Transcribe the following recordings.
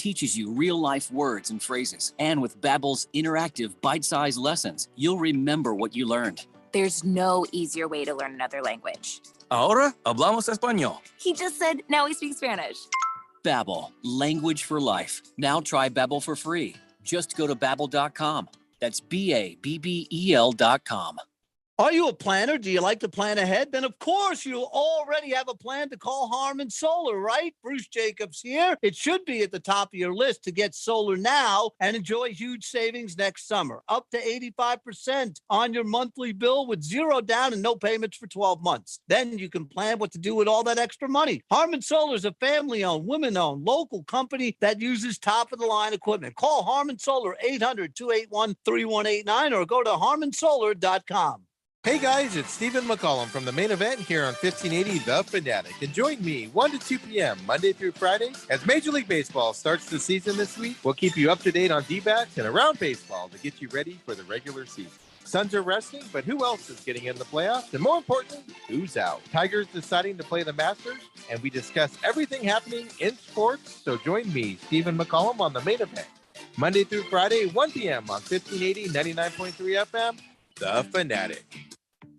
teaches you real-life words and phrases. And with Babbel's interactive, bite-sized lessons, you'll remember what you learned. There's no easier way to learn another language. Ahora hablamos español. He just said, now we speak Spanish. Babbel, language for life. Now try Babbel for free. Just go to Babbel.com. That's Babbel.com. Are you a planner? Do you like to plan ahead? Then, of course, you already have a plan to call Harman Solar, right? Bruce Jacobs here. It should be at the top of your list to get solar now and enjoy huge savings next summer. Up to 85% on your monthly bill with zero down and no payments for 12 months. Then you can plan what to do with all that extra money. Harman Solar is a family-owned, women-owned, local company that uses top-of-the-line equipment. Call Harman Solar 800-281-3189 or go to harmansolar.com. Hey guys, it's Stephen McCollum from the Main Event here on 1580 The Fanatic. And join me 1 to 2 p.m. Monday through Friday as Major League Baseball starts the season this week. We'll keep you up to date on D-backs and around baseball to get you ready for the regular season. Suns are resting, but who else is getting in the playoffs? And more importantly, who's out? Tigers deciding to play the Masters, and we discuss everything happening in sports. So join me, Stephen McCollum, on the Main Event Monday through Friday, 1 p.m. on 1580, 99.3 FM. The Fanatic.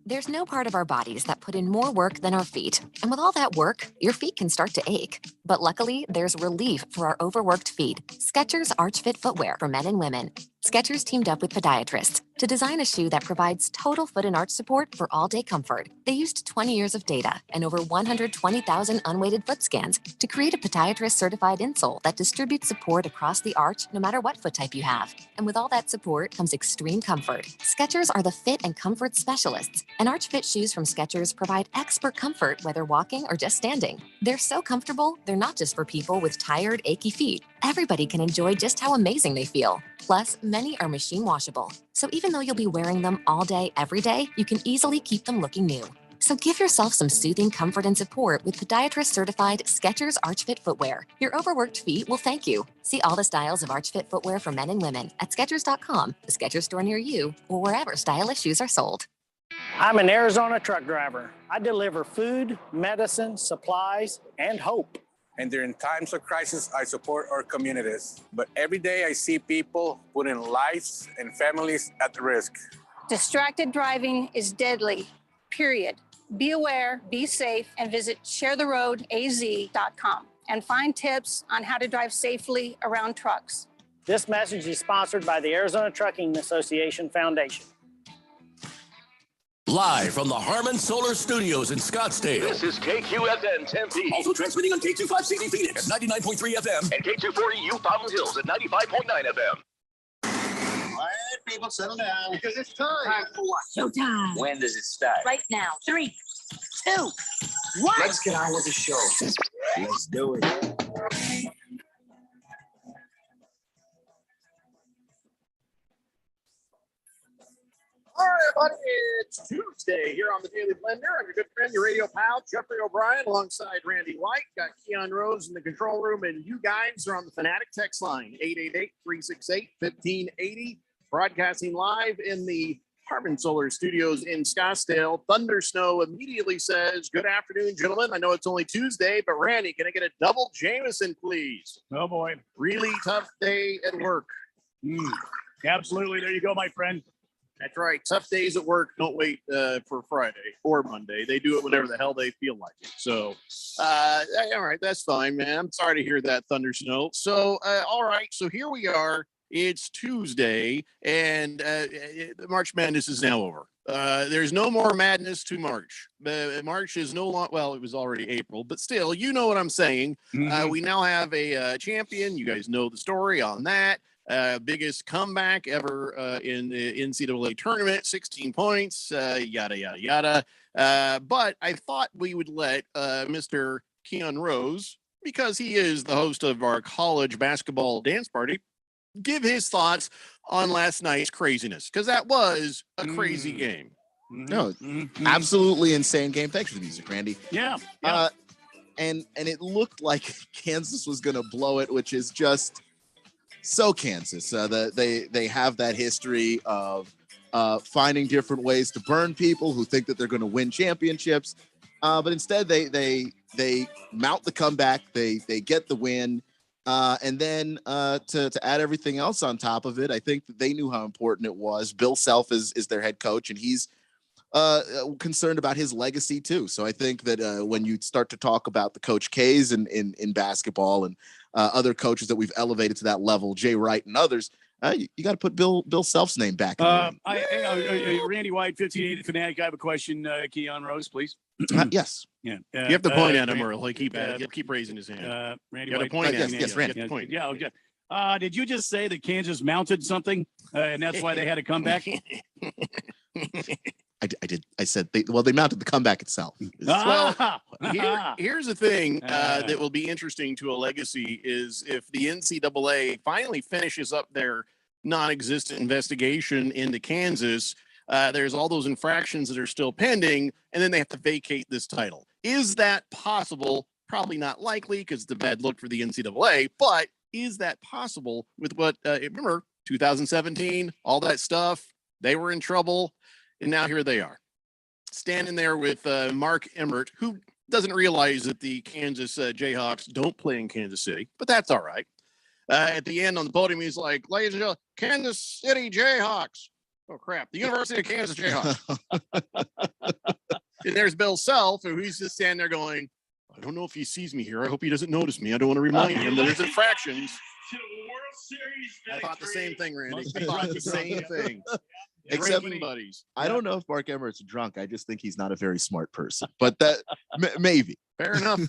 There's no part of our bodies that put in more work than our feet. And with all that work, your feet can start to ache. But luckily, there's relief for our overworked feet. Skechers Arch Fit footwear for men and women. Skechers teamed up with podiatrists to design a shoe that provides total foot and arch support for all-day comfort. They used 20 years of data and over 120,000 unweighted foot scans to create a podiatrist-certified insole that distributes support across the arch no matter what foot type you have. And with all that support comes extreme comfort. Skechers are the fit and comfort specialists, and Arch Fit shoes from Skechers provide expert comfort whether walking or just standing. They're so comfortable, they're not just for people with tired, achy feet. Everybody can enjoy just how amazing they feel. Plus, many are machine washable. So even though you'll be wearing them all day, every day, you can easily keep them looking new. So give yourself some soothing comfort and support with podiatrist-certified Skechers Arch Fit footwear. Your overworked feet will thank you. See all the styles of Arch Fit footwear for men and women at Skechers.com, the Skechers store near you, or wherever stylish shoes are sold. I'm an Arizona truck driver. I deliver food, medicine, supplies, and hope. And during times of crisis, I support our communities. But every day I see people putting lives and families at risk. Distracted driving is deadly, period. Be aware, be safe, and visit sharetheroadaz.com and find tips on how to drive safely around trucks. This message is sponsored by the Arizona Trucking Association Foundation. Live from the Harman Solar Studios in Scottsdale. This is KQFN Tempe. Also transmitting on K25CD Phoenix at 99.3 FM. And K240U Fountain Hills at 95.9 FM. All right, people, settle down. Because it's time. Time for what? Showtime. When does it start? Right now. 3, 2, 1. Let's get on with the show. Let's do it. All right, everybody, it's Tuesday here on the Daily Blender. I'm your good friend, your radio pal, Jeffrey O'Brien, alongside Randy White. Got Keon Rose in the control room, and you guys are on the Fanatic text line, 888-368-1580, broadcasting live in the Harman Solar Studios in Scottsdale. Thunder Snow immediately says, good afternoon, gentlemen. I know it's only Tuesday, but Randy, can I get a double Jameson, please? Oh, boy. Really tough day at work. Absolutely. There you go, my friend. That's right. Tough days at work don't wait for Friday or Monday. They do it whenever the hell they feel like it. So, all right, that's fine, man. I'm sorry to hear that, Thunder Snow. So, all right. So here we are. It's Tuesday, and March Madness is now over. There's no more madness to March. March is no longer, well, it was already April, but still, you know what I'm saying. We now have a champion. You guys know the story on that. Biggest comeback ever in the NCAA tournament, 16 points, yada, yada, yada. But I thought we would let Mr. Keon Rose, because he is the host of our college basketball dance party, give his thoughts on last night's craziness, because that was a crazy game. No, absolutely insane game. Thanks for the music, Randy. Yeah. And it looked like Kansas was going to blow it, which is just so Kansas. They have that history of finding different ways to burn people who think that they're going to win championships, but instead they mount the comeback. They get the win. And then to add everything else on top of it, I think that they knew how important it was. Bill Self is their head coach, and he's concerned about his legacy too. So I think that when you start to talk about the Coach K's in basketball and other coaches that we've elevated to that level, Jay Wright and others, you got to put Bill Self's name back in the ring. Randy White, 1580 Fanatic. I have a question, Keon Rose, please. Yes. Yeah. You have to point at him, or he'll keep raising his hand. Randy you got White. to point at him. Yes, Randy. Point. Yeah. Okay. Did you just say that Kansas mounted something, and that's why they had to come back? I did. I said they mounted the comeback itself. Well, here's the thing that will be interesting to a legacy is if the NCAA finally finishes up their non-existent investigation into Kansas. There's all those infractions that are still pending, and then they have to vacate this title. Is that possible? Probably not likely because it's a bad look for the NCAA, but is that possible with what, remember, 2017, all that stuff, they were in trouble, and now here they are. Standing there with Mark Emmert, who doesn't realize that the Kansas Jayhawks don't play in Kansas City, but that's all right. At the end on the podium, he's like, ladies and gentlemen, Kansas City Jayhawks. Oh, crap. The University of Kansas Jayhawks. And there's Bill Self, who he's just standing there going, I don't know if he sees me here. I hope he doesn't notice me. I don't want to remind him that there's infractions. I thought the same thing, Randy. I thought the same thing. Except buddies. I don't know if Mark Emmert's drunk. I just think he's not a very smart person. But that maybe. Fair enough.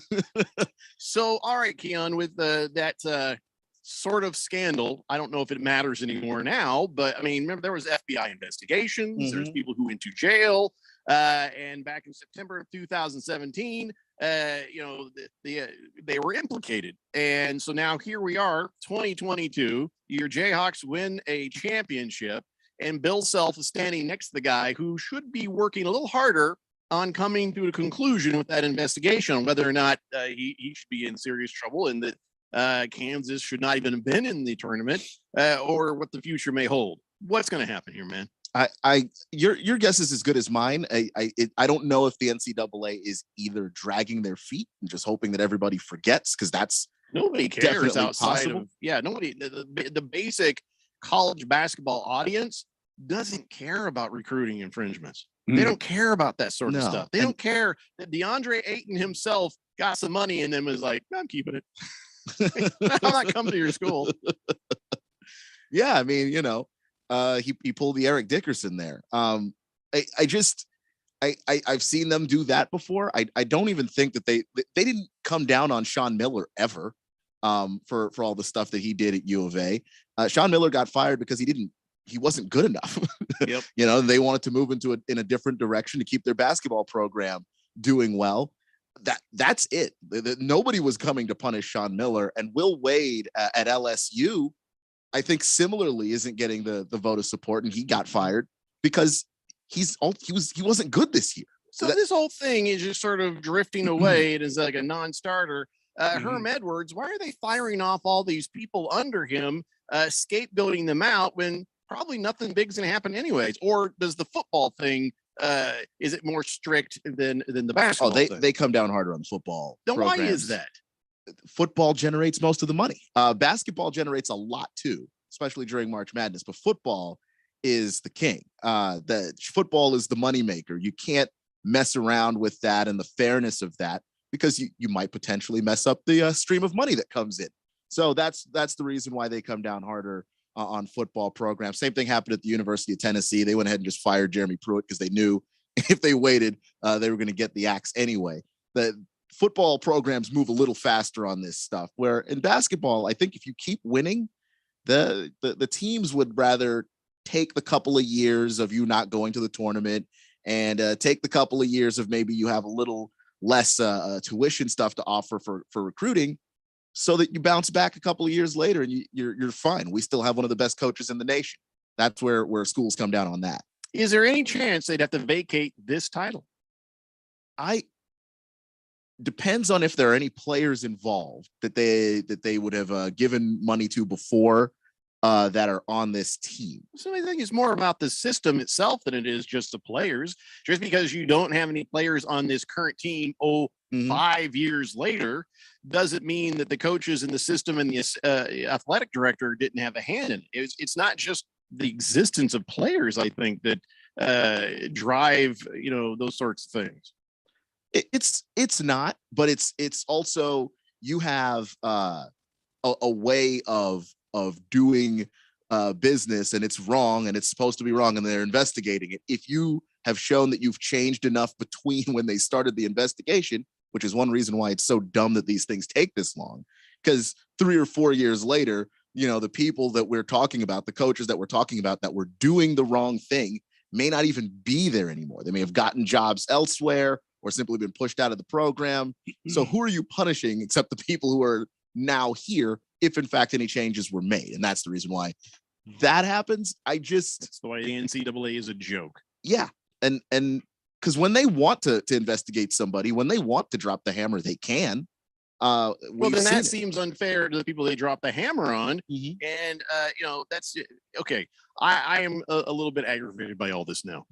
So, all right, Keon, with that sort of scandal, I don't know if it matters anymore now, but I mean, remember there was FBI investigations. Mm-hmm. There's people who went to jail. And back in September of 2017, they were implicated. And so now here we are, 2022, your Jayhawks win a championship, and Bill Self is standing next to the guy who should be working a little harder on coming to a conclusion with that investigation on whether or not he should be in serious trouble and that Kansas should not even have been in the tournament or what the future may hold. What's going to happen here, man? Your guess is as good as mine. I don't know if the NCAA is either dragging their feet and just hoping that everybody forgets, because that's nobody cares outside possible. of nobody. The basic college basketball audience doesn't care about recruiting infringements. They don't care about that sort of stuff. They don't care that DeAndre Ayton himself got some money and then was like, I'm keeping it. I'm not coming to your school. Yeah, I mean, he pulled the Eric Dickerson there. I've seen them do that before. I don't even think that they didn't come down on Sean Miller ever for all the stuff that he did at U of A. Sean Miller got fired because he wasn't good enough. Yep. They wanted to move in a different direction to keep their basketball program doing well. That's it. Nobody was coming to punish Sean Miller, and Will Wade at LSU, I think similarly isn't getting the vote of support, and he got fired because he wasn't good this year. So this whole thing is just sort of drifting away. It is like a non-starter. Herm Edwards, why are they firing off all these people under him, scapegoating them out when probably nothing big's going to happen anyways? Or does the football thing, is it more strict than the basketball thing? They come down harder on football. Then programs. why is that? Football generates most of the money. Basketball generates a lot too, especially during March Madness, but football is the king. The football is the moneymaker. You can't mess around with that and the fairness of that, because you might potentially mess up the stream of money that comes in. So that's the reason why they come down harder on football programs. Same thing happened at the University of Tennessee. They went ahead and just fired Jeremy Pruitt because they knew if they waited, they were going to get the axe anyway. The football programs move a little faster on this stuff, where in basketball, I think if you keep winning, the teams would rather take the couple of years of you not going to the tournament and take the couple of years of maybe you have a little less tuition stuff to offer for recruiting, so that you bounce back a couple of years later and you're fine. We still have one of the best coaches in the nation. That's where schools come down on that. Is there any chance they'd have to vacate this title? Depends on if there are any players involved that they would have given money to before that are on this team. So I think it's more about the system itself than it is just the players. Just because you don't have any players on this current team, 5 years later, doesn't mean that the coaches in the system and the athletic director didn't have a hand in it. It's not just the existence of players, I think, that drive, those sorts of things. It's not, but it's also, you have a way of doing business, and it's wrong, and it's supposed to be wrong, and they're investigating it. If you have shown that you've changed enough between when they started the investigation, which is one reason why it's so dumb that these things take this long, because 3 or 4 years later, the people that we're talking about, the coaches that we're talking about that were doing the wrong thing, may not even be there anymore. They may have gotten jobs elsewhere or simply been pushed out of the program. So who are you punishing except the people who are now here, if in fact any changes were made? And that's the reason why that happens. That's the way the NCAA is a joke. Yeah. And because when they want to investigate somebody, when they want to drop the hammer, they can. Well, then that seems unfair to the people they drop the hammer on. And, that's okay. I am a little bit aggravated by all this now.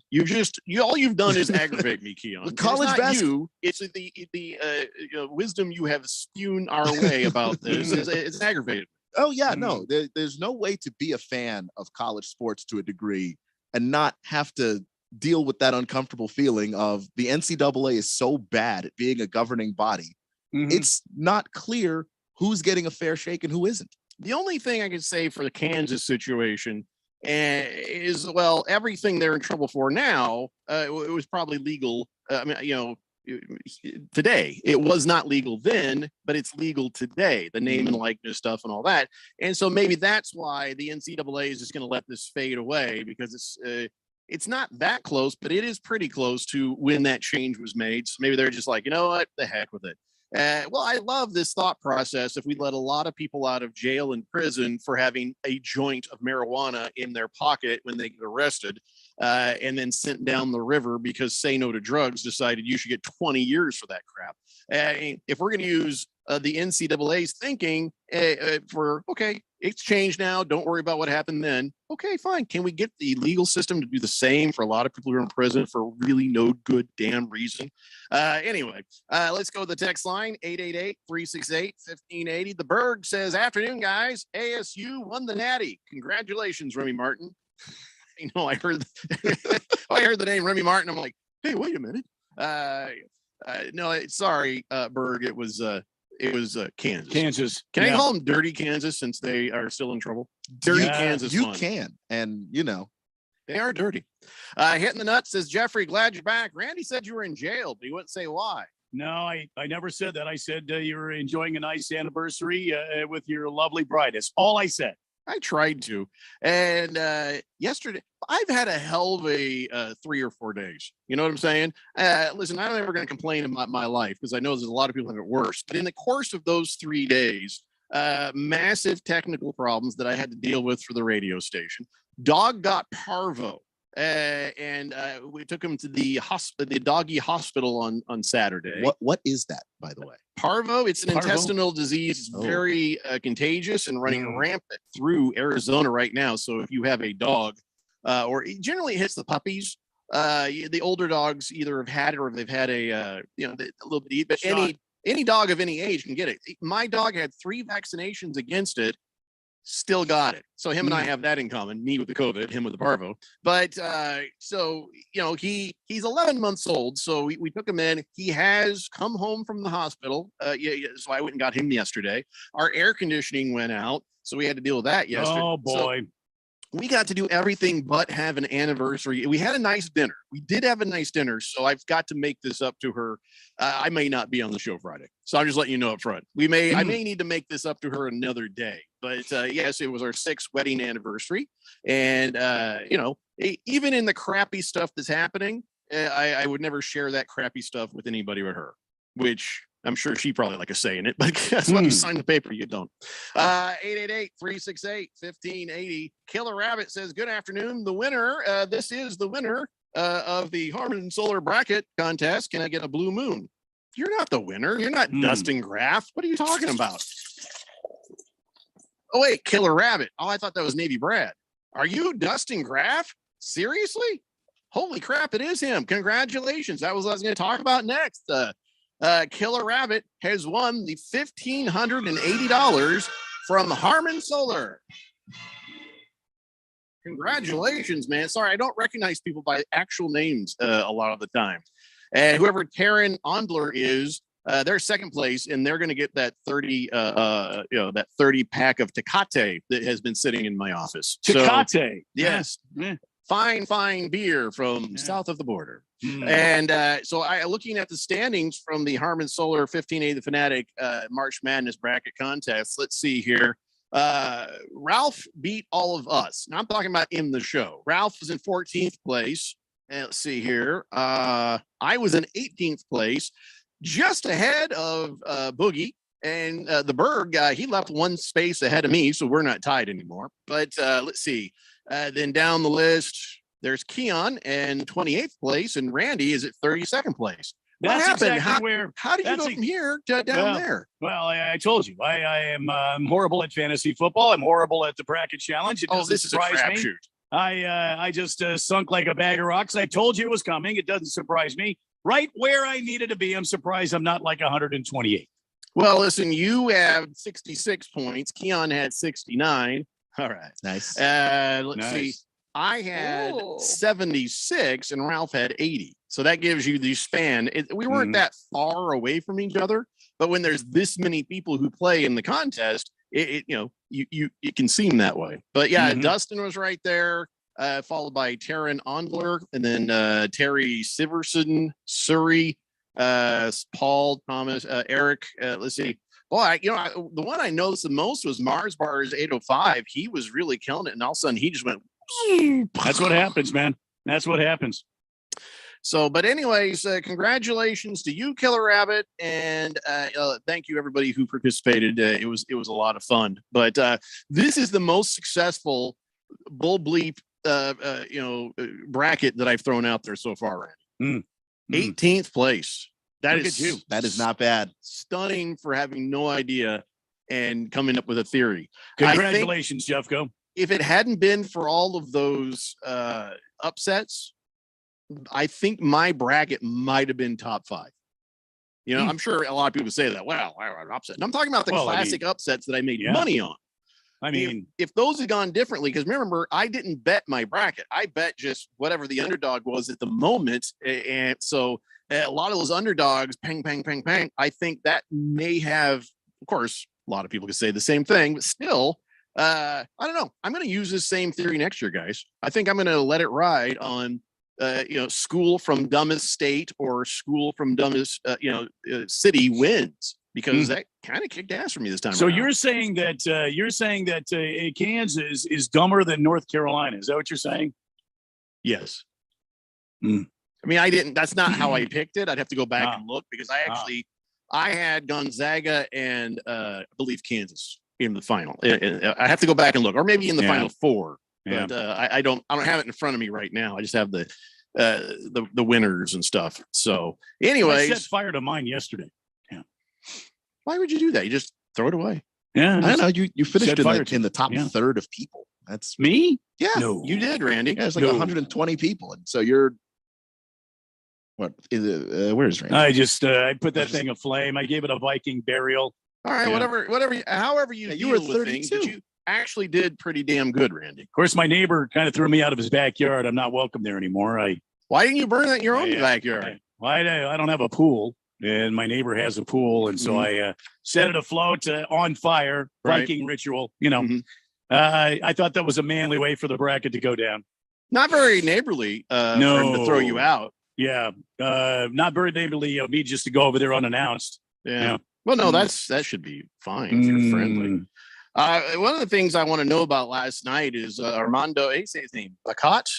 All you've done is aggravate me, Keon. College basketball. It's the wisdom you have spewn our way about this. It's aggravated. Oh yeah, no, there's no way to be a fan of college sports to a degree and not have to deal with that uncomfortable feeling of the NCAA is so bad at being a governing body. It's not clear who's getting a fair shake and who isn't. The only thing I can say for the Kansas situation is, well, everything they're in trouble for now, it was probably legal. Today it was not legal then, but it's legal today, the name and likeness stuff and all that. And so maybe that's why the NCAA is just going to let this fade away, because it's not that close, but it is pretty close to when that change was made. So maybe they're just like, you know what, the heck with it. Well, I love this thought process. If we let a lot of people out of jail and prison for having a joint of marijuana in their pocket when they get arrested, and then sent down the river because Say No to Drugs decided you should get 20 years for that crap. If we're going to use the NCAA's thinking okay, it's changed now, don't worry about what happened then. Okay, fine. Can we get the legal system to do the same for a lot of people who are in prison for really no good damn reason? Anyway, let's go to the text line, 888-368-1580. The Berg says, afternoon, guys. ASU won the Natty. Congratulations, Remy Martin. I heard the name Remy Martin. I'm like, hey, wait a minute. No, sorry, Berg. It was Kansas. Can I call them Dirty Kansas since they are still in trouble? Dirty Kansas. You can, and they are dirty. Hitting the nuts says, Jeffrey, glad you're back. Randy said you were in jail, but he wouldn't say why. No, I never said that. I said you were enjoying a nice anniversary with your lovely bride. That's all I said. I tried to. And yesterday, I've had a hell of a 3 or 4 days. You know what I'm saying? Listen, I'm never going to complain about my life because I know there's a lot of people who have it worse. But in the course of those 3 days, massive technical problems that I had to deal with for the radio station. Dog got parvo. And we took him to the doggy hospital on Saturday. What is that, by the way? Parvo. It's an intestinal disease. It's very contagious and running rampant through Arizona right now. So if you have a dog, or it generally hits the puppies, the older dogs either have had it or they've had a little bit. But any dog of any age can get it. My dog had 3 vaccinations against it. Still got it. So him and I have that in common, me with the COVID, him with the parvo. But so he's 11 months old. So we took him in. He has come home from the hospital. So I went and got him yesterday. Our air conditioning went out, so we had to deal with that yesterday. Oh boy. So we got to do everything but have an anniversary. We had a nice dinner. We did have a nice dinner. So I've got to make this up to her. I may not be on the show Friday. So I'm just letting you know up front. I may need to make this up to her another day. But yes, it was our 6th wedding anniversary. And, even in the crappy stuff that's happening, I would never share that crappy stuff with anybody but her, which I'm sure she probably like a say in it, but guess what? You sign the paper, you don't. 888-368-1580. Killer Rabbit says, good afternoon. The winner, this is the winner of the Harmon Solar Bracket Contest. Can I get a blue moon? You're not the winner. You're not Dustin Graff. What are you talking about? Oh, wait, Killer Rabbit. Oh, I thought that was Navy Brad. Are you Dustin Graff? Seriously? Holy crap, it is him. Congratulations. That was what I was going to talk about next. Killer Rabbit has won the $1,580 from Harmon Solar. Congratulations, man. Sorry, I don't recognize people by actual names a lot of the time. And whoever Taryn Ondler is, they're second place, and they're going to get that 30 pack of Tecate that has been sitting in my office. Tecate. So, yes. Yeah. Fine beer from south of the border. And so looking at the standings from the Harmon Solar 15A The Fanatic March Madness bracket contest, let's see here. Ralph beat all of us. Now I'm talking about in the show. Ralph was in 14th place. And let's see here. I was in 18th place, just ahead of Boogie. And the Berg guy, he left one space ahead of me, so we're not tied anymore. But let's see. Then down the list, there's Keon in 28th place, and Randy is at 32nd place. What happened? How did you go from here to down there? Well, I told you, I am horrible at fantasy football. I'm horrible at the bracket challenge. It doesn't this is a surprise me. crapshoot. I just sunk like a bag of rocks. I told you it was coming. It doesn't surprise me. Right where I needed to be. I'm surprised I'm not like 128. Well, listen, you have 66 points. Keon had 69. All right. Nice. Let's see. I had 76 and Ralph had 80. So that gives you the span. We weren't that far away from each other, but when there's this many people who play in the contest, it can seem that way. But yeah, Dustin was right there, followed by Taryn Ondler, and then Terry Siverson, Surrey, Paul, Thomas, Eric. Let's see. Boy, the one I noticed the most was Mars Bar's 805. He was really killing it, and all of a sudden he just went. That's what happens, man. That's what happens. So, but anyways, congratulations to you, Killer Rabbit, and thank you everybody who participated. It was a lot of fun. But this is the most successful bull bleep bracket that I've thrown out there so far, Randy. 18th place. That is not bad. Stunning for having no idea and coming up with a theory. Congratulations, Jeffco. If it hadn't been for all of those upsets, I think my bracket might have been top 5. I'm sure a lot of people say that. Wow, upset. And I'm talking about the classic upsets that I made money on. I mean, if those had gone differently, because remember, I didn't bet my bracket. I bet just whatever the underdog was at the moment. And so a lot of those underdogs, pang, pang, pang, pang, I think that may have, of course, a lot of people could say the same thing, but still, I don't know. I'm going to use this same theory next year, guys. I think I'm going to let it ride on, school from dumbest state or school from dumbest, city wins, because that kind of kicked ass for me this time. So around. you're saying that Kansas is dumber than North Carolina. Is that what you're saying? Yes. I mean, that's not how I picked it. I'd have to go back and look, because I had Gonzaga and I believe Kansas in the final. I have to go back and look, or maybe in the final 4. But I don't have it in front of me right now. I just have the winners and stuff. So anyways, I set fire to mine yesterday. Yeah. Why would you do that? You just throw it away. Yeah. I don't know. You finished in the top third of people. That's me. Yeah. No, you did, Randy. Yeah, it's like 120 people. And so you're what is it? Where's Randy? I just I put that thing aflame. I gave it a Viking burial. All right, whatever, however you were 32. Things, you actually did pretty damn good, Randy. Of course, my neighbor kind of threw me out of his backyard. I'm not welcome there anymore. Why didn't you burn that in your own backyard? I don't have a pool, and my neighbor has a pool, and so I set it afloat on fire. Viking ritual, I thought that was a manly way for the bracket to go down. Not very neighborly for him to throw you out. Yeah, not very neighborly of me just to go over there unannounced. Yeah. Well, no, that should be fine if you're friendly. One of the things I want to know about last night is Armando. Say his name, Bacote.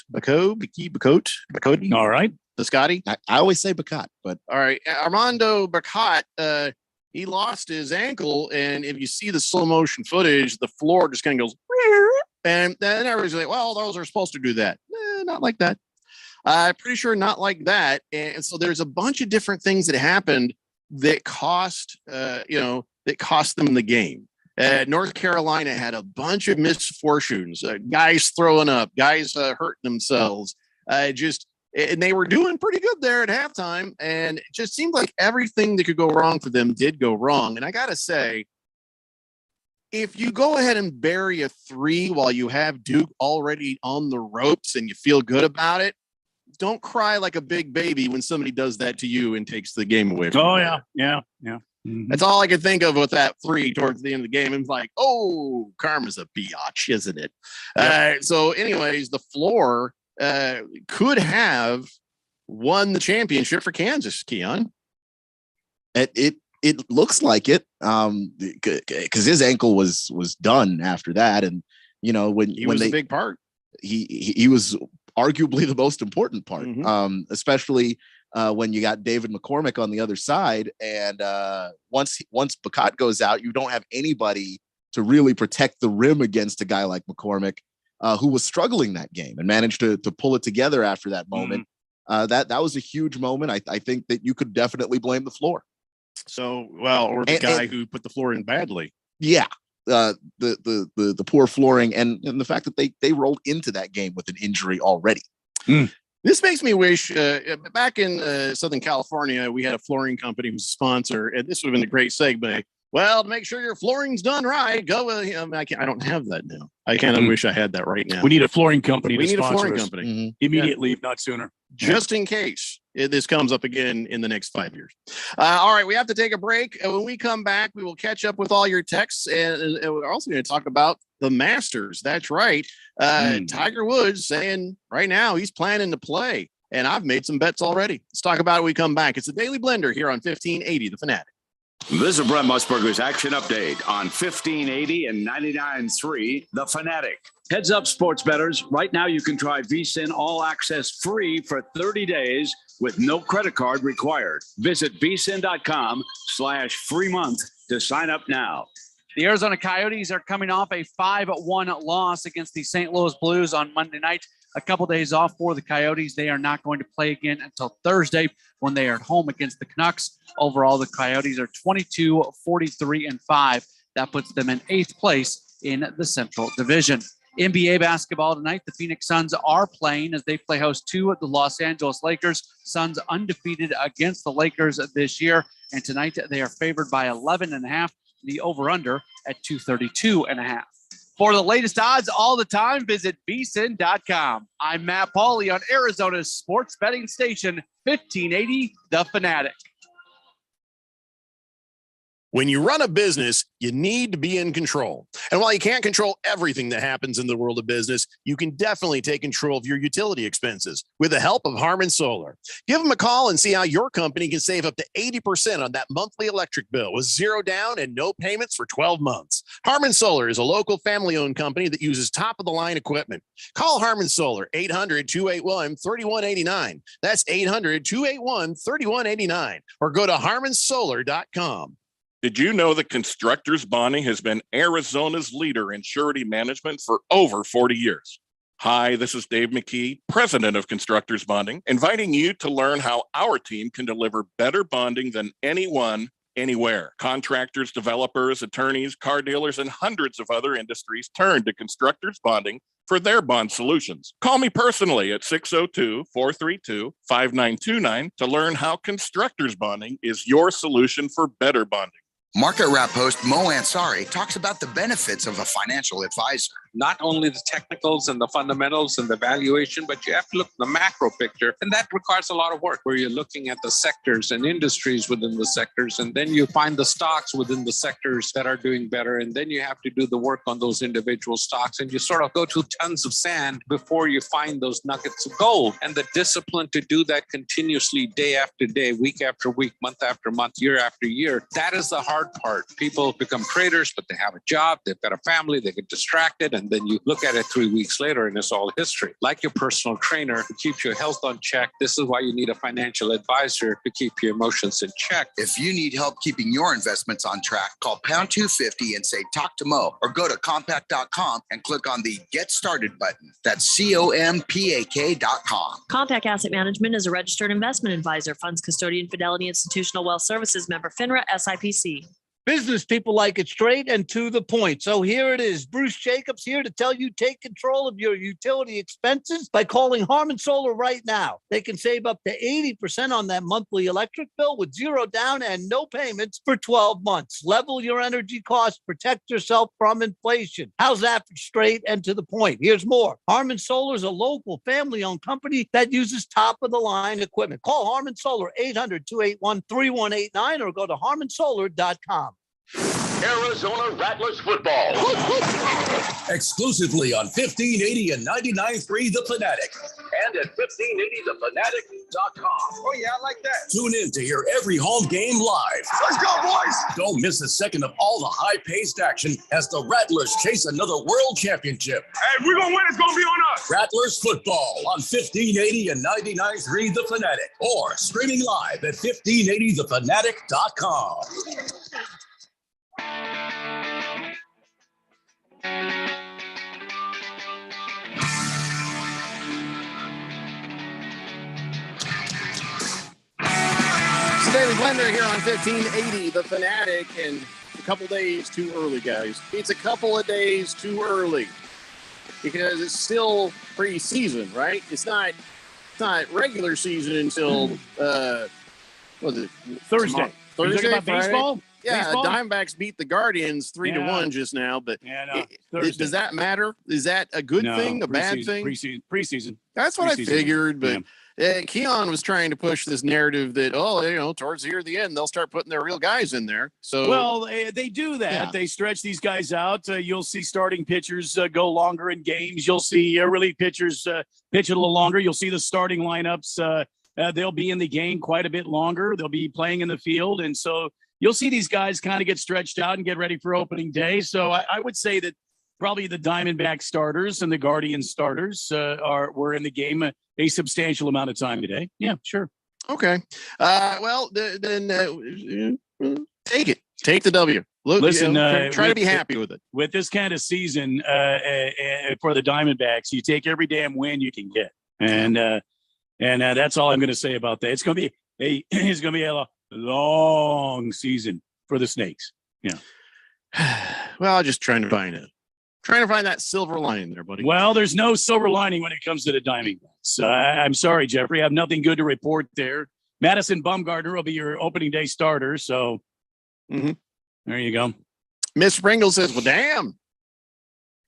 All right, Biscotti. I always say Bacote, but all right, Armando Bacote. He lost his ankle, and if you see the slow motion footage, the floor just kind of goes, and then everybody's like, "Well, those are supposed to do that." Not like that. I'm pretty sure not like that. And so there's a bunch of different things that happened that cost them the game. North Carolina had a bunch of misfortunes, guys throwing up, guys hurting themselves. and they were doing pretty good there at halftime. And it just seemed like everything that could go wrong for them did go wrong. And I got to say, if you go ahead and bury a 3 while you have Duke already on the ropes and you feel good about it, don't cry like a big baby when somebody does that to you and takes the game away from you. Oh, yeah. Mm-hmm. That's all I could think of with that 3 towards the end of the game. It's like, oh, karma's a biatch, isn't it? Yep. So anyways, the floor could have won the championship for Kansas, Keon. It looks like it, because his ankle was done after that, and when was they, a big part. He was arguably the most important part, especially when you got David McCormick on the other side, and once Bakat goes out, you don't have anybody to really protect the rim against a guy like McCormick, who was struggling that game and managed to pull it together after that moment. That was a huge moment. I think that you could definitely blame the floor. So, or the guy who put the floor in badly. Yeah. The poor flooring and the fact that they rolled into that game with an injury already. This makes me wish back in Southern California, we had a flooring company who was a sponsor, and this would have been a great segment. Well, to make sure your flooring's done right, go. I don't have that now. I kind of wish I had that right now. We need a flooring company. We need a flooring us. company Immediately, if not sooner. Just in case this comes up again in the next 5 years. All right, we have to take a break. When we come back, we will catch up with all your texts, and we're also going to talk about the Masters. That's right. Tiger Woods saying right now he's planning to play, and I've made some bets already. Let's talk about it when we come back. It's the Daily Blender here on 1580 The Fanatic. This is Brent Musburger's action update on 1580 and 99.3 The Fanatic. Heads up, sports bettors. Right now, you can try VSiN All Access free for 30 days with no credit card required. Visit vsin.com/free month to sign up now. The Arizona Coyotes are coming off a 5-1 loss against the St. Louis Blues on Monday night. A couple days off for the Coyotes. They are not going to play again until Thursday when they are at home against the Canucks. Overall, the Coyotes are 22-43-5. That puts them in 8th place in the Central Division. NBA basketball tonight, the Phoenix Suns are playing as they play host to the Los Angeles Lakers. Suns undefeated against the Lakers this year. And tonight they are favored by 11.5. The over-under at 232.5. For the latest odds all the time, visit vsin.com. I'm Matt Pauley on Arizona's sports betting station, 1580 The Fanatic. When you run a business, you need to be in control. And while you can't control everything that happens in the world of business, you can definitely take control of your utility expenses with the help of Harmon Solar. Give them a call and see how your company can save up to 80% on that monthly electric bill with zero down and no payments for 12 months. Harmon Solar is a local family-owned company that uses top-of-the-line equipment. Call Harmon Solar, 800-281-3189. That's 800-281-3189. Or go to harmonsolar.com. Did you know that Constructors Bonding has been Arizona's leader in surety management for over 40 years? Hi, this is Dave McKee, president of Constructors Bonding, inviting you to learn how our team can deliver better bonding than anyone, anywhere. Contractors, developers, attorneys, car dealers, and hundreds of other industries turn to Constructors Bonding for their bond solutions. Call me personally at 602-432-5929 to learn how Constructors Bonding is your solution for better bonding. Market Wrap host Mo Ansari talks about the benefits of a financial advisor. Not only the technicals and the fundamentals and the valuation, but you have to look at the macro picture. And that requires a lot of work where you're looking at the sectors and industries within the sectors. And then you find the stocks within the sectors that are doing better. And then you have to do the work on those individual stocks. And you sort of go to tons of sand before you find those nuggets of gold. And the discipline to do that continuously, day after day, week after week, month after month, year after year, that is the hard part. People become traders, but they have a job, they've got a family, they get distracted, and then you look at it 3 weeks later and it's all history. Like your personal trainer who keeps your health on check, this is why you need a financial advisor to keep your emotions in check. If you need help keeping your investments on track, call pound 250 and say talk to Mo, or go to compact.com and click on the Get Started button. That's COMPAK.com. Compact Asset Management is a registered investment advisor, funds custodian, Fidelity Institutional Wealth Services, member FINRA, SIPC. Business people like it straight and to the point. So here it is. Bruce Jacobs here to tell you take control of your utility expenses by calling Harmon Solar right now. They can save up to 80% on that monthly electric bill with zero down and no payments for 12 months. Level your energy costs, protect yourself from inflation. How's that for straight and to the point? Here's more. Harmon Solar is a local family-owned company that uses top-of-the-line equipment. Call Harmon Solar 800-281-3189 or go to harmonsolar.com. Arizona Rattlers football. Exclusively on 1580 and 99.3 The Fanatic. And at 1580thefanatic.com. Oh, yeah, I like that. Tune in to hear every home game live. Let's go, boys. Don't miss a second of all the high-paced action as the Rattlers chase another world championship. Hey, if we're going to win, it's going to be on us. Rattlers football on 1580 and 99.3 The Fanatic. Or streaming live at 1580thefanatic.com. Daily Blender here on 1580 The Fanatic, and a couple days too early, guys. It's a couple of days too early because it's still preseason, right? It's not regular season until what was it? Thursday. Thursday, about baseball? Yeah, Baseball? Diamondbacks beat the Guardians 3-1 just now, but does that matter? Is that a good thing, a bad thing? Preseason. That's what I figured, but Keon was trying to push this narrative that, towards the end, they'll start putting their real guys in there. So, well, they do that. Yeah. They stretch these guys out. You'll see starting pitchers go longer in games. You'll see relief pitchers pitch a little longer. You'll see the starting lineups. They'll be in the game quite a bit longer. They'll be playing in the field. And so you'll see these guys kind of get stretched out and get ready for opening day. So I would say that probably the Diamondback starters and the Guardian starters were in the game a substantial amount of time today. Yeah, sure. Okay. Well, then take it. Take the W. Look, listen, try to be happy with it. With this kind of season for the Diamondbacks, you take every damn win you can get, and that's all I'm going to say about that. It's going to be a long season for the Snakes. Yeah. Well, just trying to find that silver lining there, buddy. Well, there's no silver lining when it comes to the Diamondbacks. I'm sorry, Jeffrey. I have nothing good to report there. Madison Bumgarner will be your opening day starter. So there you go. Miss Pringle says, well, damn.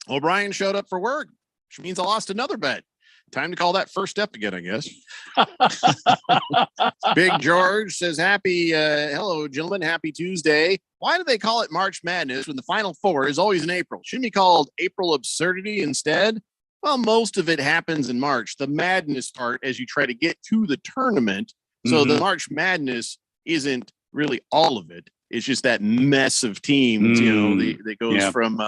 O'Brien showed up for work, which means I lost another bet. Time to call that first step again, I guess. Big George says, hello, gentlemen. Happy Tuesday. Why do they call it March Madness when the Final Four is always in April? Shouldn't it be called April Absurdity instead? Well, most of it happens in March. The madness part as you try to get to the tournament. So the March Madness isn't really all of it. It's just that mess of teams, that goes from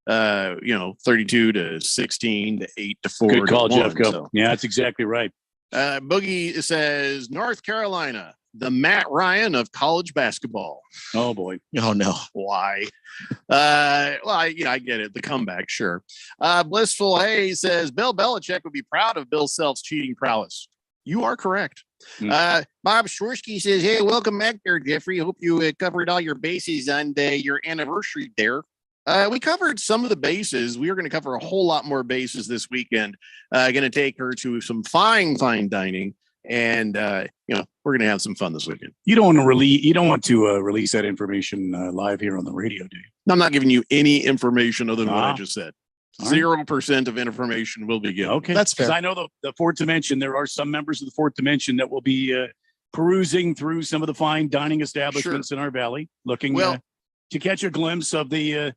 32 to 16 to 8 to 4. Good call, Jeff. So. Yeah, that's exactly right. Boogie says North Carolina, the Matt Ryan of college basketball. Oh boy. Oh no. Why? I get it. The comeback, sure. Blissful Hay says Bill Belichick would be proud of Bill Self's cheating prowess. You are correct. Bob Schwersky says, hey, welcome back there, Jeffrey. Hope you covered all your bases on your anniversary there. We covered some of the bases. We are going to cover a whole lot more bases this weekend. Going to take her to some fine dining, and we're going to have some fun this weekend. You don't want to release that information live here on the radio, do you? I'm not giving you any information other than what I just said. 0% of information will be given. Okay, that's fair. Because I know the Fourth Dimension. There are some members of the Fourth Dimension that will be perusing through some of the fine dining establishments in our valley, looking to catch a glimpse of the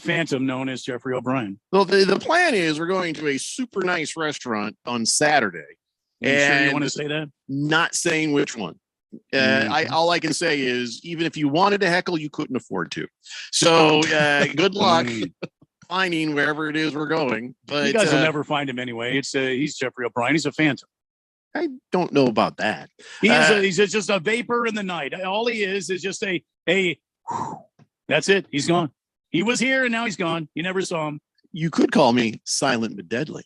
phantom known as Jeffrey O'Brien. Well, the plan is we're going to a super nice restaurant on Saturday. Sure you want to say that? Not saying which one. All I can say is even if you wanted to heckle, you couldn't afford to. So good luck finding wherever it is we're going. But you guys will never find him anyway. He's Jeffrey O'Brien. He's a phantom. I don't know about that. He's just a vapor in the night. All he is just a that's it. He's gone. He was here and now he's gone. You never saw him. You could call me silent but deadly.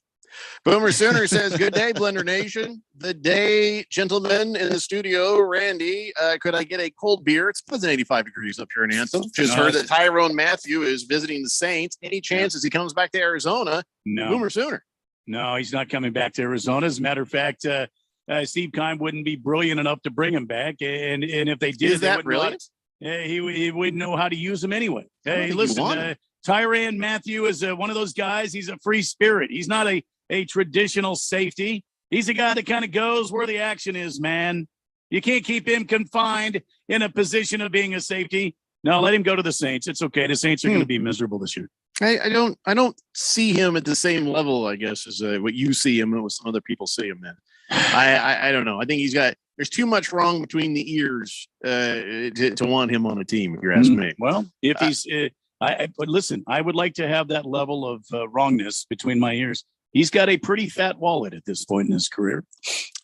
Boomer Sooner says, good day, Blender Nation. The day, gentlemen in the studio. Randy, could I get a cold beer? It's 85 degrees up here in Anthem. Just heard that Tyrone Matthew is visiting the Saints. Any chances he comes back to Arizona? No. Boomer Sooner. No, he's not coming back to Arizona. As a matter of fact, Steve Keim wouldn't be brilliant enough to bring him back. And if they did, is that brilliant? He wouldn't know how to use him anyway. Hey, listen, Tyrann Mathieu is one of those guys. He's a free spirit. He's not a traditional safety. He's a guy that kind of goes where the action is, man. You can't keep him confined in a position of being a safety. No, let him go to the Saints. It's okay. The Saints are going to be miserable this year. I don't see him at the same level, I guess, as what you see him and what some other people see him in. I don't know. I think there's too much wrong between the ears to want him on a team, if you're asking me. Well, if he's, but listen, I would like to have that level of wrongness between my ears. He's got a pretty fat wallet at this point in his career.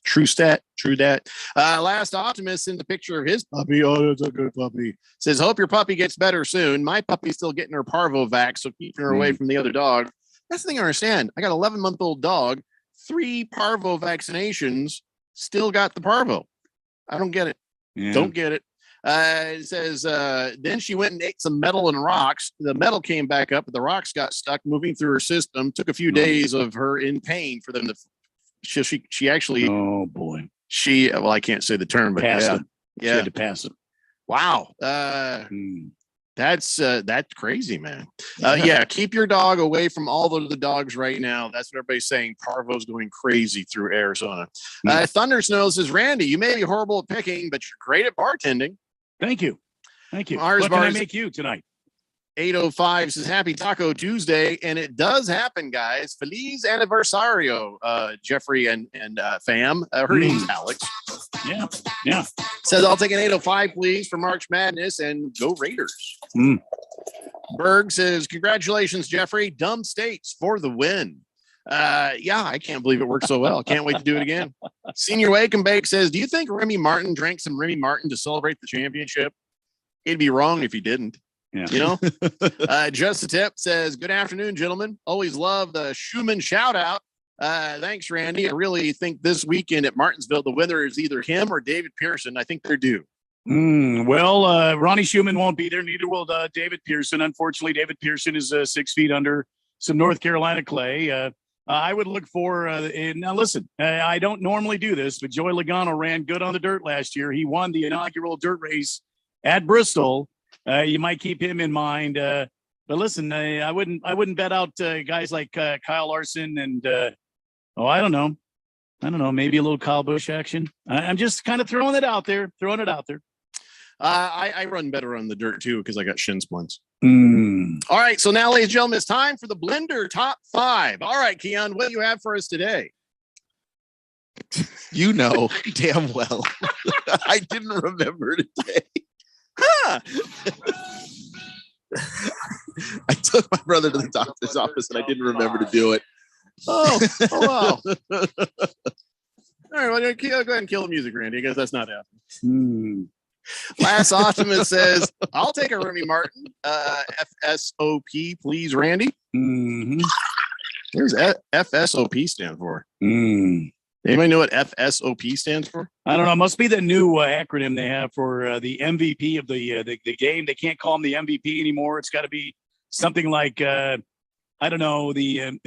True stat. True dat. Last Optimist in the picture of his puppy. Oh, that's a good puppy. Says, hope your puppy gets better soon. My puppy's still getting her parvo vax, so keeping her away from the other dog. That's the thing I understand. I got an 11-month-old dog, 3 parvo vaccinations, still got the parvo. I don't get it. Yeah. Don't get it. It says, then she went and ate some metal and rocks. The metal came back up, but the rocks got stuck moving through her system. Took a few days of her in pain for them to. She actually. Oh boy. Well, I can't say the term, but pass it. Yeah, she had to pass it. Wow. That's crazy, man. Yeah, keep your dog away from all of the dogs right now. That's what everybody's saying. Parvo's going crazy through Arizona. Thunder Snow says, Randy, you may be horrible at picking, but you're great at bartending. Thank you. What can I make you tonight? 805 says, happy Taco Tuesday. And it does happen, guys. Feliz Aniversario, Jeffrey and fam. Her name's Alex. Yeah. Says, I'll take an 805, please, for March Madness, and go Raiders. Berg says, congratulations, Jeffrey. Dumb States for the win. Yeah, I can't believe it worked so well. Can't wait to do it again. Senior Wake and Bake says, do you think Remy Martin drank some Remy Martin to celebrate the championship? It'd be wrong if he didn't. Yeah. You know? Just a Tip says, good afternoon, gentlemen. Always love the Schumann shout out. Thanks, Randy. I really think this weekend at Martinsville, the winner is either him or David Pearson. I think they're due. Well, Ronnie Schumann won't be there. Neither will David Pearson. Unfortunately, David Pearson is 6 feet under some North Carolina clay. I would look for, now listen, I don't normally do this, but Joey Logano ran good on the dirt last year. He won the inaugural dirt race at Bristol. You might keep him in mind. But listen, I wouldn't bet out guys like Kyle Larson and, I don't know, maybe a little Kyle Busch action. I'm just kind of throwing it out there. I run better on the dirt too because I got shin splints. All right, so now, ladies and gentlemen, it's time for the Blender Top 5. All right, Keon, what do you have for us today? You know damn well. I didn't remember today. I took my brother to the doctor's office and I didn't remember to do it. Oh wow. All right, well, go ahead and kill the music, Randy, because that's not happening. Last Optimist says, I'll take a Remy Martin. FSOP, please, Randy. What does FSOP stand for? Anybody know what FSOP stands for? I don't know. It must be the new acronym they have for the MVP of the game. They can't call him the MVP anymore. It's got to be something like, I don't know, the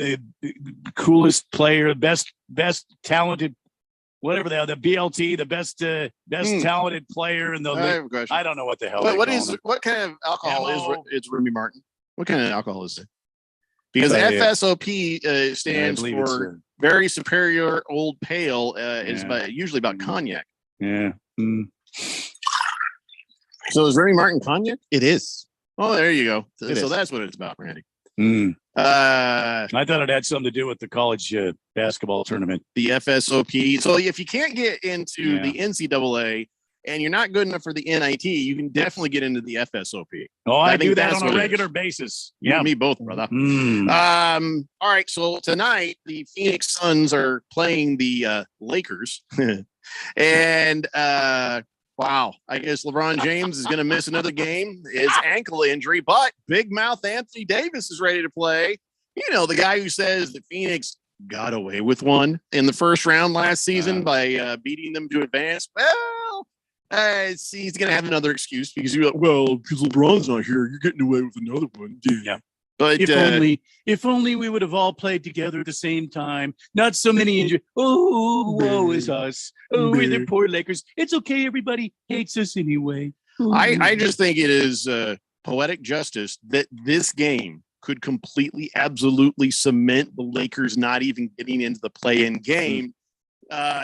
coolest player, best talented, whatever they are, the BLT, the best talented player in the I don't know what the hell. What kind of alcohol is Remy Martin? What kind of alcohol is it? Because FSOP stands for very superior old pale. Is usually about cognac. Yeah. So is Remy Martin cognac? It is. Oh, there you go. So that's what it's about, Randy. I thought it had something to do with the college basketball tournament. The FSOP. So if you can't get into the NCAA and you're not good enough for the NIT, you can definitely get into the FSOP. Oh, I do that on a regular basis. Yeah, me both, brother. All right. So tonight the Phoenix Suns are playing the Lakers, and wow, I guess LeBron James is going to miss another game. His ankle injury, but Big Mouth Anthony Davis is ready to play. You know, the guy who says that Phoenix got away with one in the first round last season by beating them to advance. Well, he's going to have another excuse because you're like, well, because LeBron's not here, you're getting away with another one. Yeah. But if only we would have all played together at the same time. Not so many injuries. Oh, woe is us. Oh, we're the poor Lakers. It's okay. Everybody hates us anyway. I just think it is poetic justice that this game could completely, absolutely cement the Lakers not even getting into the play-in game.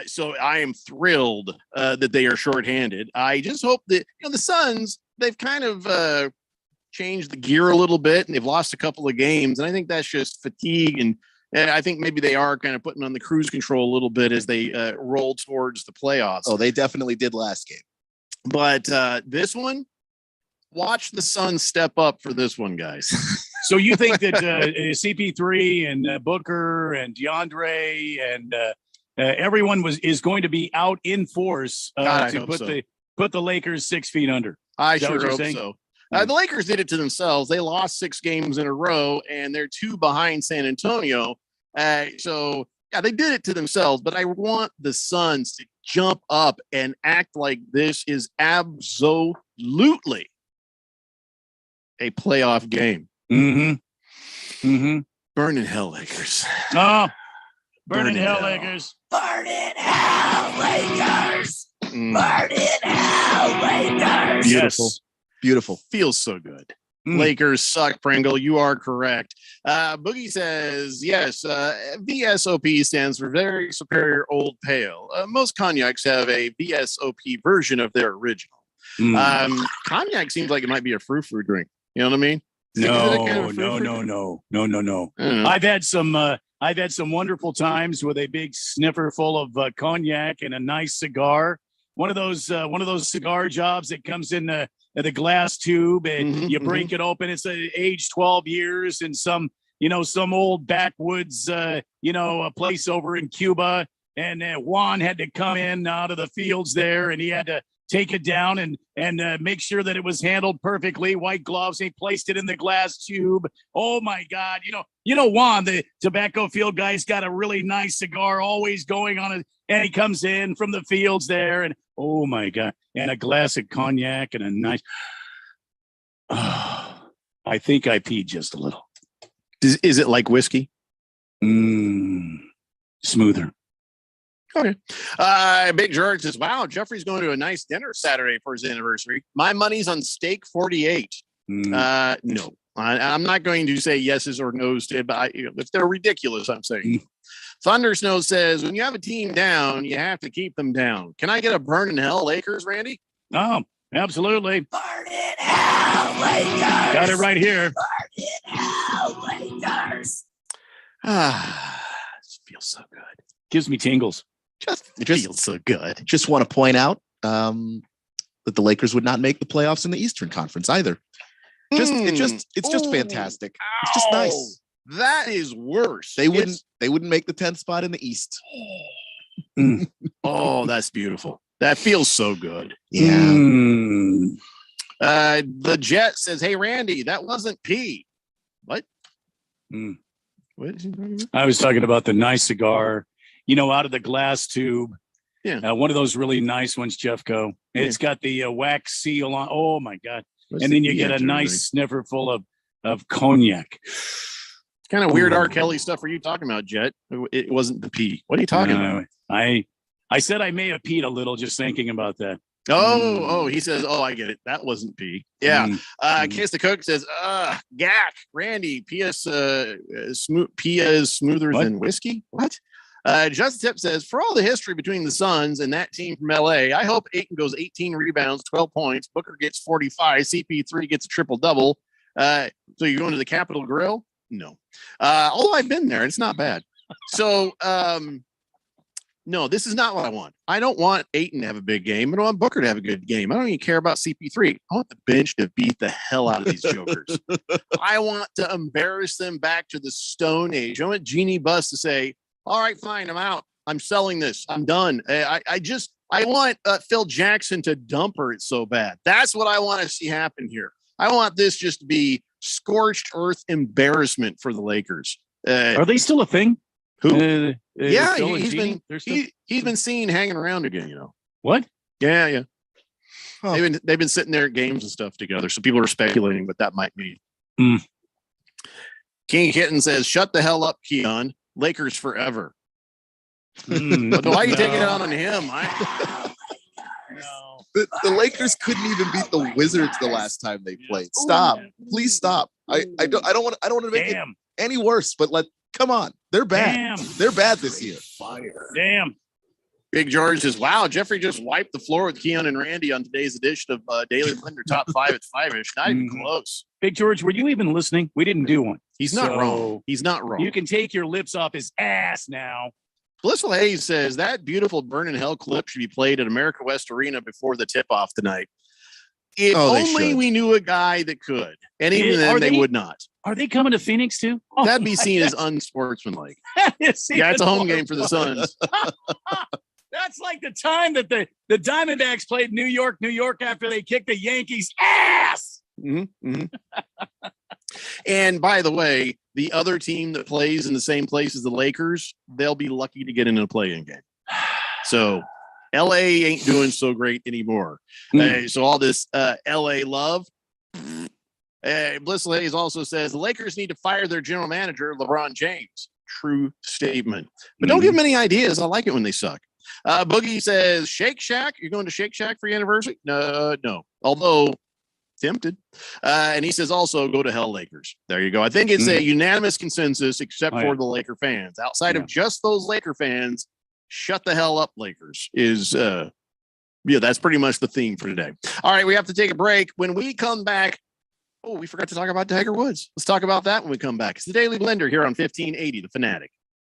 So I am thrilled that they are shorthanded. I just hope that the Suns, they've kind of changed the gear a little bit, and they've lost a couple of games, and I think that's just fatigue, and I think maybe they are kind of putting on the cruise control a little bit as they roll towards the playoffs. Oh, they definitely did last game. But this one, watch the Suns step up for this one, guys. So you think that CP3 and Booker and DeAndre and everyone is going to be out in force to put the Lakers 6 feet under? I sure hope so. The Lakers did it to themselves. They lost 6 games in a row, and they're 2 behind San Antonio. So, yeah, they did it to themselves. But I want the Suns to jump up and act like this is absolutely a playoff game. Mm-hmm. Mm-hmm. Burn in hell, Lakers. Oh, burn in hell, Lakers. Burn in hell, Lakers. Burn in hell, Lakers. Beautiful. Yes. Beautiful. Feels so good. Lakers suck, Pringle. You are correct. Boogie says, yes, VSOP stands for Very Superior Old Pale. Most cognacs have a VSOP version of their original. Cognac seems like it might be a frou-frou drink. You know what I mean? No. I've had some wonderful times with a big sniffer full of cognac and a nice cigar. One of those cigar jobs that comes in the glass tube, and you break it open. It's age 12 years in some old backwoods, a place over in Cuba. And Juan had to come in out of the fields there, and he had to take it down and make sure that it was handled perfectly. White gloves. He placed it in the glass tube. Oh my God! Juan, the tobacco field guy's got a really nice cigar always going on it, and he comes in from the fields there, and oh my God, and a glass of cognac and a nice. Oh, I think I peed just a little. Is it like whiskey? Smoother. Okay. Big George says, wow, Jeffrey's going to a nice dinner Saturday for his anniversary. My money's on steak 48. No, I'm not going to say yeses or nos to it, but if they're ridiculous, I'm saying. Thunder Snow says, when you have a team down, you have to keep them down. Can I get a burn in hell, Lakers, Randy? Oh, absolutely. Burn in hell, Lakers. Got it right here. Burn in hell, Lakers. This feels so good. Gives me tingles. It feels so good. Just want to point out that the Lakers would not make the playoffs in the Eastern Conference either. It's just fantastic. It's just nice. That is worse. They wouldn't make the 10th spot in the East. Oh, that's beautiful. That feels so good. Yeah. The Jet says, hey, Randy, that wasn't pee. What? What is he talking about? I was talking about the nice cigar, out of the glass tube. Yeah. One of those really nice ones, Jeffco. It's got the wax seal on. Oh my God. And then you get a nice sniffer full of cognac. Kind of weird R. Kelly stuff are you talking about, Jet? It wasn't the pee. What are you talking about? I said I may have peed a little just thinking about that. Oh, he says, oh, I get it. That wasn't pee. Yeah. Kiss the Cook says, gack, Randy, Pia is smoother than whiskey. What? Justin Tip says, for all the history between the Suns and that team from LA, I hope Ayton goes 18 rebounds, 12 points. Booker gets 45. CP3 gets a triple-double. So you're going to the Capitol Grill? No. Although I've been there, it's not bad. So, no, this is not what I want. I don't want Ayton to have a big game. I don't want Booker to have a good game. I don't even care about CP3. I want the bench to beat the hell out of these jokers. I want to embarrass them back to the Stone Age. I want Jeannie Buss to say, all right, fine, I'm out. I'm selling this. I'm done. I want Phil Jackson to dump her. It's so bad. That's what I want to see happen here. I want this just to be scorched earth embarrassment for the Lakers. Are they still a thing? Who? Yeah, Phil and he's Jeannie? been They're still- he's been seen hanging around again. What? Yeah. They've been sitting there at games and stuff together. So people are speculating what that might mean. King Kitten says, "Shut the hell up, Keon. Lakers forever." Why are you taking it out on him? The Lakers couldn't even beat the Wizards the last time they played. Stop. Please stop. I don't want to make it any worse, but come on. They're bad. They're bad this year. Damn. Big George says, "Wow, Jeffrey just wiped the floor with Keon and Randy on today's edition of Daily Blender Top 5 at 5-ish. Not even close." Big George, were you even listening? We didn't do one. He's not wrong. He's not wrong. You can take your lips off his ass now. Blissful Hayes says, "That beautiful Burn in Hell clip should be played at America West Arena before the tip-off tonight. If only we knew a guy that could. And even then, they would not. Are they coming to Phoenix too? That'd be seen as unsportsmanlike. It's a home game for the Suns. That's like the time that the Diamondbacks played New York after they kicked the Yankees' ass. And by the way, the other team that plays in the same place as the Lakers, they'll be lucky to get into a play-in game. So LA ain't doing so great anymore. So all this LA love. Blissful Hayes also says the Lakers need to fire their general manager, LeBron James. True statement. But don't give them any ideas. I like it when they suck. Boogie says, Shake Shack. You're going to Shake Shack for your anniversary? No. Although tempted. And he says also go to hell Lakers. There you go. I think it's a unanimous consensus except for the Laker fans. Outside of just those Laker fans, shut the hell up Lakers is that's pretty much the theme for today. All right, we have to take a break. When we come back, we forgot to talk about Tiger Woods. Let's talk about that when we come back. It's the Daily Blender here on 1580 The Fanatic.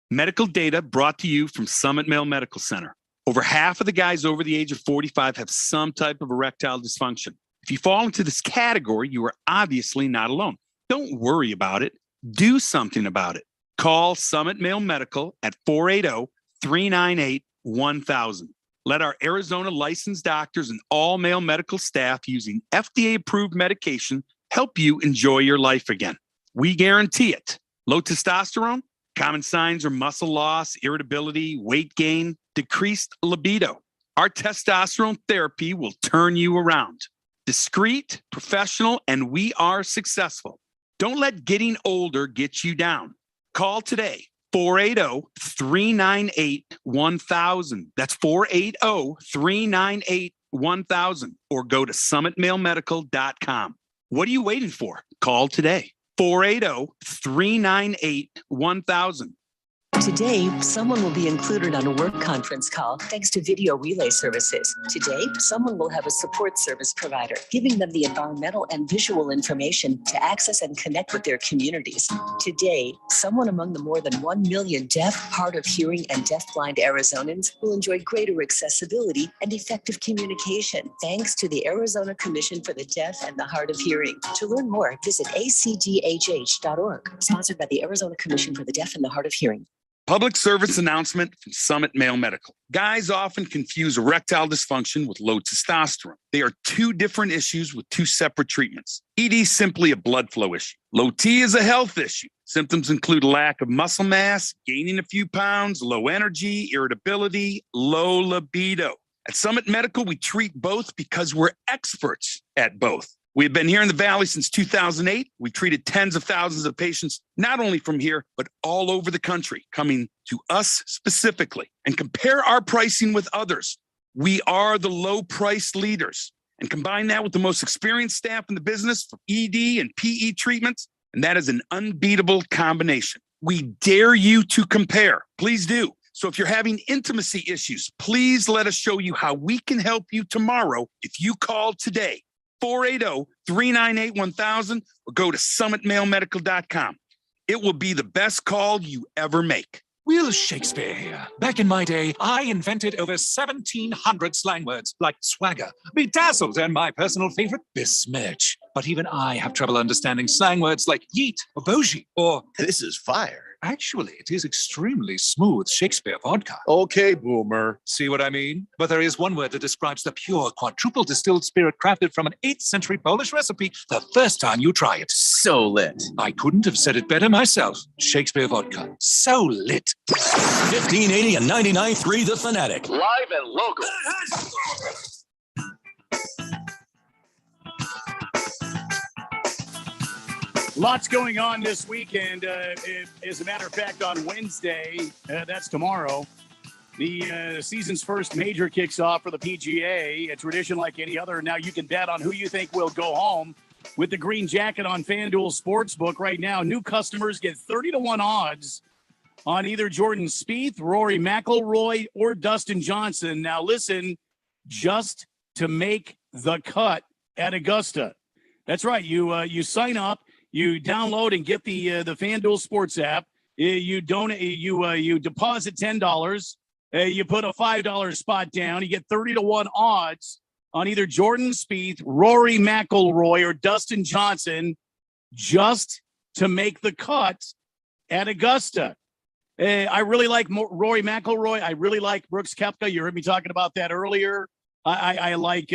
Medical data brought to you from Summit Male Medical Center. Over half of the guys over the age of 45 have some type of erectile dysfunction. If you fall into this category, you are obviously not alone. Don't worry about it. Do something about it. Call Summit Male Medical at 480-398-1000. Let our Arizona licensed doctors and all male medical staff using FDA-approved medication help you enjoy your life again. We guarantee it. Low testosterone? Common signs are muscle loss, irritability, weight gain, decreased libido. Our testosterone therapy will turn you around. Discreet, professional, and we are successful. Don't let getting older get you down. Call today, 480-398-1000. That's 480-398-1000. Or go to summitmalemedical.com. What are you waiting for? Call today. 480-398-1000. Today, someone will be included on a work conference call thanks to video relay services. Today, someone will have a support service provider, giving them the environmental and visual information to access and connect with their communities. Today, someone among the more than 1 million deaf, hard of hearing, and deafblind Arizonans will enjoy greater accessibility and effective communication thanks to the Arizona Commission for the Deaf and the Hard of Hearing. To learn more, visit acdhh.org, sponsored by the Arizona Commission for the Deaf and the Hard of Hearing. Public service announcement from Summit Male Medical. Guys often confuse erectile dysfunction with low testosterone. They are two different issues with two separate treatments. ED is simply a blood flow issue. Low T is a health issue. Symptoms include lack of muscle mass, gaining a few pounds, low energy, irritability, low libido. At Summit Medical, we treat both because we're experts at both. We've been here in the Valley since 2008. We treated tens of thousands of patients, not only from here, but all over the country, coming to us specifically. And compare our pricing with others. We are the low price leaders. And combine that with the most experienced staff in the business for ED and PE treatments, and that is an unbeatable combination. We dare you to compare. Please do. So if you're having intimacy issues, please let us show you how we can help you tomorrow if you call today. 480-398-1000 or go to summitmalemedical.com. It will be the best call you ever make. Will Shakespeare here. Back in my day, I invented over 1,700 slang words like swagger, bedazzled, and my personal favorite, besmirch. but even I have trouble understanding slang words like yeet or bougie or This is fire. actually, it is extremely smooth Shakespeare vodka. Okay, boomer. See what I mean? But there is one word that describes the pure quadruple distilled spirit crafted from an 8th century Polish recipe the first time you try it. So lit. I couldn't have said it better myself. Shakespeare vodka. So lit. 1580 and 99.3 The Fanatic. Live and local. Lots going on this weekend. As a matter of fact, on Wednesday, that's tomorrow, the season's first major kicks off for the PGA. A tradition like any other. Now you can bet on who you think will go home with the green jacket on FanDuel Sportsbook right now. New customers get 30-1 odds on either Jordan Spieth, Rory McIlroy, or Dustin Johnson. Now listen, just to make the cut at Augusta. That's right. You sign up. You download and get the FanDuel Sports app. You donate. You deposit $10. You put a $5 spot down. You get 30-1 odds on either Jordan Spieth, Rory McIlroy, or Dustin Johnson, just to make the cut at Augusta. I really like Rory McIlroy. I really like Brooks Koepka. You heard me talking about that earlier. I like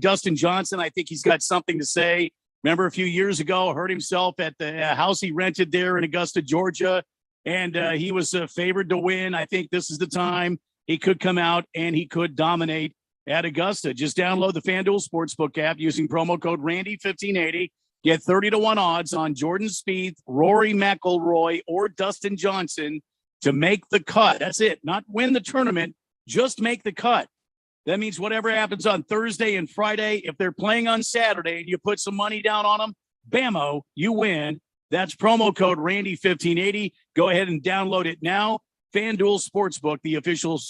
Dustin Johnson. I think he's got something to say. Remember a few years ago, hurt himself at the house he rented there in Augusta, Georgia, and he was favored to win. I think this is the time he could come out and he could dominate at Augusta. Just download the FanDuel Sportsbook app using promo code Randy1580. Get 30-1 odds on Jordan Spieth, Rory McIlroy, or Dustin Johnson to make the cut. That's it. Not win the tournament, just make the cut. That means whatever happens on Thursday and Friday, if they're playing on Saturday and you put some money down on them, bammo, you win. That's promo code Randy1580. Go ahead and download it now. FanDuel Sportsbook, the official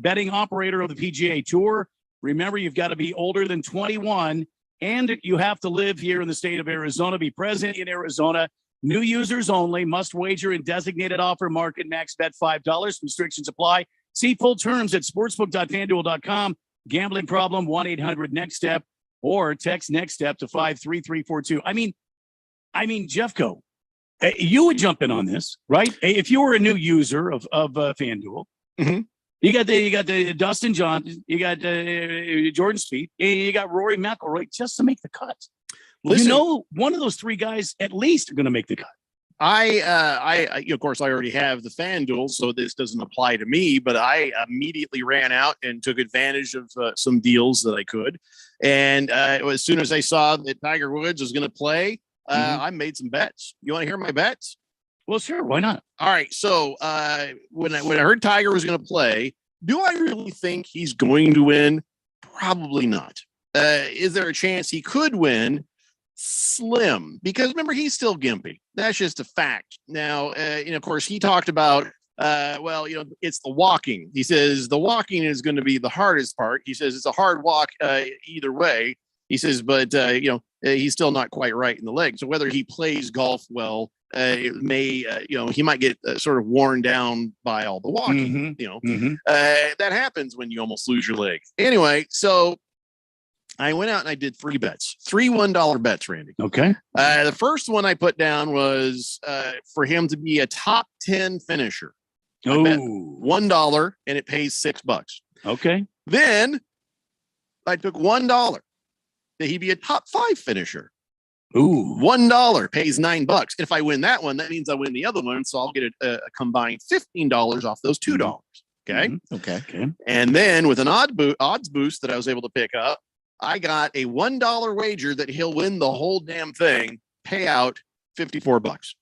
betting operator of the PGA Tour. Remember, you've got to be older than 21, and you have to live here in the state of Arizona, be present in Arizona. New users only, must wager in designated offer market, max bet $5. Restrictions apply. See full terms at sportsbook.fanduel.com. Gambling problem, 1-800-NEXT-STEP, or text next step to 53342. I mean, Jeffco, you would jump in on this, right? If you were a new user of FanDuel, you got the Dustin Johnson, you got Jordan Spieth, you got Rory McIlroy just to make the cut. Listen, one of those three guys at least are going to make the cut. Of course, I already have the FanDuel, so this doesn't apply to me, but I immediately ran out and took advantage of some deals that I could. And as soon as I saw that Tiger Woods was going to play, I made some bets. You want to hear my bets? Well, sure. Why not? All right. So when I heard Tiger was going to play, do I really think he's going to win? Probably not. Is there a chance he could win? Slim, because remember, he's still gimpy. That's just a fact. Now, of course, he talked about, it's the walking. He says the walking is going to be the hardest part. He says it's a hard walk either way. He says, but, he's still not quite right in the leg. So whether he plays golf well, it may, he might get sort of worn down by all the walking, that happens when you almost lose your leg. Anyway, so I went out and I did 3 bets, 3 $1 bets, Randy. Okay. The first one I put down was for him to be a top 10 finisher. I bet $1 and it pays $6. Okay. Then I took $1 that he'd be a top 5 finisher. $1 pays $9. If I win that one, that means I win the other one. So I'll get a combined $15 off those $2. Okay. Okay. And then with an odds boost that I was able to pick up, I got a $1 wager that he'll win the whole damn thing, pay out $54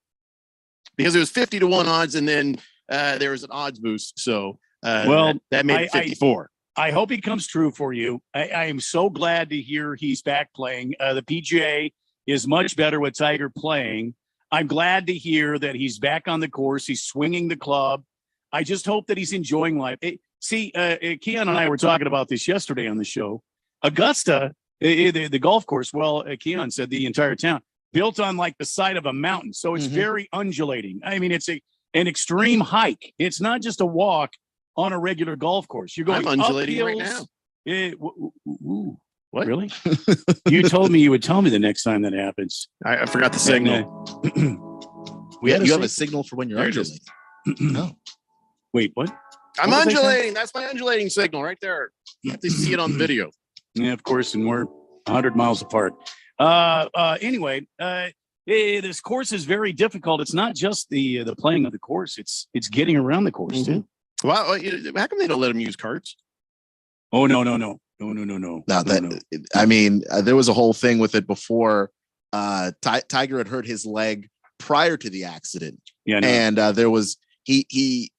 because it was 50-1 odds. And then there was an odds boost. So that made it 54. I hope he comes true for you. I am so glad to hear he's back playing. The PGA is much better with Tiger playing. I'm glad to hear that he's back on the course. He's swinging the club. I just hope that he's enjoying life. Keon and I were talking about this yesterday on the show. Augusta, the golf course, Keon said the entire town, built on like the side of a mountain. So it's very undulating. I mean, it's an extreme hike. It's not just a walk on a regular golf course. You're going I'm undulating right now. What? Really? You told me you would tell me the next time that happens. I forgot the signal. You have a signal for when you're undulating. Oh. Wait, what? I'm What was I saying? undulating. That's my undulating signal right there. You have to see it on the video. Yeah, of course, and we're 100 miles apart. Anyway, this course is very difficult. It's not just the playing of the course; it's getting around the course too. Well, how come they don't let them use carts? Oh no! I mean, there was a whole thing with it before. Tiger had hurt his leg prior to the accident. Yeah, no. And there was he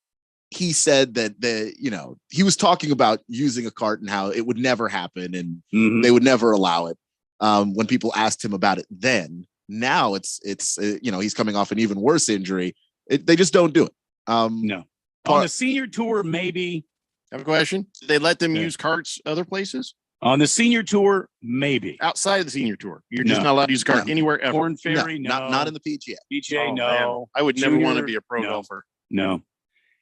said that he was talking about using a cart and how it would never happen and they would never allow it. When people asked him about it, then now it's he's coming off an even worse injury. They just don't do it. No, on the senior tour, maybe. I have a question. Did they let them use carts other places? On the senior tour, maybe. Outside of the senior tour, you're just not allowed to use a cart anywhere ever. Corn Ferry, no. Not in the PGA. PGA, Oh, no. man. I would never want to be a pro golfer. No.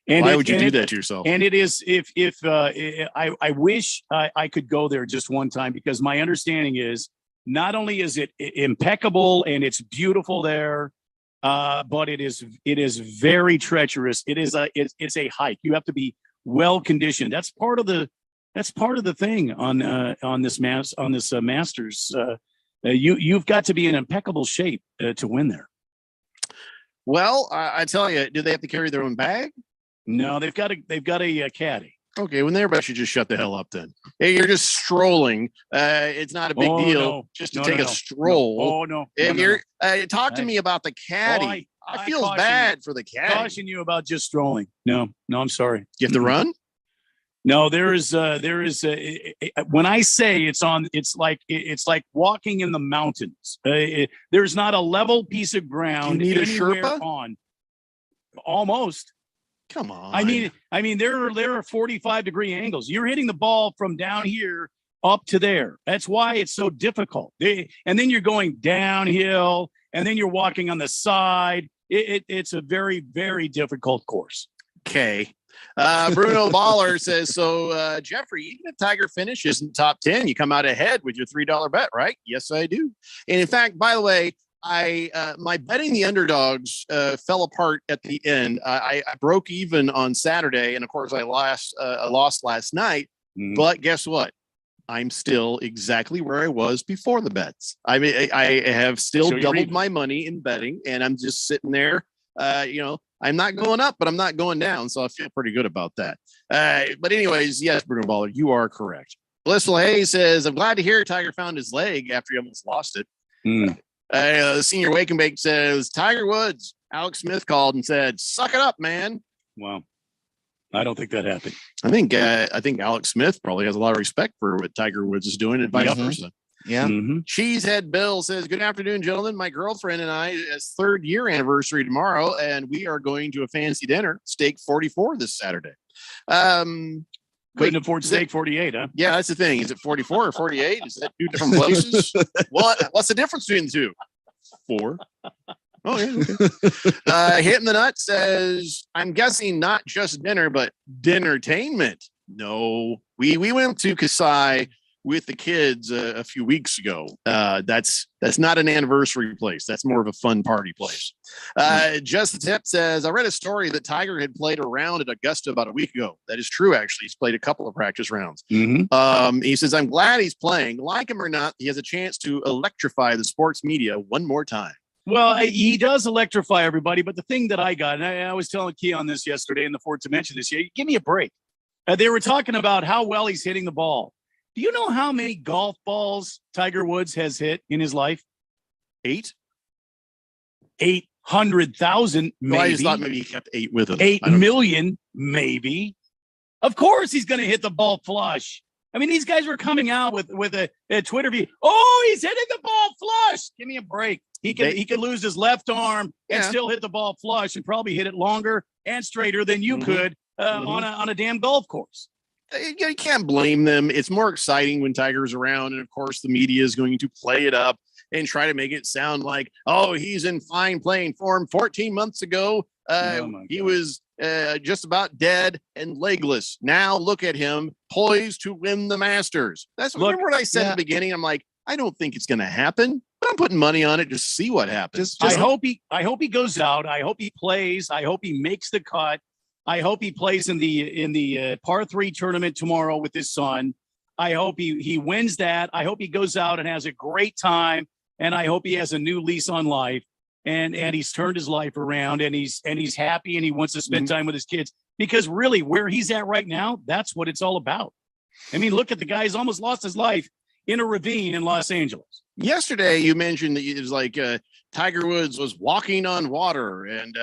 Why would you do that to yourself? And it is I wish I could go there just one time, because my understanding is not only is it impeccable and it's beautiful there, but it is very treacherous. It's a hike. You have to be well conditioned. That's part of the thing on this Masters. You've got to be in impeccable shape to win there. Well, I tell you, do they have to carry their own bag? No, they've got a caddy. Okay, well, everybody should just shut the hell up then. Hey, you're just strolling. It's not a big deal just to take a stroll. Oh no! If you're talk to me about the caddy. I feel bad for the caddy. Caution you about just strolling. No, I'm sorry. You have to run? No, there is when I say it's like walking in the mountains. There's not a level piece of ground. You need a anywhere Sherpa? on. Almost. Come on. I mean, there are 45-degree angles. You're hitting the ball from down here up to there. That's why it's so difficult. And then you're going downhill, and then you're walking on the side. It's a very, very difficult course. Okay. Bruno Baller says, so Jeffrey, even if Tiger finishes in top 10, you come out ahead with your $3 bet, right? Yes, I do. And in fact, by the way, my betting the underdogs fell apart at the end. I broke even on Saturday, and of course I lost last night. But guess what? I'm still exactly where I was before the bets. I mean, I have still doubled my money in betting, and I'm just sitting there. I'm not going up, but I'm not going down, so I feel pretty good about that. But anyways, yes, Bruno Baller, you are correct. Blissful Hayes says, I'm glad to hear Tiger found his leg after he almost lost it. Senior Wake and Bake says, Tiger Woods. Alex Smith called and said, suck it up, man. Wow. I don't think that happened. I think Alex Smith probably has a lot of respect for what Tiger Woods is doing and vice versa. Yeah. Cheesehead Bill says, good afternoon, gentlemen. My girlfriend and I, it's 3rd year anniversary tomorrow, and we are going to a fancy dinner, Steak 44 this Saturday. Couldn't afford Steak 48, huh? Yeah, that's the thing. Is it 44 or 48? Is that 2 different places? What's the difference between the two? 4. Oh, yeah. Okay. Hitting the Nut says, I'm guessing not just dinner, but dinnertainment. No, we went to Kasai with the kids a few weeks ago. That's not an anniversary place. That's more of a fun party place. Just the Tip says, I read a story that Tiger had played a round at Augusta about a week ago. That is true, actually. He's played a couple of practice rounds. He says, I'm glad he's playing. Like him or not, he has a chance to electrify the sports media one more time. Well, he does electrify everybody, but the thing that I got, and I was telling Keon this yesterday in the Fourth Dimension this year, give me a break. They were talking about how well he's hitting the ball. Do you know how many golf balls Tiger Woods has hit in his life? 8? 800,000, maybe. Well, I just thought maybe he kept 8 with him. 8 million, maybe. Of course he's going to hit the ball flush. I mean, these guys were coming out with a Twitter view. Oh, he's hitting the ball flush. Give me a break. He could lose his left arm and still hit the ball flush and probably hit it longer and straighter than you could on a damn golf course. You can't blame them. It's more exciting when Tiger's around, and of course the media is going to play it up and try to make it sound like, oh, he's in fine playing form. 14 months ago, he was just about dead and legless. Now look at him, poised to win the Masters. Remember what I said at the beginning? I'm like, I don't think it's going to happen, but I'm putting money on it to see what happens. I hope he goes out. I hope he plays. I hope he makes the cut. I hope he plays in the par 3 tournament tomorrow with his son. I hope he wins that. I hope he goes out and has a great time, and I hope he has a new lease on life, and he's turned his life around, and he's happy, and he wants to spend time with his kids, because really where he's at right now, that's what it's all about. I mean, look at the guy. He's almost lost his life in a ravine in Los Angeles. Yesterday, you mentioned that it was like Tiger Woods was walking on water, and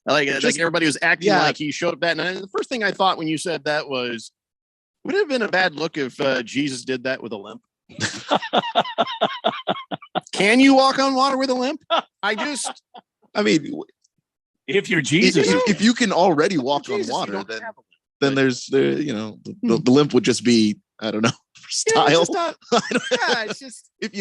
like everybody was acting like he showed up that night. And the first thing I thought when you said that was, would it have been a bad look if Jesus did that with a limp? Can you walk on water with a limp? I mean, if you're Jesus, if you can already walk on water, then there's the limp would just be, I don't know, for style. It's just if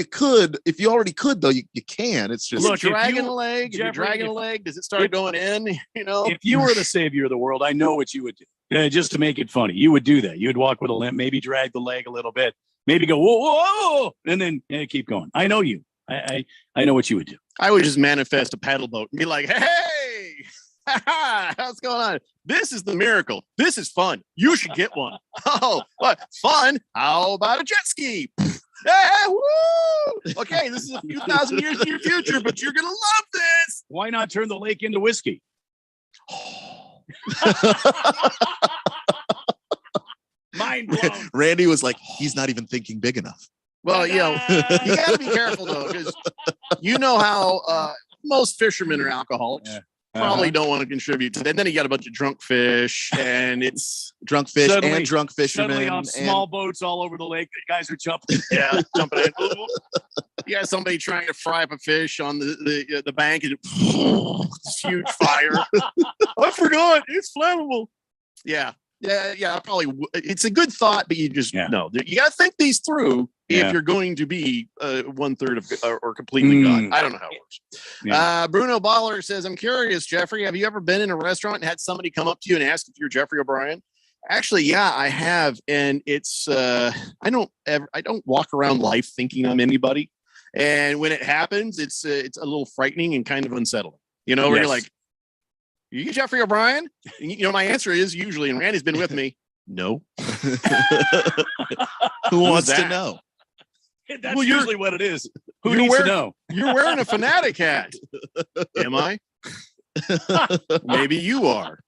you already could though, you can. It's just look, dragging a leg. If you're dragging a leg, does it start going in? If you were the savior of the world, I know what you would do. Just to make it funny, you would do that. You would walk with a limp, maybe drag the leg a little bit, maybe go whoa, whoa, and then keep going. I know you. I know what you would do. I would just manifest a paddle boat and be like, hey, how's going on? This is the miracle. This is fun. You should get one. Oh, what fun? How about a jet ski? Hey, woo! Okay, this is a few thousand years in your future, but you're gonna love this. Why not turn the lake into whiskey? Mind blown. Randy was like, he's not even thinking big enough. Well, you got to be careful though, because you know how most fishermen are alcoholics. Yeah. Probably don't want to contribute to that. Then you got a bunch of drunk fish, and it's drunk fish and drunk fishermen. Suddenly on small boats all over the lake, the guys are jumping. Yeah, jumping in. You got somebody trying to fry up a fish on the bank, and it's huge fire. I forgot, it's flammable. Yeah. Probably. It's a good thought, but you just know you got to think these through if you're going to be 1/3 of or completely gone. I don't know how it works. Yeah. Bruno Baller says, "I'm curious, Jeffrey. Have you ever been in a restaurant and had somebody come up to you and ask if you're Jeffrey O'Brien?" Actually, yeah, I have, and it's I don't walk around life thinking I'm anybody, and when it happens, it's a little frightening and kind of unsettling. Where you're like, you Jeffrey O'Brien? My answer is usually, and Randy's been with me, no. Who wants to know? That's usually what it is. Who needs to know? You're wearing a Fanatic hat. Am I? Maybe you are.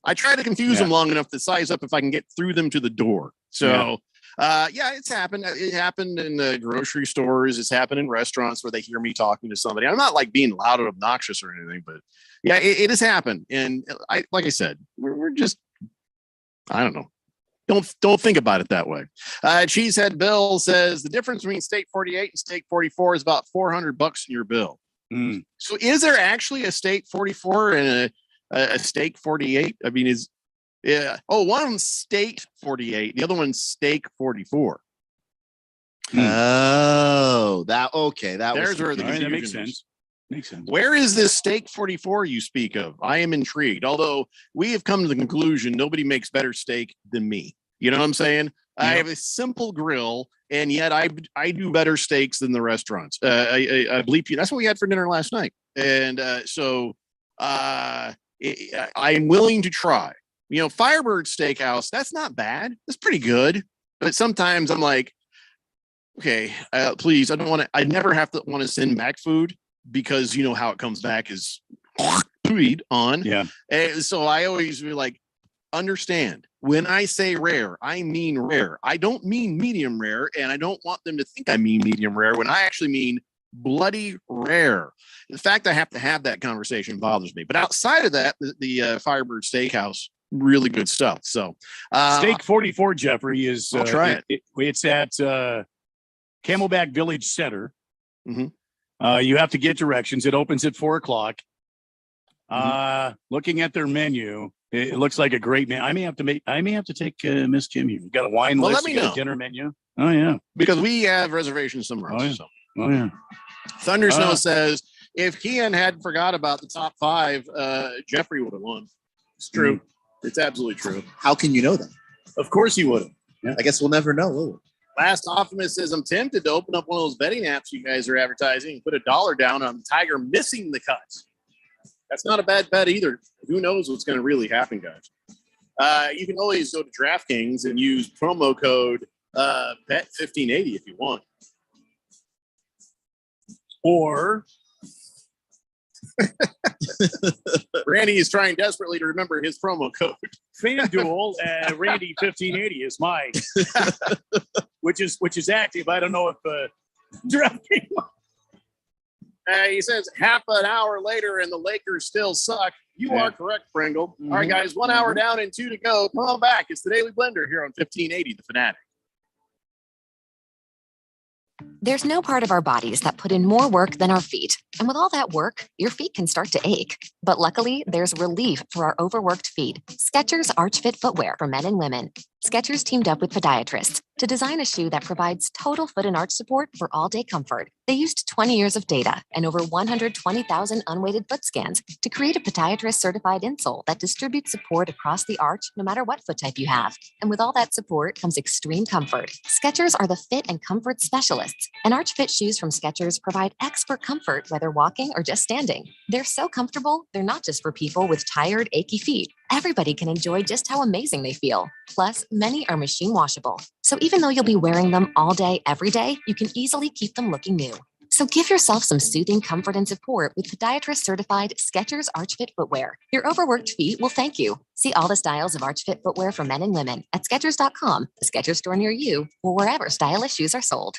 I try to confuse them long enough to size up if I can get through them to the door. So, it's happened. It happened in the grocery stores. It's happened in restaurants where they hear me talking to somebody. I'm not like being loud or obnoxious or anything, but yeah, it has happened. And like I said, we're just, I don't know. Don't think about it that way. Cheesehead Bill says the difference between Steak 48 and Steak 44 is about $400 in your bill. Mm. So is there actually a Steak 44 and a Steak 48? I mean, one's Steak 48, the other one's Steak 44. Oh, there's where the confusion that makes is. sense. Makes sense. Where is this Steak 44 you speak of? I am intrigued. Although we have come to the conclusion nobody makes better steak than me. You know what I'm saying? Yeah. I have a simple grill, and yet I do better steaks than the restaurants. I believe you. That's what we had for dinner last night, and I'm willing to try. Firebird Steakhouse. That's not bad. That's pretty good. But sometimes I'm like, okay, please. I never have to want to send back food because you know how it comes back is on. Yeah. And so I always be like, understand when I say rare, I mean rare. I don't mean medium rare, and I don't want them to think I mean medium rare when I actually mean bloody rare. The fact I have to have that conversation bothers me. But outside of that, the Firebird Steakhouse, really good stuff. So Steak 44, Jeffrey, is I'll try it. It's at Camelback Village Center. Mm-hmm. You have to get directions. It opens at 4:00. Looking at their menu, it looks like a great menu. I may have to take Miss Jim here. You got a wine list, let me you got know. a dinner menu. Oh yeah, because we have reservations somewhere else. Oh yeah. Thunder Snow says if Kian hadn't forgot about the top 5, Jeffrey would have won. It's true. Mm-hmm. It's absolutely true. How can you know that? Of course he would have. Yeah. I guess we'll never know, will we? Last Optimist says, I'm tempted to open up one of those betting apps you guys are advertising and put $1 down on Tiger missing the cuts. That's not a bad bet either. Who knows what's going to really happen, guys? You can always go to DraftKings and use promo code BET1580 if you want. Or Randy is trying desperately to remember his promo code. FanDuel, Randy 1580 is mine, which is active. I don't know if DraftKings. He says half an hour later and the Lakers still suck. You are correct, Pringle. Mm-hmm. All right, guys, 1 hour down and 2 to go. Come on back. It's the Daily Blender here on 1580, The Fanatic. There's no part of our bodies that put in more work than our feet. And with all that work, your feet can start to ache. But luckily, there's relief for our overworked feet. Skechers Arch Fit Footwear for men and women. Skechers teamed up with podiatrists to design a shoe that provides total foot and arch support for all-day comfort. They used 20 years of data and over 120,000 unweighted foot scans to create a podiatrist-certified insole that distributes support across the arch no matter what foot type you have. And with all that support comes extreme comfort. Skechers are the fit and comfort specialists, and Arch Fit shoes from Skechers provide expert comfort whether walking or just standing. They're so comfortable, they're not just for people with tired, achy feet. Everybody can enjoy just how amazing they feel. Plus, many are machine washable. So even though you'll be wearing them all day, every day, you can easily keep them looking new. So give yourself some soothing comfort and support with podiatrist-certified Skechers Arch Fit Footwear. Your overworked feet will thank you. See all the styles of Arch Fit Footwear for men and women at Skechers.com, the Skechers store near you, or wherever stylish shoes are sold.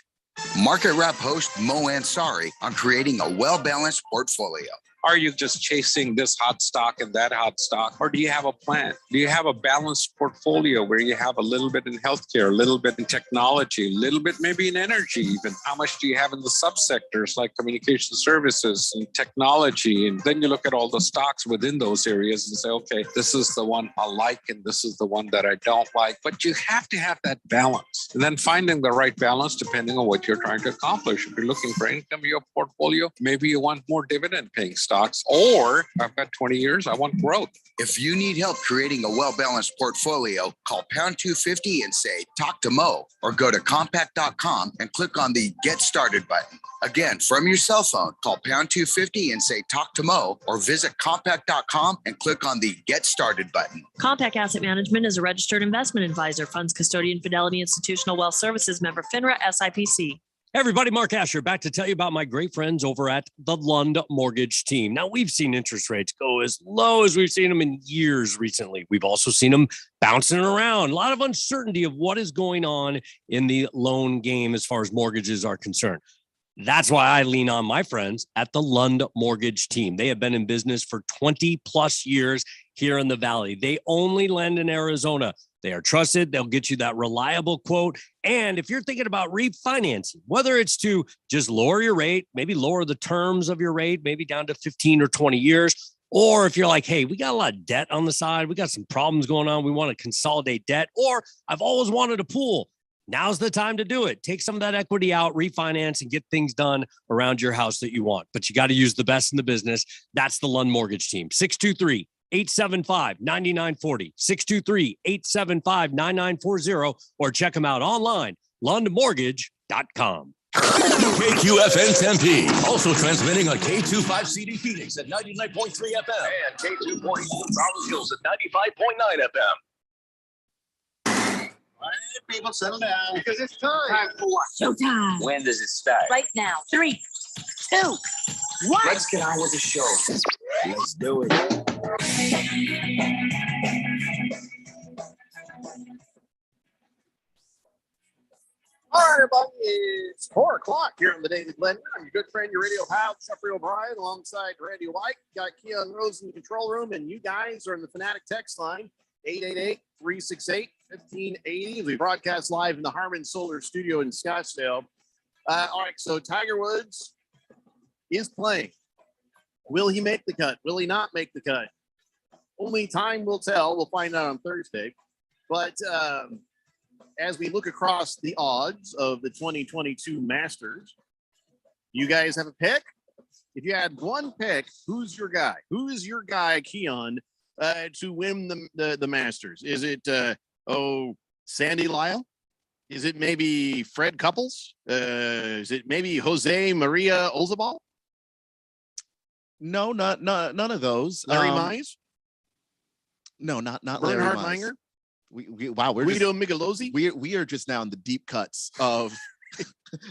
Market Wrap host Mo Ansari on creating a well-balanced portfolio. Are you just chasing this hot stock and that hot stock? Or do you have a plan? Do you have a balanced portfolio where you have a little bit in healthcare, a little bit in technology, a little bit maybe in energy even? How much do you have in the subsectors like communication services and technology? And then you look at all the stocks within those areas and say, okay, this is the one I like and this is the one that I don't like. But you have to have that balance. And then finding the right balance depending on what you're trying to accomplish. If you're looking for income in your portfolio, maybe you want more dividend paying stocks, or I've got 20 years, I want growth. If you need help creating a well-balanced portfolio, call pound 250 and say, talk to Mo, or go to compact.com and click on the Get Started button. Again, from your cell phone, call pound 250 and say, talk to Mo, or visit compact.com and click on the Get Started button. Compact Asset Management is a registered investment advisor, funds custodian, Fidelity Institutional Wealth Services, member FINRA, SIPC. Hey everybody, Mark Asher back to tell you about my great friends over at the Lund Mortgage Team. Now, we've seen interest rates go as low as we've seen them in years recently. We've also seen them bouncing around. A lot of uncertainty of what is going on in the loan game as far as mortgages are concerned. That's why I lean on my friends at the Lund Mortgage Team. They have been in business for 20 plus years here in the Valley. They only lend in Arizona. They are trusted. They'll get you that reliable quote. And if you're thinking about refinancing, whether it's to just lower your rate, maybe lower the terms of your rate, maybe down to 15 or 20 years, or if you're like, hey, we got a lot of debt on the side, we got some problems going on, we want to consolidate debt, or I've always wanted a pool. Now's the time to do it. Take some of that equity out, refinance, and get things done around your house that you want. But you got to use the best in the business. That's the Lund Mortgage Team. 623-875-9940, 623-875-9940, or check them out online, lundmortgage.com. KQFN Tempe, also transmitting on K25CD Phoenix at 99.3 FM and K2.2 Rolling Hills at 95.9 FM. All right, people, settle down because it's Time for Showtime. When does it start? Right now. 3, 2, 1. Let's get on with the show. Let's do it. All right, everybody, it's 4 o'clock here on the Daily Blender. I'm your good friend, your radio pal, Jeffrey O'Brien, alongside Randy White. Got Keon Rose in the control room, and you guys are in the Fanatic text line, 888-368-1580. We broadcast live in the Harmon Solar Studio in Scottsdale. All right, so Tiger Woods is playing. Will he make the cut? Will he not make the cut? Only time will tell. We'll find out on Thursday. But as we look across the odds of the 2022 Masters, You guys have a pick? If you had one pick, who's your guy? Who is your guy, Keon, to win the Masters? Is it Sandy Lyle? Is it maybe Fred Couples? Is it maybe Jose Maria Olzabal? No, none of those. Larry Mize? No, not Bernhard Larry Mize. Langer? We're Guido Michelozzi? We are just now in the deep cuts of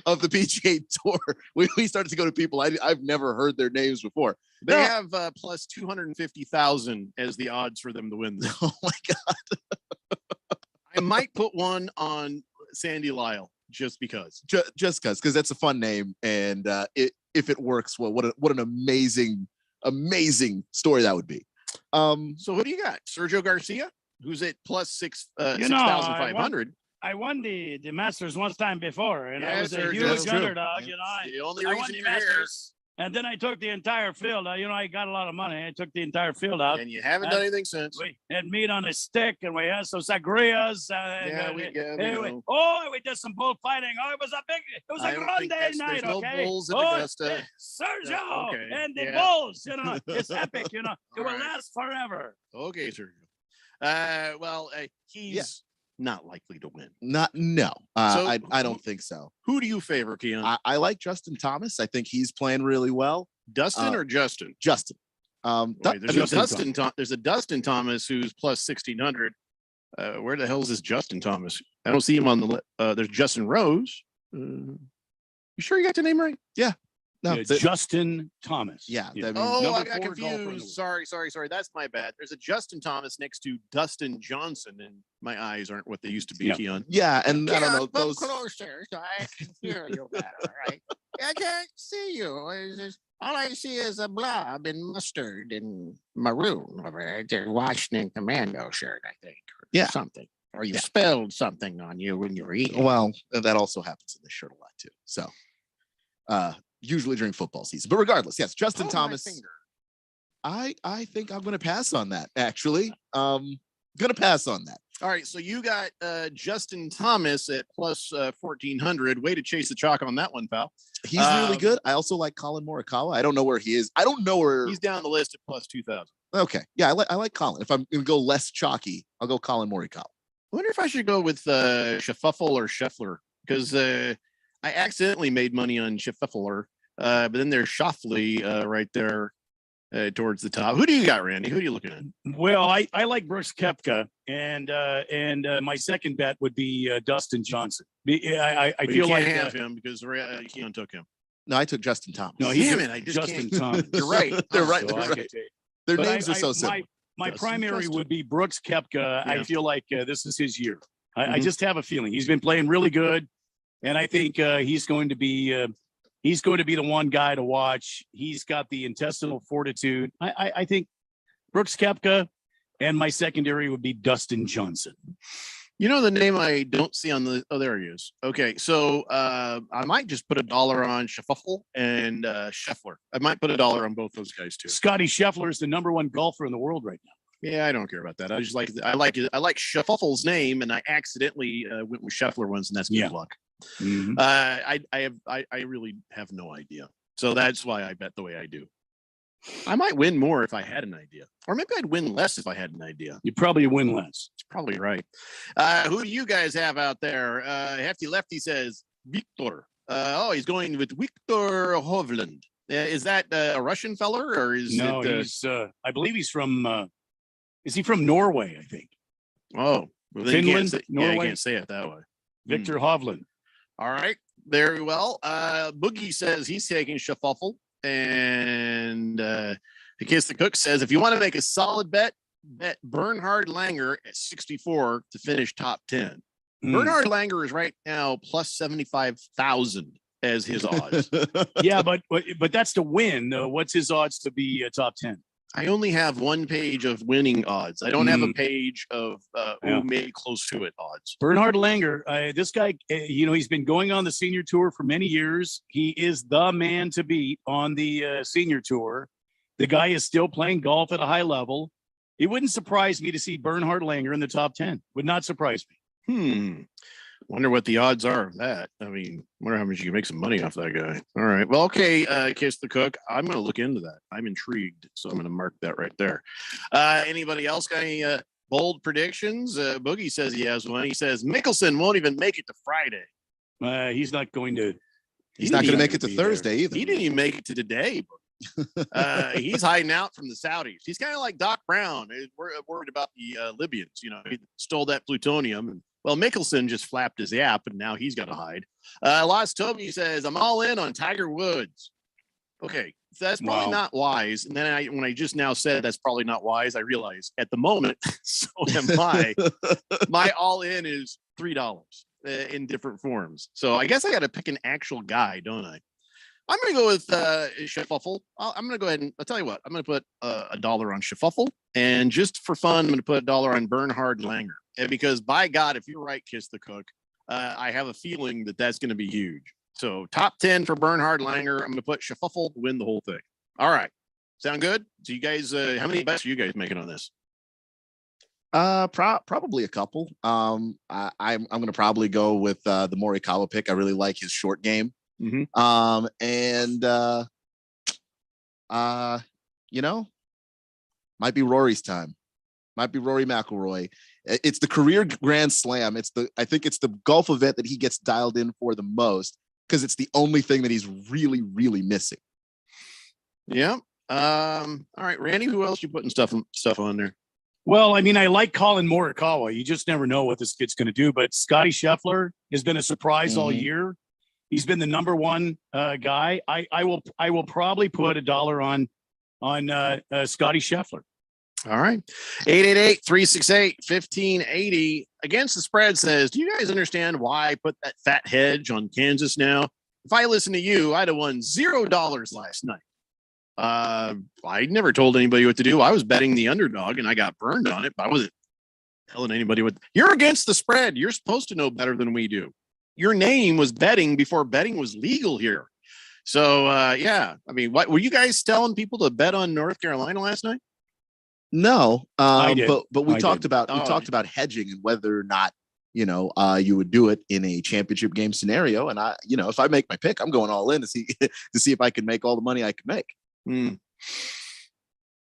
of the PGA Tour. We started to go to people I've never heard their names before. They have plus 250,000 as the odds for them to win this. Oh my God. I might put one on Sandy Lyle just because. Just because that's a fun name, and if it works, well, what an amazing story that would be. So what do you got? Sergio Garcia, who's at plus 6,500. I won the Masters one time before, and I was a Sergio, huge underdog. the only I reason won the you're Masters, and then I took the entire field. I got a lot of money. I took the entire field out, and you haven't done anything since. We had meat on a stick, and we had some sangrias. We did some bullfighting. Oh, it was a grande night. No Okay, bulls in Augusta. Sergio Okay. and the Yeah. bulls. It's epic. It will right. last forever. Okay, Sergio. He's not likely to win. No. I don't think so. Who do you favor, Keon? I like Justin Thomas. I think he's playing really well. Dustin or Justin? Justin. There's a Dustin Thomas who's plus 1,600. Where the hell is this Justin Thomas? I don't see him on the list. There's Justin Rose. You sure you got the name right? Yeah. No, Justin Thomas. Yeah. Yeah. I got confused. Sorry. That's my bad. There's a Justin Thomas next to Dustin Johnson, and my eyes aren't what they used to be, Keon. Yeah, and I don't know those. Closer, so I can hear you better. Right? I can't see you. All I see is a blob in mustard and maroon over there. Washington Commando shirt, I think. Or something. Or you spilled something on you when you were eating. Well, that also happens in this shirt a lot too. So, usually during football season. But regardless, yes, Justin Thomas. I think I'm going to pass on that. Actually, going to pass on that. All right, so you got Justin Thomas at plus 1,400. Way to chase the chalk on that one, pal. He's really good. I also like Colin Morikawa. I don't know where he is. I don't know where he's down the list at plus 2,000. Okay, yeah, I like Colin. If I'm going to go less chalky, I'll go Colin Morikawa. I wonder if I should go with Schaffel or Scheffler, because I accidentally made money on Scheffler, but then there's Schauffele right there towards the top. Who do you got, Randy? Who are you looking at? Well, I like Brooks Koepka, and my second bet would be Dustin Johnson. I feel like have him because Keon took him. No, I took Justin Thomas. No, Justin Thomas. You're right. They're right. Their names are so simple. My primary would be Brooks Koepka. Yeah. I feel like this is his year. I just have a feeling he's been playing really good, and I think he's going to be the one guy to watch. He's got the intestinal fortitude. I think Brooks Koepka, and my secondary would be Dustin Johnson. You know the name I don't see on the. Oh, there he is. Okay, so I might just put $1 on Schaffel and Scheffler. I might put $1 on both those guys too. Scotty Scheffler is the #1 golfer in the world right now. Yeah, I don't care about that. I just like I like Schaffel's name, and I accidentally went with Scheffler once, and that's good luck. Mm-hmm. I really have no idea, so that's why I bet the way I do. I might win more if I had an idea, or maybe I'd win less if I had an idea. You'd probably win less. It's probably right. Who do you guys have out there? Hefty Lefty says Victor. He's going with Victor Hovland. Is that a Russian feller, or is no? He's I believe he's from. Is he from Norway? I think. Oh, well, Finland, Norway. You can't say it that way. Victor Hovland. All right, very well. Boogie says he's taking Schaffel, and Kiss the Cook says if you want to make a solid bet Bernhard Langer at 64 to finish top 10. Bernhard Langer is right now plus 75,000 as his odds. Yeah, but that's to win. What's his odds to be top 10? I only have one page of winning odds. I don't have a page of who made close to it odds. Bernhard Langer, this guy, he's been going on the senior tour for many years. He is the man to beat on the senior tour. The guy is still playing golf at a high level. It wouldn't surprise me to see Bernhard Langer in the top 10. Would not surprise me. Wonder what the odds are of that. I mean, wonder how much you can make some money off that guy. All right. Well, okay, Kiss the Cook. I'm going to look into that. I'm intrigued, so I'm going to mark that right there. Anybody else got any bold predictions? Boogie says he has one. He says Mickelson won't even make it to Friday. He's not going to. He's not going to make it to Thursday either. He didn't even make it to today. He's hiding out from the Saudis. He's kind of like Doc Brown. We're worried about the Libyans. You know, he stole that plutonium. And well, Mickelson just flapped his yap, and now he's got to hide. Lost Toby says, I'm all in on Tiger Woods. Okay, so that's probably not wise. And then when I just now said that's probably not wise, I realized at the moment, so am I. My all in is $3 in different forms. So I guess I got to pick an actual guy, don't I? I'm going to go with Shuffle. I'm going to go ahead and I'll tell you what. I'm going to put $1 on Shuffle, and just for fun, I'm going to put $1 on Bernhard Langer. And because by God, if you're right, Kiss the Cook, I have a feeling that that's going to be huge. So top 10 for Bernhard Langer. I'm going to put Shuffle to win the whole thing. All right, sound good? So you guys, how many bets are you guys making on this? Probably a couple. I'm going to probably go with the Morikawa pick. I really like his short game. Mm-hmm. You know, might be Rory's time. Might be Rory McIlroy. It's the career Grand Slam. I think it's the golf event that he gets dialed in for the most because it's the only thing that he's really, really missing. Yeah. All right, Randy, who else you putting stuff on there? Well, I mean, I like Colin Morikawa. You just never know what this kid's going to do. But Scotty Scheffler has been a surprise all year. He's been the number one guy. I will probably put $1 on Scotty Scheffler. All right. 888-368-1580. Against the Spread says, do you guys understand why I put that fat hedge on Kansas now? If I listened to you, I'd have won $0 last night. I never told anybody what to do. I was betting the underdog and I got burned on it, but I wasn't telling anybody what. You're against the spread. You're supposed to know better than we do. Your name was betting before betting was legal here. So, yeah. I mean, what were you guys telling people to bet on North Carolina last night? No, I did. but we I talked did. about talked about hedging and whether or not you would do it in a championship game scenario. And if I make my pick, I'm going all in to see if I can make all the money I can make.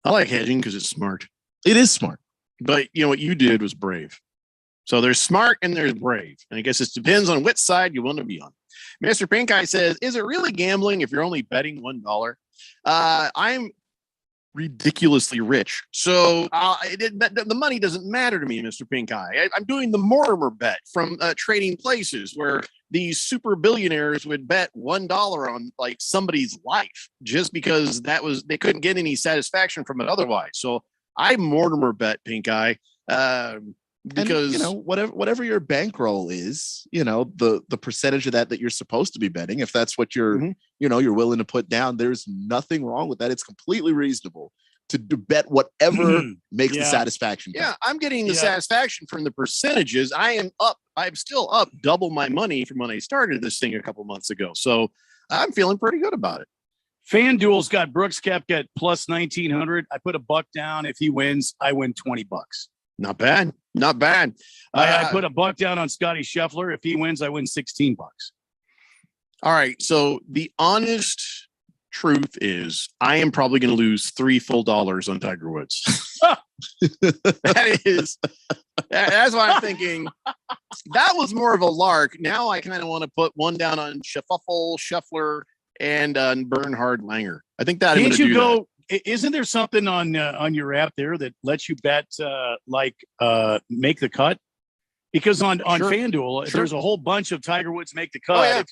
I like hedging because it's smart. It is smart, but what you did was brave. So there's smart and there's brave, and I guess it depends on which side you want to be on. Mr. Pink Eye says, "Is it really gambling if you're only betting $1?" I'm ridiculously rich. So the money doesn't matter to me, Mr. Pink Eye. I'm doing the Mortimer bet from Trading Places where these super billionaires would bet $1 on like somebody's life just because they couldn't get any satisfaction from it otherwise. So I Mortimer bet, Pink Eye. Because whatever your bankroll is, the percentage of that you're supposed to be betting, if that's what you're you're willing to put down, there's nothing wrong with that. It's completely reasonable to bet whatever makes the satisfaction count. Yeah, I'm getting the satisfaction from the percentages. I'm still up double my money from when I started this thing a couple months ago. So I'm feeling pretty good about it. FanDuel's got Brooks Koepka plus 1,900. I put $1 down. If he wins, I win $20. Not bad. Not bad. I put $1 down on Scotty Scheffler. If he wins, I win $16. All right. So the honest truth is I am probably going to lose $3 full on Tiger Woods. That's why I'm thinking that was more of a lark. Now I kind of want to put one down on Scheffler and on Bernhard Langer. I think that. Can't you go? Isn't there something on your app there that lets you bet make the cut? Because on FanDuel, there's a whole bunch of Tiger Woods make the cut. Oh, yeah. If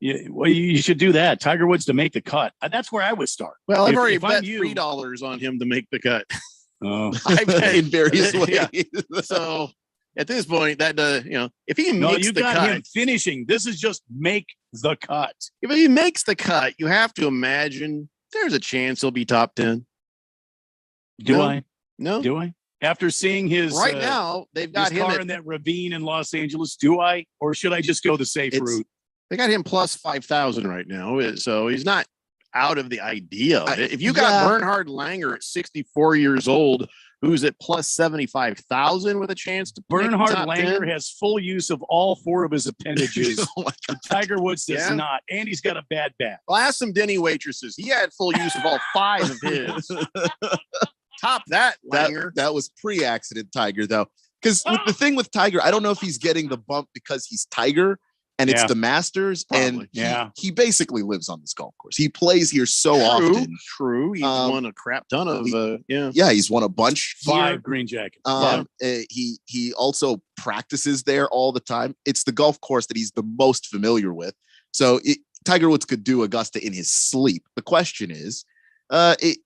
you should do that. Tiger Woods to make the cut. That's where I would start. Well, I've already bet $3 on him to make the cut. Oh, I bet in various ways. Yeah. So at this point, that if he makes the cut, him finishing. This is just make the cut. If he makes the cut, you have to imagine there's a chance he'll be top 10. Do I? No. Do I? After seeing his right now, they've got him in that ravine in Los Angeles. Do I, or should I just go the safe route? They got him plus 5,000 right now, so he's not out of the idea of it. If you yeah. got Bernhard Langer at 64 years old, who's at plus 75,000 with a chance to make the Bernhard top Langer 10? has full use of all 4 of his appendages. Tiger Woods does Yeah. not, and he's got a bad back. Well, ask some Denny waitresses. He had full use of all 5 of his. Top that, Langer. That was pre-accident Tiger, though. Because the thing with Tiger, I don't know if he's getting the bump because he's Tiger and it's Yeah. the Masters, and Yeah. he basically lives on this golf course. He plays here so True. often. True. He's won a crap ton of Yeah, he's won a bunch. 5 here. green jackets. He also practices there all the time. It's the golf course that he's the most familiar with. So Tiger Woods could do Augusta in his sleep. The question is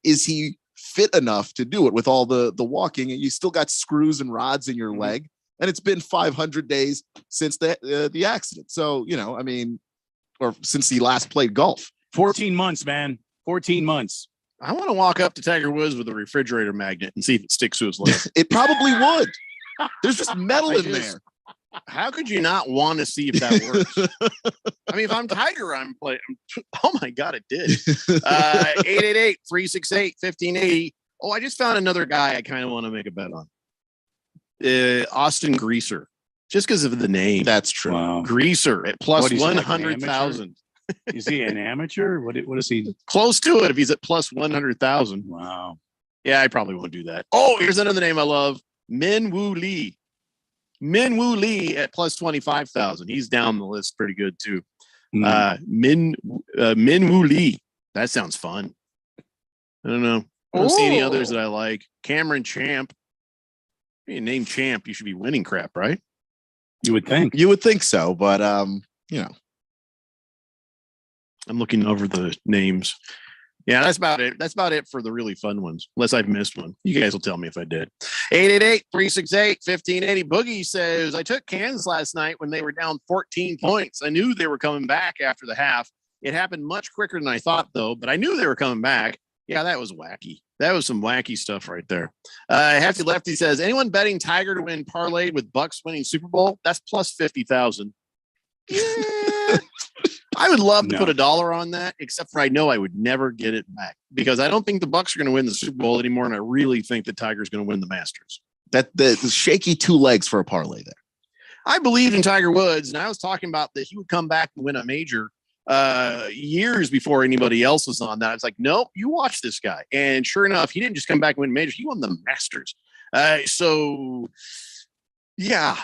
he fit enough to do it with all the walking? And you still got screws and rods in your leg, and it's been 500 days since the accident. So or since he last played golf. 14 months, man. 14 months. I want to walk up to Tiger Woods with a refrigerator magnet and see if it sticks to his leg. It probably would. There's just metal in there. How could you not want to see if that works? I mean, if I'm Tiger, I'm playing. Oh my God, it did. 888-368-1580. Oh, I just found another guy I kind of want to make a bet on. Austin Greaser. Just because of the name. That's true. Wow. Greaser at plus What, he's like an 100,000. Is he an amateur? What is he? Close to it if he's at plus 100,000. Wow. Yeah, I probably won't do that. Oh, here's another name I love. Min Woo Lee. Min Woo Lee at plus 25,000. He's down the list pretty good too. Min Woo Lee. That sounds fun. I don't know. I don't see any others that I like. Cameron Champ. If you name Champ, you should be winning crap, right? You would think. You would think so, but I'm looking over the names. Yeah, that's about it. That's about it for the really fun ones, unless I've missed one. You guys will tell me if I did. 888-368-1580. Boogie says, I took Kansas last night when they were down 14 points. I knew they were coming back after the half. It happened much quicker than I thought, though, but I knew they were coming back. Yeah, that was wacky. That was some wacky stuff right there. Hefty Lefty says, anyone betting Tiger to win parlay with Bucks winning Super Bowl? That's plus 50,000. Yeah. I would love to put $1 on that, except for I know I would never get it back because I don't think the Bucks are going to win the Super Bowl anymore, and I really think that Tiger's going to win the Masters. That the shaky 2 legs for a parlay there. I believed in Tiger Woods, and I was talking about that he would come back and win a major years before anybody else was on that. I was like, nope, you watch this guy. And sure enough, he didn't just come back and win majors, he won the Masters. So yeah,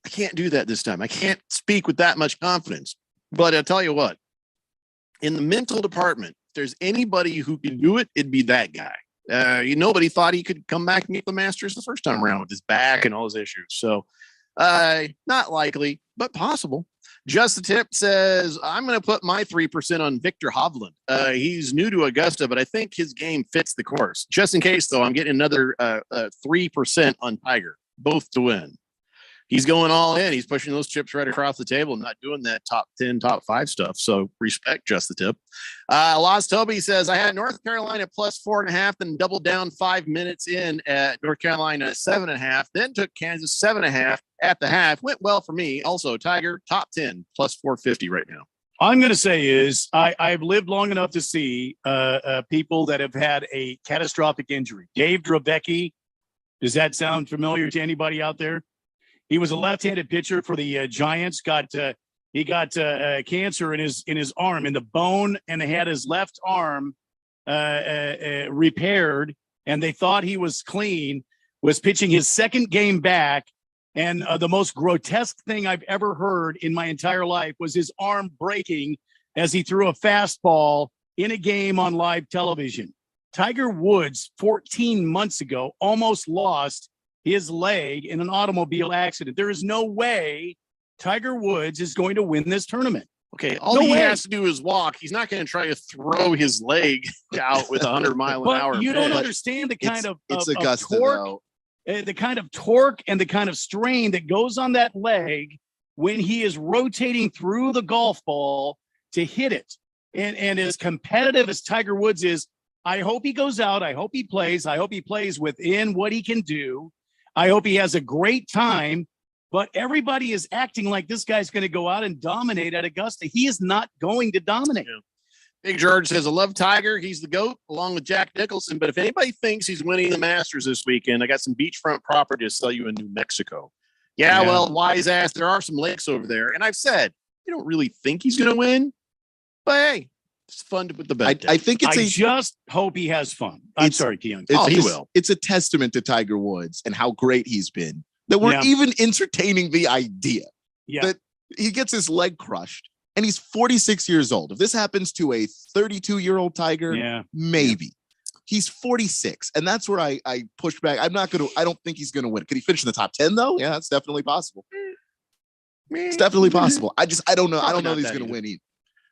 I can't do that this time. I can't speak with that much confidence. But I'll tell you what, in the mental department, if there's anybody who can do it, it'd be that guy. Nobody thought he could come back and get the Masters the first time around with his back and all his issues. So not likely, but possible. Just the Tip says, I'm going to put my 3% on Victor Hovland. He's new to Augusta, but I think his game fits the course. Just in case, though, I'm getting another 3% on Tiger, both to win. He's going all in. He's pushing those chips right across the table, not doing that top 10, top 5 stuff. So respect, Just the Tip. Lost Toby says, I had North Carolina plus 4.5, then doubled down 5 minutes in at North Carolina 7.5, then took Kansas 7.5 at the half. Went well for me. Also, Tiger top 10 plus 450 right now. All I'm going to say is I've lived long enough to see people that have had a catastrophic injury. Dave Dravecky, does that sound familiar to anybody out there? He was a left-handed pitcher for the Giants. He got cancer in his arm, in the bone, and they had his left arm repaired, and they thought he was clean. Was pitching his second game back, and the most grotesque thing I've ever heard in my entire life was his arm breaking as he threw a fastball in a game on live television. Tiger Woods, 14 months ago, almost lost his leg in an automobile accident. There is no way Tiger Woods is going to win this tournament. Okay, all he has to do is walk. He's not going to try to throw his leg out with 100 mile an hour. You don't understand the kind of Augusta, torque, the kind of torque and the kind of strain that goes on that leg when he is rotating through the golf ball to hit it. And as competitive as Tiger Woods is, I hope he goes out. I hope he plays. I hope he plays within what he can do. I hope he has a great time, but everybody is acting like this guy's going to go out and dominate at Augusta. He is not going to dominate. Big George says, I love Tiger. He's the GOAT along with Jack Nicholson. But if anybody thinks he's winning the Masters this weekend, I got some beachfront property to sell you in New Mexico. Yeah, well, wise ass, there are some lakes over there. And I've said, I don't really think he's going to win. But hey, it's fun to put the bet down. I think it's I just hope he has fun. I'm sorry, Keon. He will. It's a testament to Tiger Woods and how great he's been that we're even entertaining the idea that he gets his leg crushed. And he's 46 years old. If this happens to a 32-year-old Tiger, maybe. He's 46. And that's where I push back. I don't think he's going to win. Could he finish in the top 10, though? Yeah, that's definitely possible. It's definitely possible. I don't know. I don't know that he's going to win either.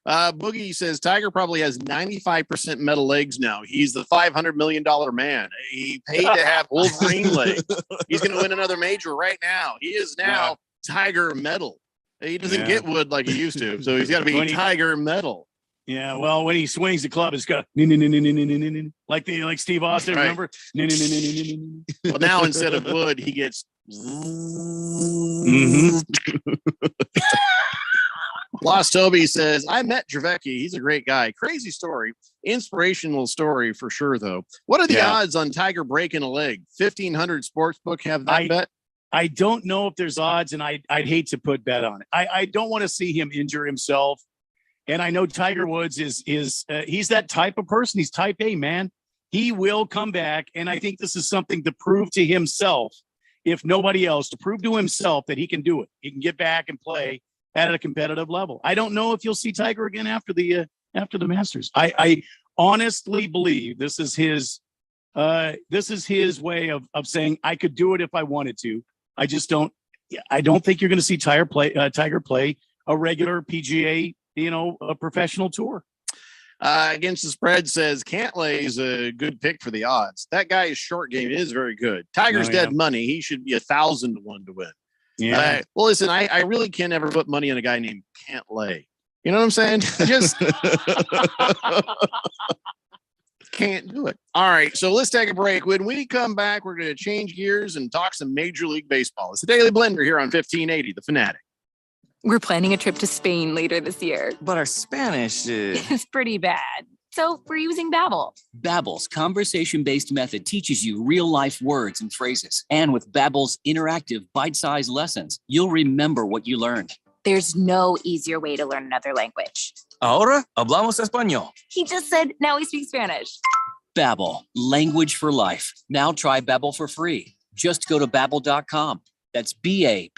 Boogie says Tiger probably has 95% metal legs now. He's the $500 million man. He paid to have Wolverine legs. He's going to win another major right now. He is now Tiger metal. He doesn't get wood like he used to, so he's got to be Tiger metal. Yeah, well, when he swings the club, it's got like Steve Austin. Right. Remember? Well, now instead of wood, he gets. Lost Toby says, I met Dravecki. He's a great guy. Crazy story. Inspirational story for sure, though. What are the odds on Tiger breaking a leg? 1,500 Sportsbook have that bet? I don't know if there's odds, and I'd hate to put bet on it. I don't want to see him injure himself. And I know Tiger Woods is he's that type of person. He's type A, man. He will come back. And I think this is something to prove to himself, if nobody else, to prove to himself that he can do it. He can get back and play at a competitive level. I don't know if you'll see Tiger again after the Masters. I honestly believe this is his way of saying I could do it if I wanted to. I don't think you're going to see Tiger play a regular PGA, a professional tour. Against the spread says Cantlay is a good pick for the odds. That guy's short game is very good. Tiger's dead money. He should be 1,000 to 1 to win. Yeah. Well, listen, I really can't ever put money on a guy named Cantlay. You know what I'm saying? I just can't do it. All right, so let's take a break. When we come back, we're going to change gears and talk some Major League Baseball. It's the Daily Blender here on 1580, The Fanatic. We're planning a trip to Spain later this year. But our Spanish is pretty bad. So we're using Babbel. Babbel's conversation-based method teaches you real-life words and phrases. And with Babbel's interactive, bite-sized lessons, you'll remember what you learned. There's no easier way to learn another language. Ahora hablamos español. He just said, now we speak Spanish. Babbel, language for life. Now try Babbel for free. Just go to Babbel.com. That's Babbel.com.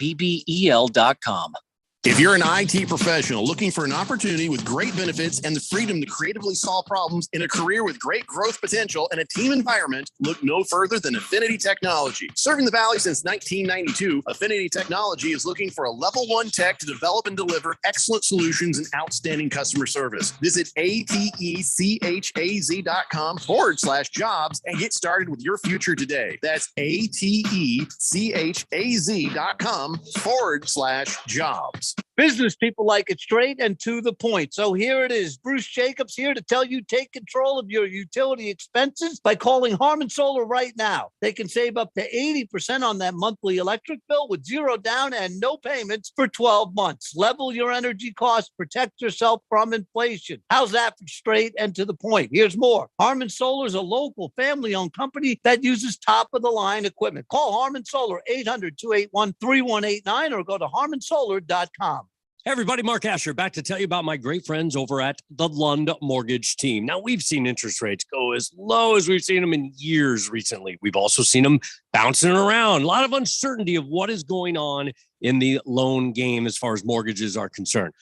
If you're an IT professional looking for an opportunity with great benefits and the freedom to creatively solve problems in a career with great growth potential and a team environment, look no further than Affinity Technology. Serving the Valley since 1992, Affinity Technology is looking for a level 1 tech to develop and deliver excellent solutions and outstanding customer service. Visit atechaz.com/jobs and get started with your future today. That's atechaz.com/jobs. Business people like it straight and to the point. So here it is. Bruce Jacobs here to tell you take control of your utility expenses by calling Harmon Solar right now. They can save up to 80% on that monthly electric bill with zero down and no payments for 12 months. Level your energy costs, protect yourself from inflation. How's that for straight and to the point? Here's more. Harmon Solar is a local family-owned company that uses top-of-the-line equipment. Call Harmon Solar 800-281-3189 or go to harmonsolar.com. Hey everybody, Mark Asher back to tell you about my great friends over at the Lund Mortgage Team. Now, we've seen interest rates go as low as we've seen them in years recently. We've also seen them bouncing around. A lot of uncertainty of what is going on in the loan game as far as mortgages are concerned.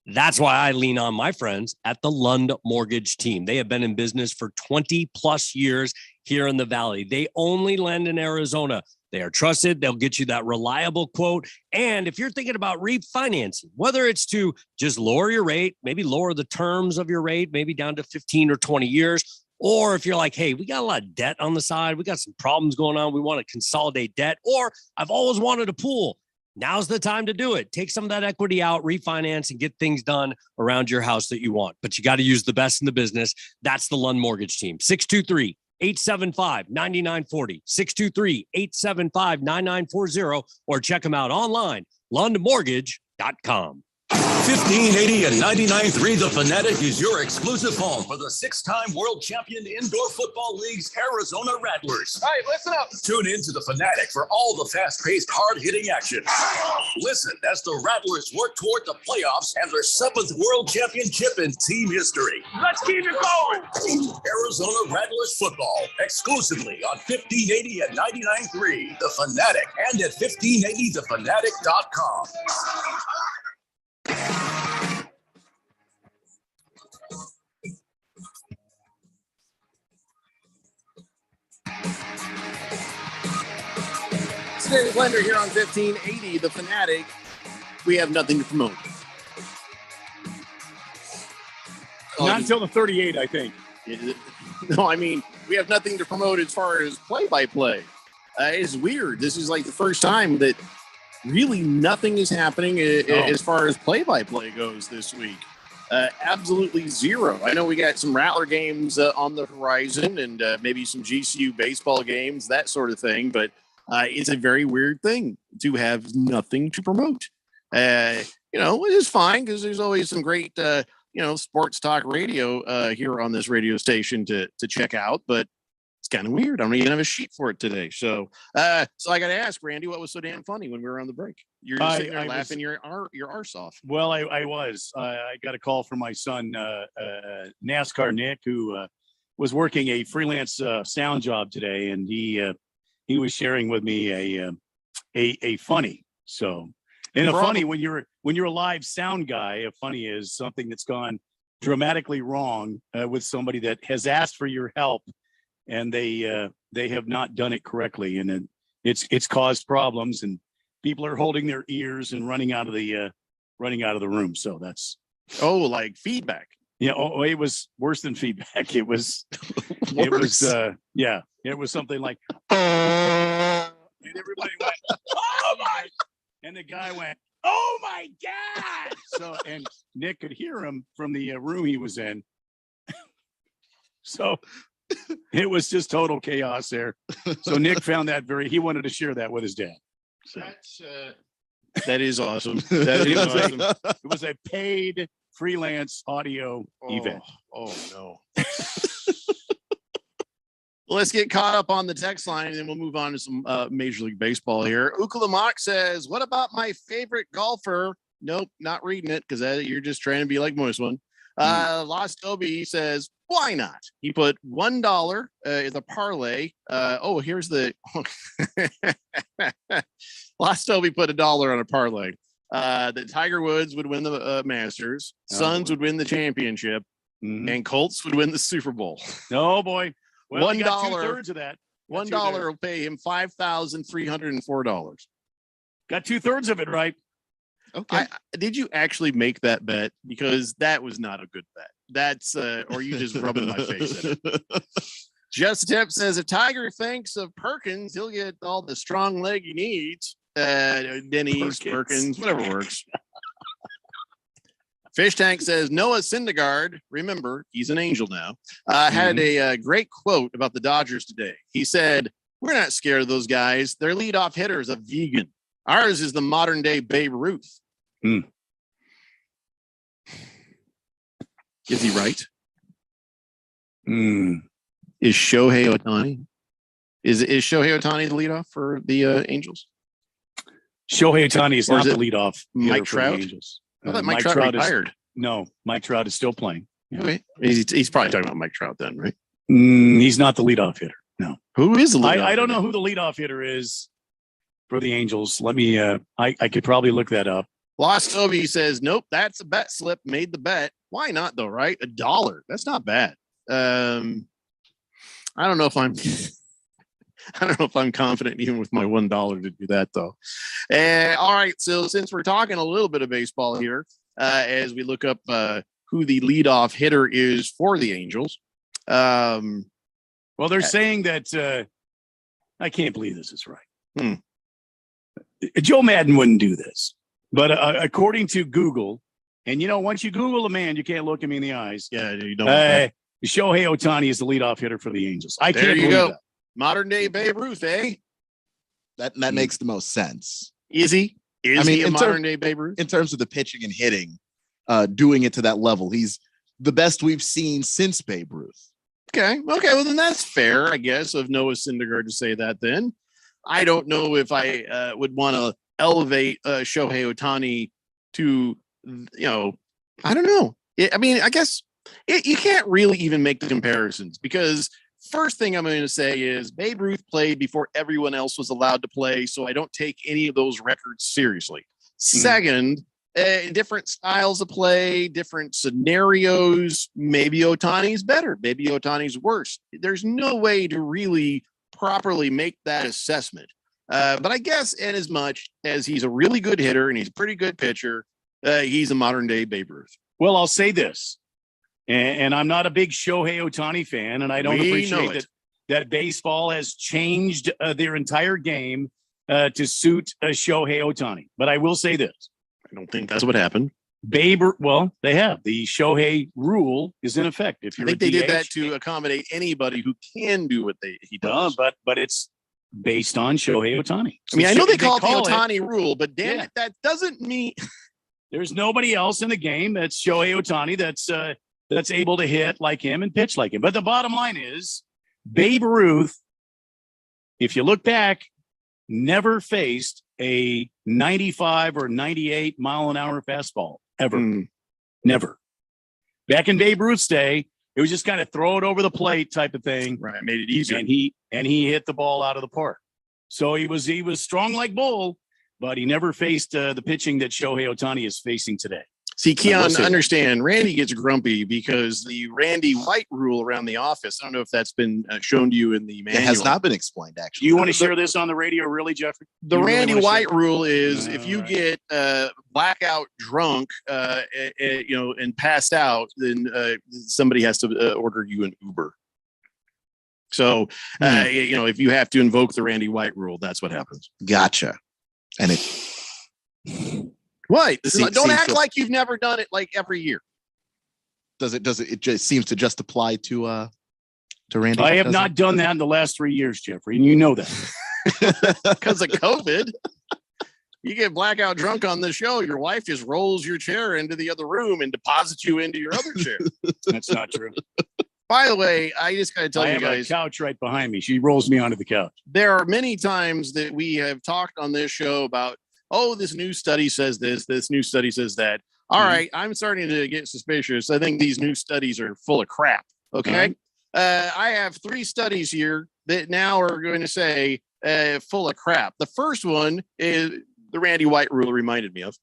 That's why I lean on my friends at the Lund Mortgage Team. They have been in business for 20 plus years here in the Valley. They only lend in Arizona. They are trusted. They'll get you that reliable quote. And if you're thinking about refinancing, whether it's to just lower your rate, maybe lower the terms of your rate, maybe down to 15 or 20 years, or if you're like, hey, we got a lot of debt on the side, we got some problems going on, we want to consolidate debt, or I've always wanted a pool. Now's the time to do it. Take some of that equity out, refinance, and get things done around your house that you want. But you got to use the best in the business. That's the Lund Mortgage Team. 623-875-9940, 623-875-9940, or check them out online, lundmortgage.com. 1580 and 99.3 The Fanatic is your exclusive home for the six-time world champion Indoor Football League's Arizona Rattlers. All right, listen up. Tune in to The Fanatic for all the fast-paced, hard-hitting action. Listen as the Rattlers work toward the playoffs and their 7th world championship in team history. Let's keep it going. Arizona Rattlers football, exclusively on 1580 and 99.3 The Fanatic and at 1580thefanatic.com. Dave Blender here on 1580 The Fanatic. We have nothing to promote. Not until the 38, I think. No, I mean, we have nothing to promote as far as play-by-play. It's weird. This is like the first time that really nothing is happening as far as play-by-play goes this week. Absolutely zero. I know we got some Rattler games on the horizon and maybe some GCU baseball games, that sort of thing, but it's a very weird thing to have nothing to promote. Which is fine because there's always some great, sports talk radio here on this radio station to check out. But it's kind of weird. I don't even have a sheet for it today. So I got to ask Randy, what was so damn funny when we were on the break? You're just sitting there laughing your arse off. Well, I was. I got a call from my son, NASCAR Nick, who was working a freelance sound job today, and he was sharing with me a funny. So, and a funny when you're a live sound guy, a funny is something that's gone dramatically wrong with somebody that has asked for your help, and they have not done it correctly, and it's caused problems, and people are holding their ears and running out of the room. So that's like feedback. Yeah. Oh, it was worse than feedback. It was it was something like, and everybody went, oh my, and the guy went, oh my God. So, and Nick could hear him from the room he was in. So it was just total chaos there. So Nick found that he wanted to share that with his dad. So that is awesome. That is awesome. It was a paid freelance audio event. Oh no. Let's get caught up on the text line, and then we'll move on to some Major League Baseball here. Ukalamak says, what about my favorite golfer? Nope, not reading it because you're just trying to be like Moist One. Lost Obi says, why not? He put $1 in the parlay. Here's the Lost Obi put $1 on a parlay. That Tiger Woods would win the Masters, Suns would win the championship, and Colts would win the Super Bowl. Oh boy. Well, $1 2/3 of that. $1 will pay him $5,304. Got 2/3 of it right. Okay. Did you actually make that bet? Because that was not a good bet. That's or you just rubbing my face in it. Just Tip says if Tiger thinks of Perkins, he'll get all the strong leg he needs. Denny's, Perkins, whatever works. Fish Tank says Noah Syndergaard, remember he's an Angel now, had a great quote about the Dodgers today. He said, "We're not scared of those guys. Their leadoff hitter is a vegan. Ours is the modern day Babe Ruth." Is he right? Is Shohei Ohtani? Is Shohei Ohtani the leadoff for the Angels? Shohei Ohtani is not the leadoff. Mike Trout. Angels. I thought Mike Trout retired. No, Mike Trout is still playing. Yeah. Okay. He's probably talking about Mike Trout then, right? He's not the leadoff hitter. No. Who is the leadoff? I don't know who the leadoff hitter is for the Angels. Let me. I could probably look that up. Lost Toby says, "Nope, that's a bet slip. Made the bet. Why not though? Right? $1. That's not bad. I don't know if I'm." I don't know if I'm confident even with my $1 to do that, though. All right. So since we're talking a little bit of baseball here, as we look up who the leadoff hitter is for the Angels. Well, they're saying that I can't believe this is right. Joe Madden wouldn't do this. But according to Google, and once you Google a man, you can't look him in the eyes. Yeah, you don't. Shohei Ohtani is the leadoff hitter for the Angels. I there can't you believe go. that. Modern day Babe Ruth, eh? That makes the most sense. Is he? Is he a modern day Babe Ruth? In terms of the pitching and hitting, doing it to that level. He's the best we've seen since Babe Ruth. Okay. Well, then that's fair, I guess, of Noah Syndergaard to say that. Then I don't know if I would want to elevate Shohei Ohtani to, I don't know. I guess you can't really even make the comparisons, because first thing I'm going to say is Babe Ruth played before everyone else was allowed to play, so I don't take any of those records seriously. Second, different styles of play, different scenarios. Maybe Ohtani's better. Maybe Ohtani's worse. There's no way to really properly make that assessment. But I guess in as much as he's a really good hitter and he's a pretty good pitcher, he's a modern day Babe Ruth. Well, I'll say this, and I'm not a big Shohei Ohtani fan, and I don't appreciate that baseball has changed their entire game to suit Shohei Ohtani. But I will say this. I don't think that's what happened. They have. The Shohei rule is in effect. If I you're think they a did DH, that to accommodate anybody who can do what he does. but it's based on Shohei Ohtani. I mean, I know they call it the Ohtani rule, but damn it, that doesn't mean there's nobody else in the game that's Shohei Ohtani that's able to hit like him and pitch like him. But the bottom line is, Babe Ruth, if you look back, never faced a 95 or 98 mile an hour fastball ever. Never. Back in Babe Ruth's day, it was just kind of throw it over the plate type of thing. Right, made it easier. And he hit the ball out of the park. So he was strong like bull, but he never faced the pitching that Shohei Ohtani is facing today. See, Keon, understand, Randy gets grumpy because the Randy White rule around the office, I don't know if that's been shown to you in the manual. It has not been explained, actually. Do you want to share this on the radio, really, Jeffrey? The Randy White rule is if you get blackout drunk, and passed out, then somebody has to order you an Uber. So, if you have to invoke the Randy White rule, that's what happens. Gotcha. And it... What? Don't act like you've never done it like every year. Does it? It just seems to just apply to Randy. I have not done that in the last 3 years, Jeffrey, and you know that. Because of COVID. You get blackout drunk on the show, your wife just rolls your chair into the other room and deposits you into your other chair. That's not true. By the way, I just got to tell you guys. I have a couch right behind me. She rolls me onto the couch. There are many times that we have talked on this show about, this new study says this new study says that. All right, I'm starting to get suspicious. I think these new studies are full of crap. Okay. I have 3 studies here that now are going to say full of crap. The first one is the Randy White rule reminded me of.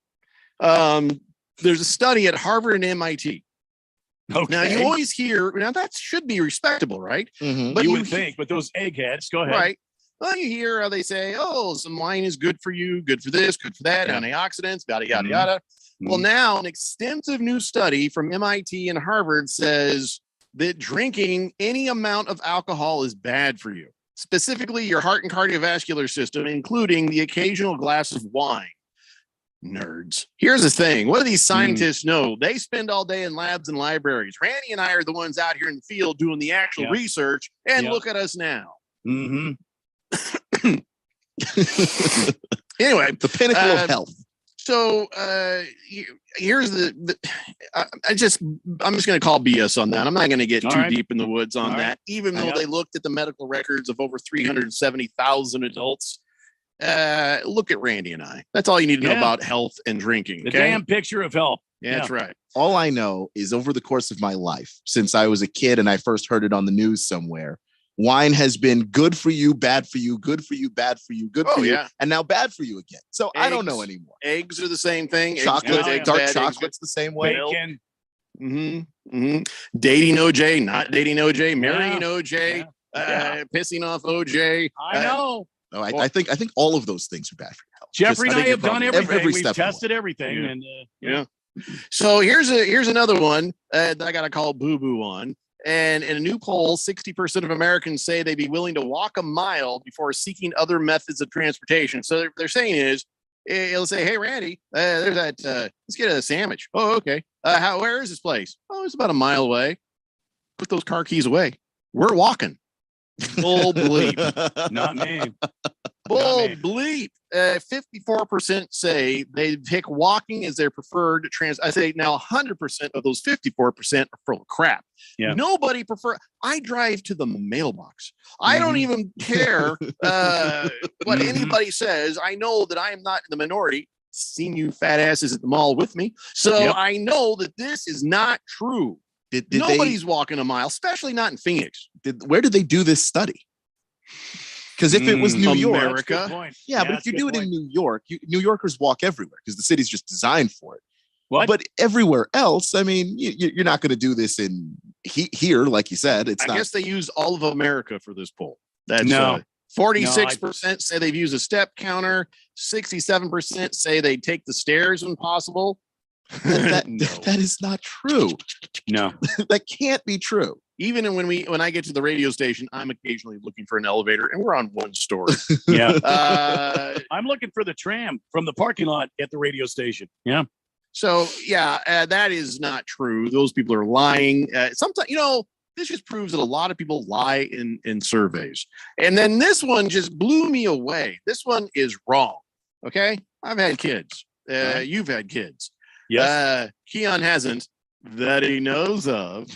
There's a study at Harvard and MIT. Okay. Now you always hear, that should be respectable, right? But you would think, but those eggheads, go ahead. Right. Well, you hear how they say, some wine is good for you, good for this, good for that, antioxidants, yada, yada, yada. Well, now an extensive new study from MIT and Harvard says that drinking any amount of alcohol is bad for you, specifically your heart and cardiovascular system, including the occasional glass of wine. Nerds. Here's the thing. What do these scientists know? They spend all day in labs and libraries. Randy and I are the ones out here in the field doing the actual research, and look at us now. Anyway, the pinnacle of health. So here's I'm just going to call BS on that. I'm not going to get too deep in the woods on that, even though they looked at the medical records of over 370,000 adults. Look at Randy and I. That's all you need to know about health and drinking. The damn picture of health. Yeah, that's right. All I know is over the course of my life, since I was a kid and I first heard it on the news somewhere, wine has been good for you, bad for you, good for you, bad for you, good for you, and now bad for you again. So I don't know anymore. Eggs are the same thing. Chocolate, dark chocolate's the same way. Bacon. Dating OJ, not dating OJ, marrying OJ, pissing off OJ. I know. No, I think all of those things are bad for your health. Jeffrey and I have done everything. Every We've step tested everything, and So here's another one that I got to call boo boo on. And in a new poll, 60% of Americans say they'd be willing to walk a mile before seeking other methods of transportation. So they're saying is, they'll say, "Hey, Randy, there's that. Let's get a sandwich." Oh, okay. Where is this place? Oh, it's about a mile away. Put those car keys away. We're walking. Bull bleep. Not me. Bull bleep. 54% say they pick walking as their preferred I say now 100% of those 54% are full of crap. Yeah. Nobody I drive to the mailbox. I don't even care what anybody says. I know that I am not in the minority. Seen you fat asses at the mall with me. So I know that this is not true. Nobody's walking a mile, especially not in Phoenix. Where did they do this study? Because if it was New York, America, but if you do it in New York, New Yorkers walk everywhere because the city's just designed for it. What? But everywhere else, I mean, you're not going to do this in here, like you said. I guess they use all of America for this poll. That's 46% say they've used a step counter. 67% say they take the stairs when possible. That is not true. No, that can't be true. Even when I get to the radio station, I'm occasionally looking for an elevator, and we're on one story. Yeah, I'm looking for the tram from the parking lot at the radio station. Yeah. So that is not true. Those people are lying. Sometimes this just proves that a lot of people lie in surveys. And then this one just blew me away. This one is wrong. Okay, I've had kids. You've had kids. Yes. Keon hasn't. That he knows of.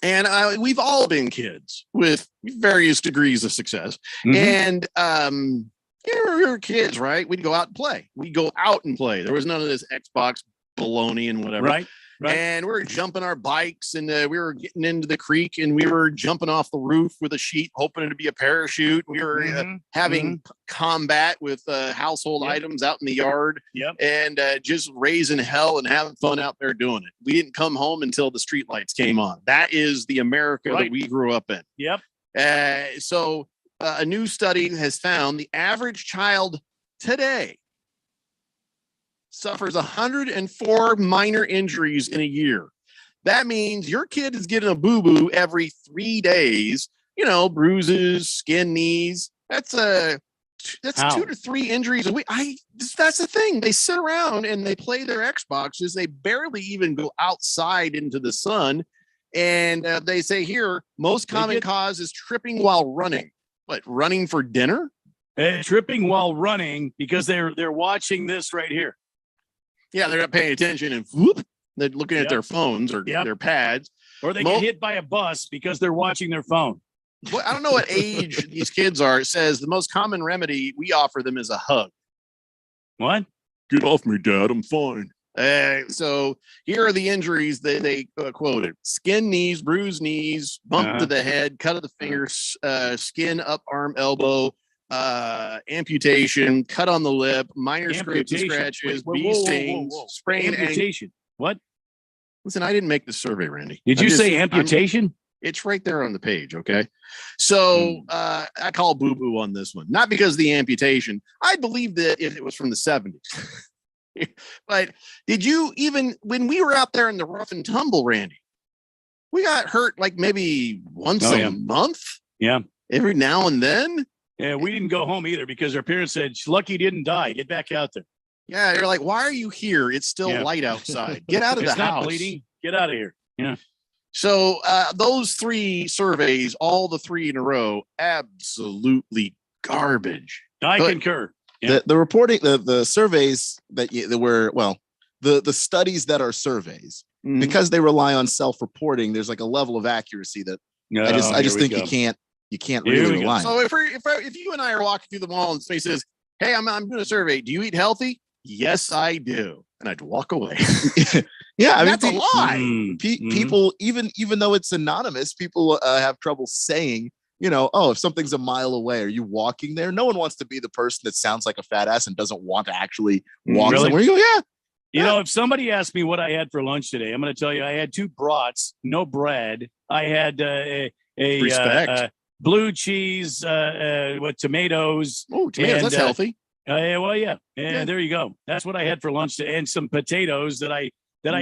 And we've all been kids with various degrees of success. And we were kids, right? We'd go out and play. There was none of this Xbox baloney and whatever. Right. And we were jumping our bikes, and we were getting into the creek, and we were jumping off the roof with a sheet, hoping it to be a parachute. We were having combat with household items out in the yard, and just raising hell and having fun out there doing it. We didn't come home until the streetlights came on. That is the America that we grew up in. Yep. So a new study has found the average child today suffers 104 minor injuries in a year. That means your kid is getting a boo-boo every 3 days, bruises, skin knees. That's 2 to 3 injuries a week. That's the thing. They sit around and they play their Xboxes. They barely even go outside into the sun. And they say here, most common cause is tripping while running. What, running for dinner? Tripping while running because they're watching this right here. Yeah, they're not paying attention, and whoop, they're looking at their phones or their pads. Or they get hit by a bus because they're watching their phone. Well, I don't know what age these kids are. It says the most common remedy we offer them is a hug. What? Get off me, Dad. I'm fine. So here are the injuries that they quoted: skin knees, bruised knees, bump to the head, cut of the fingers, skin up arm, elbow, amputation, cut on the lip, minor scrapes and scratches, bee stings, sprained amputation. What? Listen, I didn't make the survey, Randy. Did you say amputation? It's right there on the page. Okay. So I call boo-boo on this one, not because of the amputation. I believe that if it was from the 70s. But did you even, when we were out there in the rough and tumble, Randy, we got hurt like maybe once a month? Yeah. Every now and then? Yeah, we didn't go home either because our parents said, lucky you didn't die. Get back out there. Yeah, you're like, why are you here? It's still light outside. Get out of the house. Bleeding. Get out of here. Yeah. So those 3 surveys, all the 3 in a row, absolutely garbage. I concur. Yeah. The reporting, the surveys that were, the studies that are surveys, because they rely on self-reporting, there's like a level of accuracy that I just think you can't really rely on. So if you and I are walking through the mall and somebody says, "Hey, I'm doing a survey. Do you eat healthy?" Yes, I do, and I'd walk away. Yeah, I mean, that's a lie. People, even though it's anonymous, people have trouble saying, if something's a mile away, are you walking there? No one wants to be the person that sounds like a fat ass and doesn't want to actually walk somewhere. You go, if somebody asked me what I had for lunch today, I'm going to tell you I had 2 brats, no bread. I had blue cheese with tomatoes. Oh, tomatoes, that's healthy. Yeah. There you go. That's what I had for lunch today, and some potatoes that I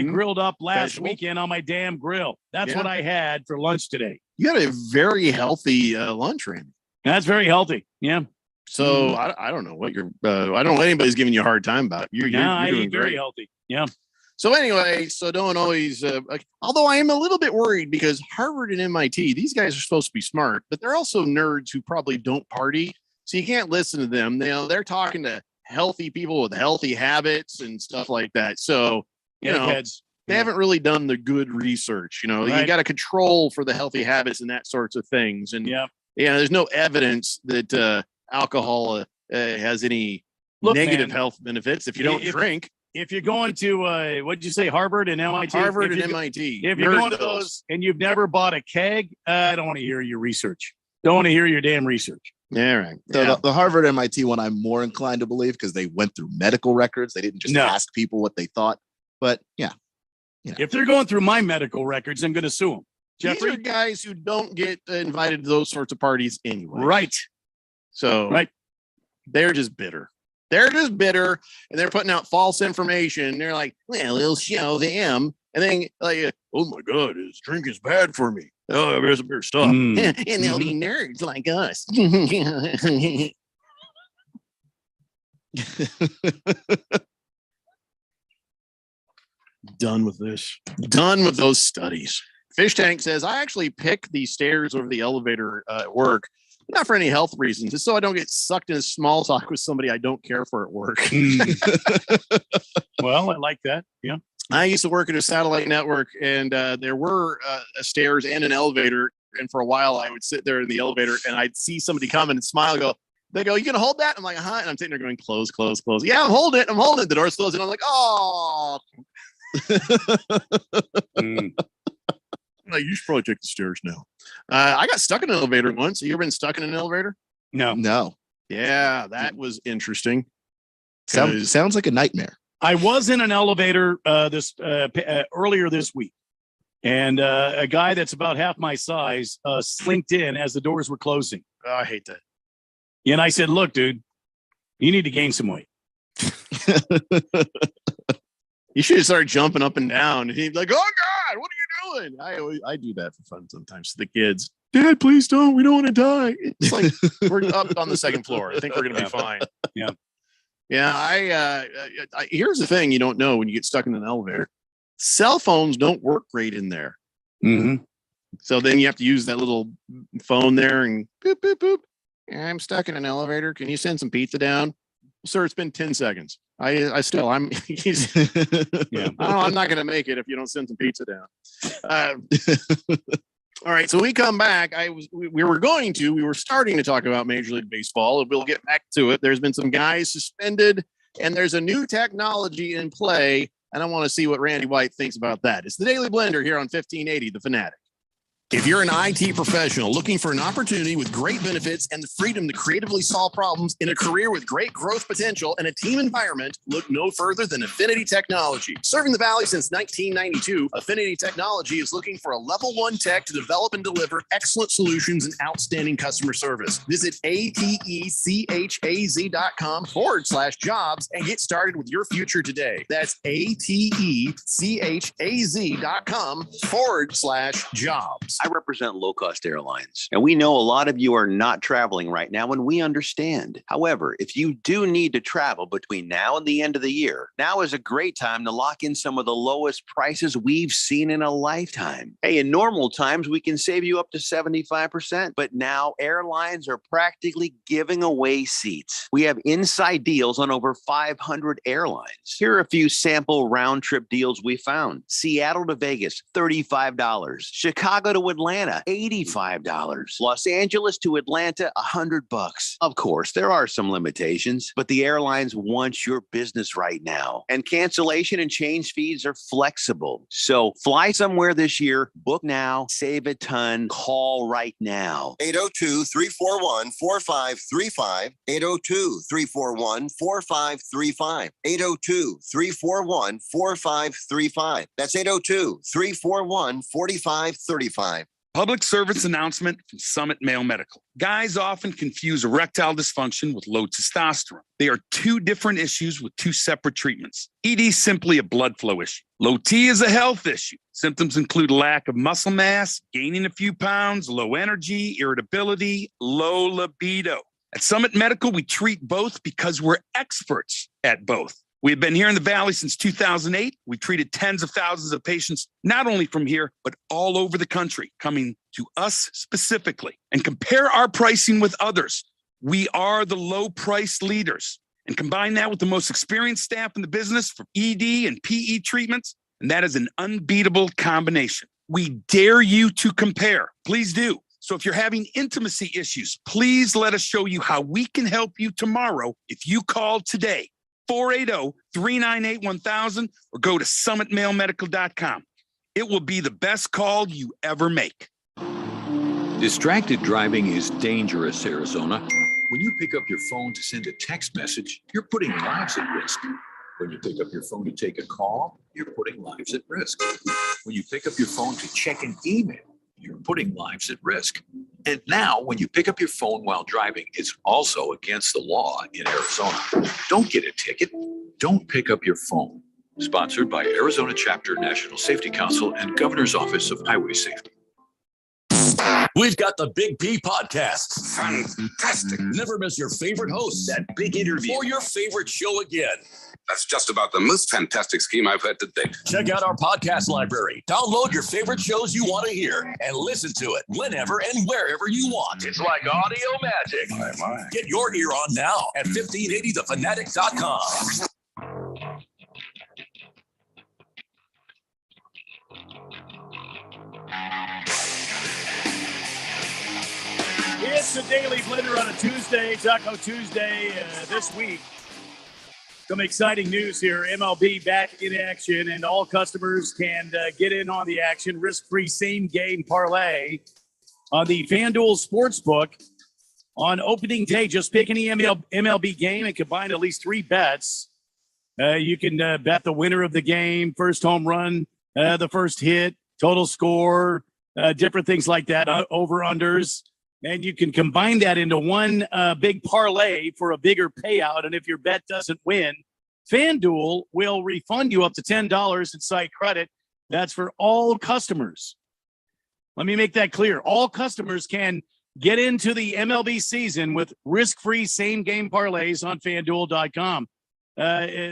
grilled up last weekend on my damn grill. That's what I had for lunch today. You had a very healthy lunch, Randy. That's very healthy. Yeah. So I don't know what you're. I don't know what anybody's giving you a hard time about. You're doing very healthy. Yeah. So anyway, don't always. Although I am a little bit worried because Harvard and MIT, these guys are supposed to be smart, but they're also nerds who probably don't party. So you can't listen to them. They're talking to healthy people with healthy habits and stuff like that. So, you know, they haven't really done the good research. You know, you got to control for the healthy habits and that sorts of things. And there's no evidence that alcohol has any negative health benefits if you don't drink. If you're going to, what did you say, Harvard and MIT? Harvard and MIT. If you're going to those and you've never bought a keg, I don't want to hear your research. Don't want to hear your damn research. Yeah, right. So the Harvard MIT one, I'm more inclined to believe because they went through medical records. They didn't just ask people what they thought. But yeah. If they're going through my medical records, I'm going to sue them. Jeffrey, these are guys who don't get invited to those sorts of parties anyway. Right. So they're just bitter. They're just bitter, and they're putting out false information. They're like, well, it'll show them. And then, like, oh my God, this drink is bad for me. Oh, there's beer stuff. And they'll be nerds like us. Done with this. Done with those studies. Fish Tank says, I actually pick the stairs over the elevator at work, not for any health reasons. It's so I don't get sucked into small talk with somebody I don't care for at work. Well, I like that. Yeah. I used to work at a satellite network, and there were stairs and an elevator. And for a while, I would sit there in the elevator, and I'd see somebody come and smile and go, they go, you going to hold that? I'm like, huh? And I'm sitting there going, close, close, close. Yeah, I'm holding it. I'm holding it. The door's closed. And I'm like, oh. You should probably take the stairs now. I got stuck in an elevator once. You ever been stuck in an elevator? No. Yeah, that was interesting. Sounds like a nightmare. I was in an elevator earlier this week, and a guy that's about half my size slinked in as the doors were closing. Oh, I hate that. And I said, look, dude, you need to gain some weight. You should have started jumping up and down. And he'd be like, oh, God, what are you doing? I do that for fun sometimes to the kids. Dad, please don't. We don't want to die. It's like we're up on the second floor. I think we're going to be fine. Yeah. Yeah. Here's the thing you don't know when you get stuck in an elevator. Cell phones don't work great in there. Mm-hmm. So then you have to use that little phone there and boop, boop, boop. Yeah, I'm stuck in an elevator. Can you send some pizza down? Sir, it's been 10 seconds. I'm not going to make it if you don't send some pizza down. All right. So we come back. We were starting to talk about Major League Baseball. We'll get back to it. There's been some guys suspended, and there's a new technology in play. And I want to see what Randy White thinks about that. It's the Daily Blender here on 1580, The Fanatic. If you're an IT professional looking for an opportunity with great benefits and the freedom to creatively solve problems in a career with great growth potential and a team environment, look no further than Affinity Technology. Serving the Valley since 1992, Affinity Technology is looking for a level 1 tech to develop and deliver excellent solutions and outstanding customer service. Visit atechaz.com/jobs and get started with your future today. That's atechaz.com/jobs. I represent low-cost airlines, and we know a lot of you are not traveling right now, and we understand. However, if you do need to travel between now and the end of the year, now is a great time to lock in some of the lowest prices we've seen in a lifetime. Hey, in normal times, we can save you up to 75%, but now airlines are practically giving away seats. We have inside deals on over 500 airlines. Here are a few sample round-trip deals we found. Seattle to Vegas, $35. Chicago to Atlanta, $85. Los Angeles to Atlanta, $100. Of course, there are some limitations, but the airlines want your business right now. And cancellation and change fees are flexible. So fly somewhere this year, book now, save a ton, call right now. 802-341-4535. 802-341-4535. 802-341-4535. That's 802-341-4535. Public service announcement from Summit Male Medical. Guys often confuse erectile dysfunction with low testosterone. They are two different issues with two separate treatments. ED is simply a blood flow issue. Low T is a health issue. Symptoms include lack of muscle mass, gaining a few pounds, low energy, irritability, low libido. At Summit Medical, we treat both because we're experts at both. We've been here in the Valley since 2008. We've treated tens of thousands of patients, not only from here, but all over the country, coming to us specifically. And compare our pricing with others. We are the low price leaders. And combine that with the most experienced staff in the business for ED and PE treatments, and that is an unbeatable combination. We dare you to compare. Please do. So if you're having intimacy issues, please let us show you how we can help you tomorrow if you call today, 480-398-1000, or go to summitmailmedical.com. It will be the best call you ever make. Distracted driving is dangerous, Arizona. When you pick up your phone to send a text message, you're putting lives at risk. When you pick up your phone to take a call, you're putting lives at risk. When you pick up your phone to check an email, you're putting lives at risk. And now, when you pick up your phone while driving, it's also against the law in Arizona. Don't get a ticket. Don't pick up your phone. Sponsored by Arizona Chapter, National Safety Council, and Governor's Office of Highway Safety. We've got the Big P podcast. Fantastic. Never miss your favorite host, that big interview, or your favorite show again. That's just about the most fantastic scheme I've had to date. Check out our podcast library. Download your favorite shows you want to hear and listen to it whenever and wherever you want. It's like audio magic. My. Get your ear on now at 1580thefanatic.com. It's the Daily Blender on a Tuesday, Taco Tuesday this week. Some exciting news here. MLB back in action, and all customers can get in on the action. Risk-free same-game parlay on the FanDuel Sportsbook. On opening day, just pick any MLB game and combine at least 3 bets. You can bet the winner of the game, first home run, the first hit, total score, different things like that, over-unders. And you can combine that into one big parlay for a bigger payout. And if your bet doesn't win, FanDuel will refund you up to $10 in site credit. That's for all customers. Let me make that clear. All customers can get into the MLB season with risk-free same-game parlays on FanDuel.com.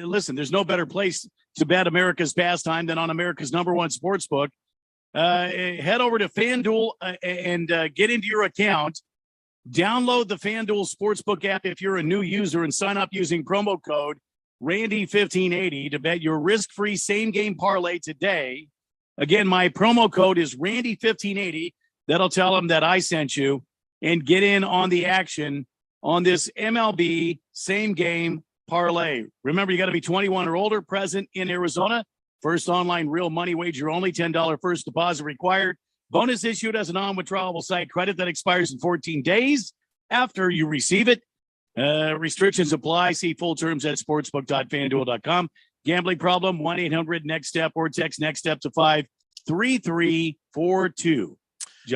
Listen, there's no better place to bet America's pastime than on America's #1 sportsbook. Head over to FanDuel and get into your account. Download the FanDuel Sportsbook app if you're a new user and sign up using promo code Randy1580 to bet your risk-free same-game parlay today. Again, my promo code is Randy1580. That'll tell them that I sent you, and get in on the action on this MLB same-game parlay. Remember, you got to be 21 or older, present in Arizona. First online real money wager only, $10 first deposit required. Bonus issued as a non-withdrawable site credit that expires in 14 days after you receive it. Restrictions apply. See full terms at sportsbook.fanduel.com. Gambling problem, 1-800-NEXT-STEP or text NEXT STEP to 53342.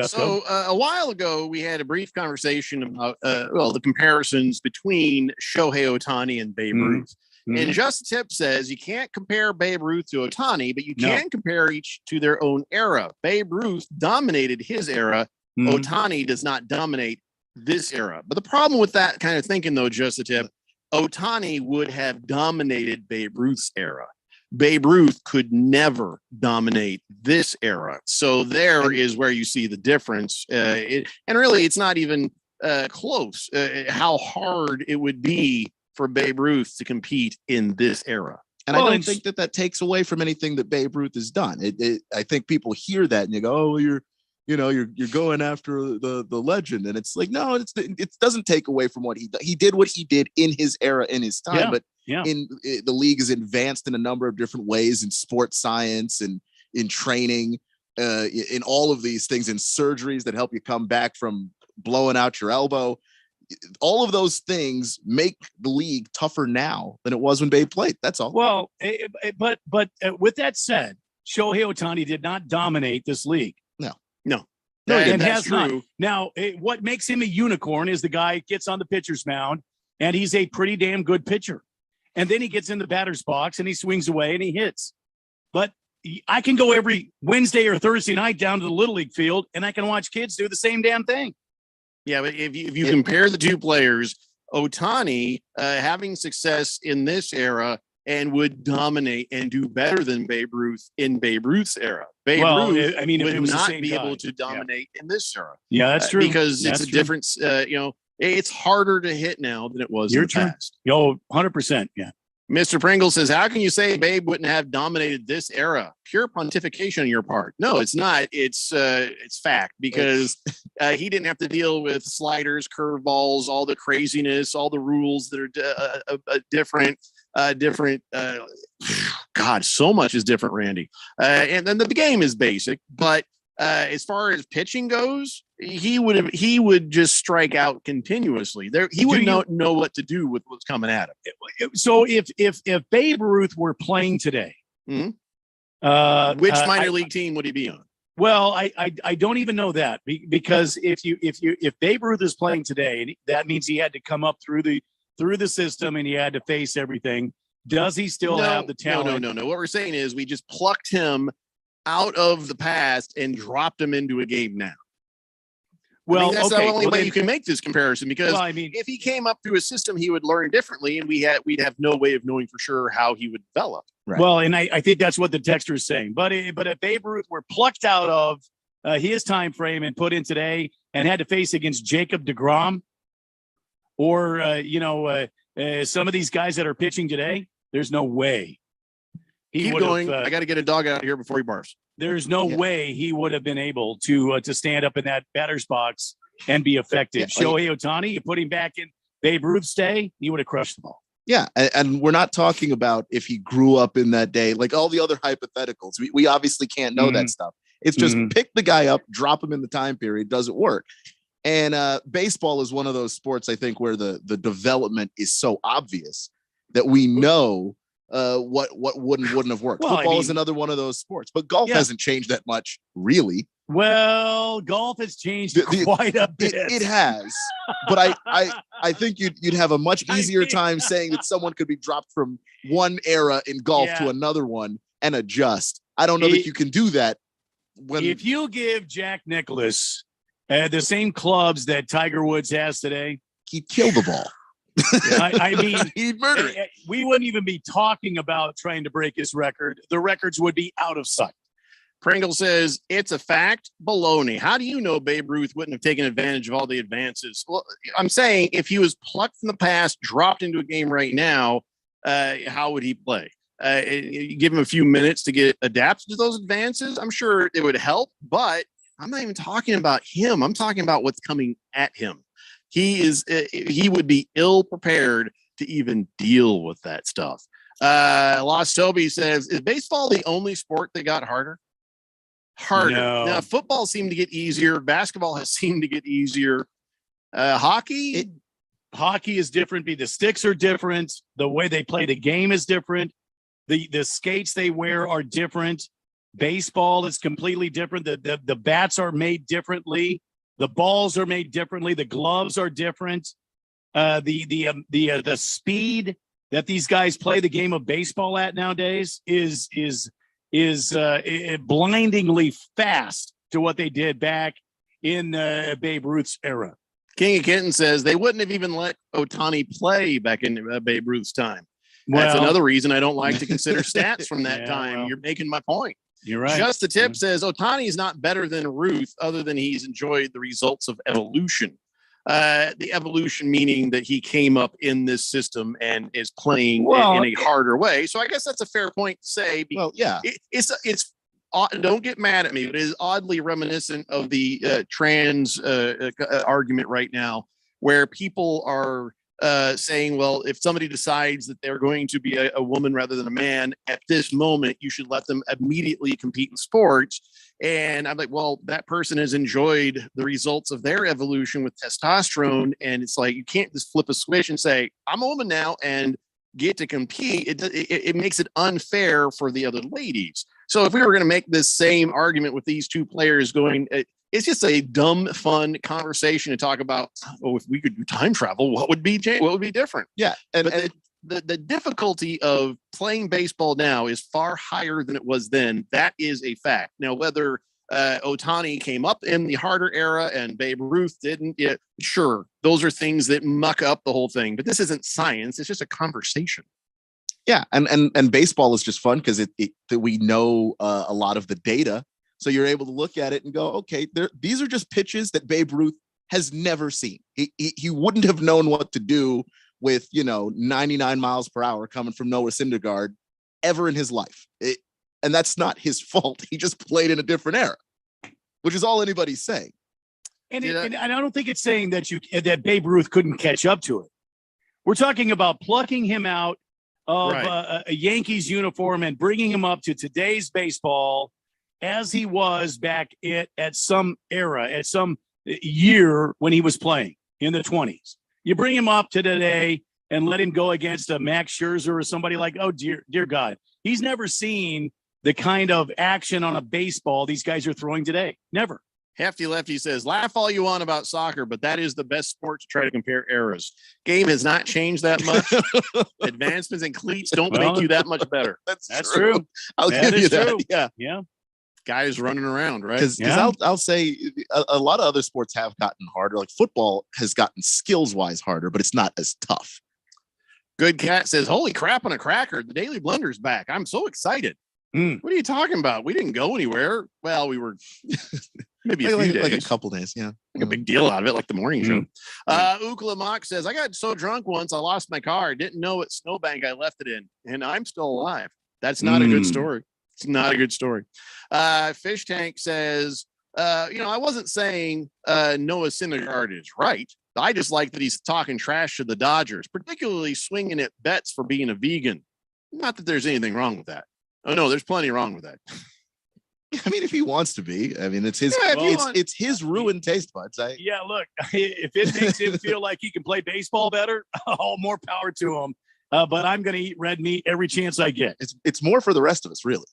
So a while ago, we had a brief conversation about, the comparisons between Shohei Ohtani and Babe Ruth. And Just Tip says you can't compare Babe Ruth to Ohtani, but you can compare each to their own era. Babe Ruth dominated his era. Ohtani does not dominate this era. But the problem with that kind of thinking, though, Just Tip, Ohtani would have dominated Babe Ruth's era. Babe Ruth could never dominate this era. So there is where you see the difference. And really, it's not even close how hard it would be for Babe Ruth to compete in this era. And I don't think that takes away from anything that Babe Ruth has done. I think people hear that and you go, oh, you're going after the legend. And it's like, no, it doesn't take away from what he did what he did in his era, in his time. The league is advanced in a number of different ways in sports science and in training, in all of these things, in surgeries that help you come back from blowing out your elbow. All of those things make the league tougher now than it was when Babe played. That's all. Well, but with that said, Shohei Ohtani did not dominate this league. No, and has true. Not. Now, what makes him a unicorn is the guy gets on the pitcher's mound, and he's a pretty damn good pitcher. And then he gets in the batter's box, and he swings away, and he hits. But I can go every Wednesday or Thursday night down to the Little League field, and I can watch kids do the same damn thing. Yeah, but if you compare the two players, Ohtani having success in this era and would dominate and do better than Babe Ruth in Babe Ruth's era. Babe Ruth would not be able to dominate in this era. Yeah, that's true. Because it's a different, It's harder to hit now than it was Your in the turn. past. Yo, 100%. Yeah. Mr. Pringle says, how can you say Babe wouldn't have dominated this era? Pure pontification on your part. No, it's not. It's fact, because he didn't have to deal with sliders, curveballs, all the craziness, all the rules that are different. God, so much is different, Randy. And then the game is basic, but as far as pitching goes, he would just strike out continuously. He would not know what to do with what's coming at him. So if Babe Ruth were playing today, which minor league team would he be on? Well, I don't even know that, because if Babe Ruth is playing today, that means he had to come up through the system and he had to face everything. Does he still have the talent? No. What we're saying is we just plucked him out of the past and dropped him into a game now. Well, that's okay. the only way you can make this comparison, because mean, if he came up through a system, he would learn differently, and we'd have no way of knowing for sure how he would develop. Right. Well, and I think that's what the texter is saying. But if Babe Ruth were plucked out of his time frame and put in today and had to face against Jacob deGrom or some of these guys that are pitching today, there's no way. Keep going. I got to get a dog out here before he barfs. There's no way he would have been able to stand up in that batter's box and be effective. Shohei Ohtani, you put him back in Babe Ruth's day, he would have crushed the ball. Yeah, and we're not talking about if he grew up in that day, like all the other hypotheticals. We obviously can't know that stuff. It's just pick the guy up, drop him in the time period. Doesn't work. And baseball is one of those sports, I think, where the development is so obvious that we know what wouldn't have worked. Well, Football is another one of those sports, but golf hasn't changed that much, really. Well, golf has changed quite a bit. It has, but I think you'd have a much easier time saying that someone could be dropped from one era in golf to another one and adjust. I don't know that you can do that. If you give Jack Nicklaus the same clubs that Tiger Woods has today, he'd kill the ball. I mean, he'd murder it. We wouldn't even be talking about trying to break his record. The records would be out of sight. Pringle says, it's a fact. Baloney. How do you know Babe Ruth wouldn't have taken advantage of all the advances? Well, I'm saying if he was plucked from the past, dropped into a game right now, how would he play? You give him a few minutes to get adapted to those advances. I'm sure it would help, but I'm not even talking about him. I'm talking about what's coming at him. He would be ill prepared to even deal with that stuff. Lost Toby says, is baseball the only sport that got harder? No. Now, football seemed to get easier. Basketball has seemed to get easier. Hockey is different. The sticks are different. The way they play the game is different. The skates they wear are different. Baseball is completely different. The bats are made differently. The balls are made differently. The gloves are different. The speed that these guys play the game of baseball at nowadays is blindingly fast to what they did back in Babe Ruth's era. King of Kitten says they wouldn't have even let Ohtani play back in Babe Ruth's time. That's another reason I don't like to consider stats from that time. You're making my point. You're right. Just the Tip says Ohtani is not better than Ruth, other than he's enjoyed the results of evolution. The evolution meaning that he came up in this system and is playing in a harder way. So I guess that's a fair point to say. Well, yeah, it's don't get mad at me, but it is oddly reminiscent of the trans argument right now, where people are saying, well, if somebody decides that they're going to be a woman rather than a man at this moment, you should let them immediately compete in sports. And I'm like, well, that person has enjoyed the results of their evolution with testosterone. And it's like, you can't just flip a switch and say, I'm a woman now and get to compete. It makes it unfair for the other ladies. So if we were going to make this same argument with these two players going, it's just a dumb, fun conversation to talk about. Oh, if we could do time travel, what would be different? Yeah, and the difficulty of playing baseball now is far higher than it was then. That is a fact. Now, whether Ohtani came up in the harder era and Babe Ruth didn't, sure, those are things that muck up the whole thing. But this isn't science; it's just a conversation. Yeah, and baseball is just fun because we know a lot of the data. So you're able to look at it and go, okay, these are just pitches that Babe Ruth has never seen. He wouldn't have known what to do with, 99 miles per hour coming from Noah Syndergaard ever in his life. And that's not his fault. He just played in a different era, which is all anybody's saying. And I don't think it's saying that that Babe Ruth couldn't catch up to it. We're talking about plucking him out of a Yankees uniform and bringing him up to today's baseball as he was back at some era, at some year when he was playing in the 20s. You bring him up to today and let him go against a Max Scherzer or somebody like, oh, dear God. He's never seen the kind of action on a baseball these guys are throwing today. Never. Hefty Lefty says, laugh all you want about soccer, but that is the best sport to try to compare eras. Game has not changed that much. Advancements in cleats don't make you that much better. That's true. I'll give you that. Yeah. Guys running around, right? Because I'll say a lot of other sports have gotten harder. Like football has gotten skills-wise harder, but it's not as tough. Good Cat says, holy crap on a cracker. The Daily Blender's back. I'm so excited. What are you talking about? We didn't go anywhere. Well, we were maybe a few days. Like a couple days, yeah. Make a big deal out of it, like the morning show. Ukla Mock says, I got so drunk once, I lost my car. Didn't know what snowbank I left it in, and I'm still alive. That's not a good story. It's not a good story. Fish Tank says, I wasn't saying Noah Syndergaard is right. I just like that he's talking trash to the Dodgers, particularly swinging at bets for being a vegan. Not that there's anything wrong with that. Oh, no, there's plenty wrong with that. I mean, if he wants to be, I mean, it's his, it's his ruined taste buds. Yeah, look, if it makes him feel like he can play baseball better, all more power to him. But I'm going to eat red meat every chance I get. It's more for the rest of us, really.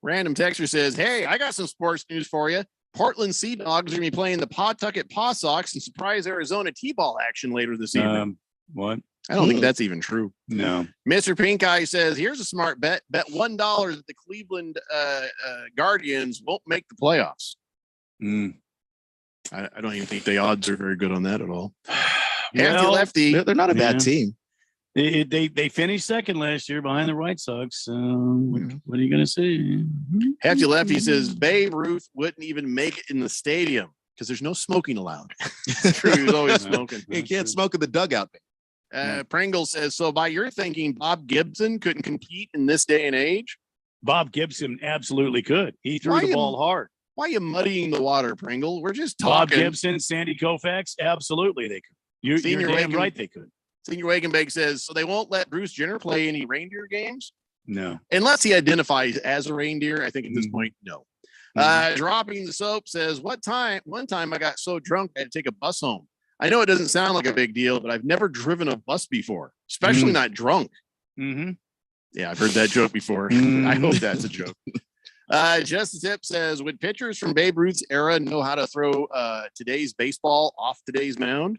Random Texture says, hey, I got some sports news for you. Portland Sea Dogs are going to be playing the Pawtucket Paw Sox and surprise Arizona T-ball action later this evening. What? I don't think that's even true. No. Mr. Pink Eye says, here's a smart bet. Bet $1 that the Cleveland Guardians won't make the playoffs. I don't even think the odds are very good on that at all. Lefty. They're not a bad team. They finished second last year behind the White Sox. What are you going to say? Hefty Lefty says Babe Ruth wouldn't even make it in the stadium because there's no smoking allowed. It's true. He was always smoking. You can't smoke in the dugout. Pringle says, so by your thinking, Bob Gibson couldn't compete in this day and age? Bob Gibson absolutely could. He threw the ball hard. Why are you muddying the water, Pringle? We're just talking. Bob Gibson, Sandy Koufax, absolutely they could. You're damn right they could. Senior Wagenbake says, so they won't let Bruce Jenner play any reindeer games? No. Unless he identifies as a reindeer, I think at this point, no. Dropping the Soap says, one time I got so drunk I had to take a bus home. I know it doesn't sound like a big deal, but I've never driven a bus before, especially not drunk. Yeah, I've heard that joke before. I hope that's a joke. Just the Tip says, would pitchers from Babe Ruth's era know how to throw today's baseball off today's mound?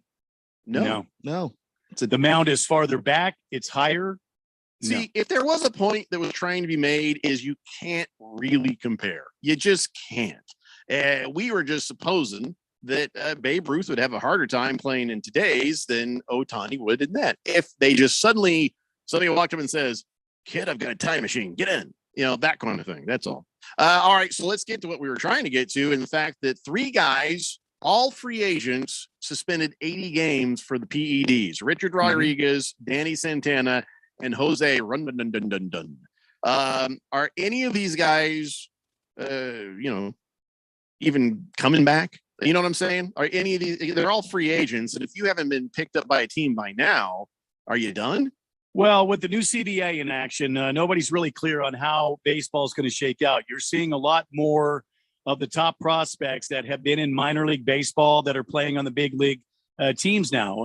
No. The mound is farther back. It's higher. See, if there was a point that was trying to be made is you can't really compare. You just can't. We were just supposing that Babe Ruth would have a harder time playing in today's than Ohtani would in that. If they just suddenly walked up and says, kid, I've got a time machine, get in, that kind of thing. That's all. All right. So let's get to what we were trying to get to. And the fact that 3 guys, all free agents, suspended 80 games for the PEDs. Richard Rodriguez, Danny Santana, and Jose Rundun. Are any of these guys, even coming back? You know what I'm saying? Are any of these? They're all free agents, and if you haven't been picked up by a team by now, are you done? Well, with the new CBA in action, nobody's really clear on how baseball is going to shake out. You're seeing a lot more of the top prospects that have been in minor league baseball that are playing on the big league teams now.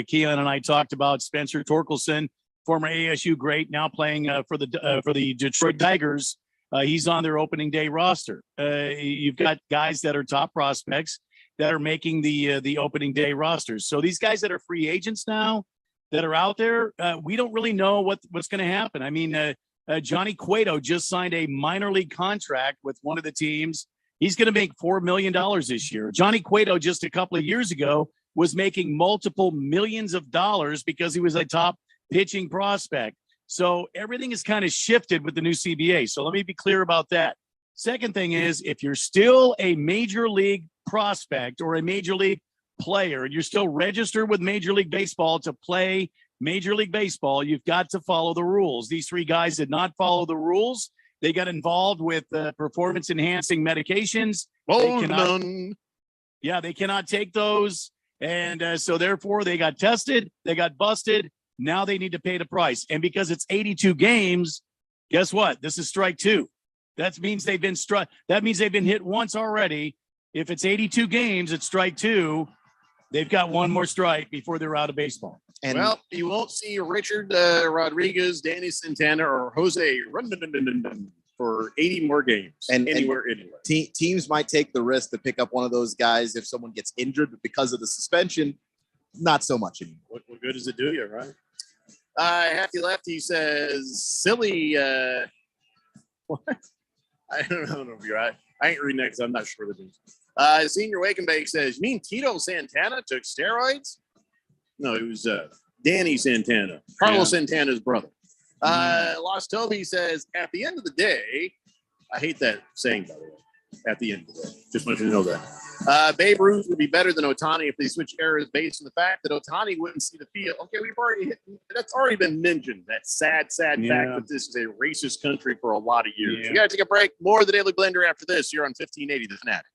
Keon and I talked about Spencer Torkelson, former ASU great, now playing for the Detroit Tigers. He's on their opening day roster. You've got guys that are top prospects that are making the opening day rosters. So these guys that are free agents now that are out there, we don't really know what's going to happen. I mean, Johnny Cueto just signed a minor league contract with one of the teams. He's going to make $4 million this year. Johnny Cueto just a couple of years ago was making multiple millions of dollars because he was a top pitching prospect. So everything is kind of shifted with the new CBA. So let me be clear about that. Second thing is, if you're still a major league prospect or a major league player and you're still registered with Major League Baseball to play Major League Baseball, you've got to follow the rules. These three guys did not follow the rules. They got involved with performance-enhancing medications. They cannot take those. And so, therefore, they got tested. They got busted. Now they need to pay the price. And because it's 82 games, guess what? This is strike two. That means they've been struck. That means they've been hit once already. If it's 82 games, it's strike two. They've got one more strike before they're out of baseball. And well, you won't see Richard Rodriguez, Danny Santana, or Jose for 80 more games anywhere. Teams might take the risk to pick up one of those guys if someone gets injured, but because of the suspension, not so much anymore. What good does it do you, right? Hefty Lefty says, silly. What? I don't know if you're right. I ain't reading that because I'm not sure the news. Senior Wake and Bake says, you mean Tito Santana took steroids? No, it was Danny Santana, Carlos Santana's brother. Lost Toby says, at the end of the day, I hate that saying, by the way, at the end of the day. Just want you to know that. Babe Ruth would be better than Ohtani if they switch eras based on the fact that Ohtani wouldn't see the field. Okay, that's already been mentioned, that sad fact that this is a racist country for a lot of years. We got to take a break. More of the Daily Blender after this. You're on 1580 The Fanatic.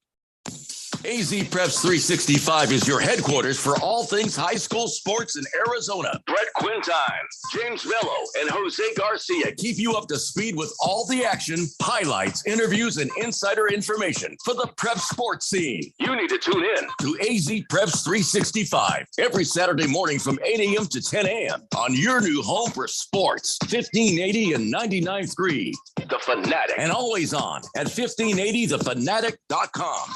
AZ Preps 365 is your headquarters for all things high school sports in Arizona. Brett Quintine, James Mello, and Jose Garcia keep you up to speed with all the action, highlights, interviews, and insider information for the prep sports scene. You need to tune in to AZ Preps 365 every Saturday morning from 8 a.m. to 10 a.m. on your new home for sports, 1580 and 99.3 The Fanatic, and always on at 1580thefanatic.com.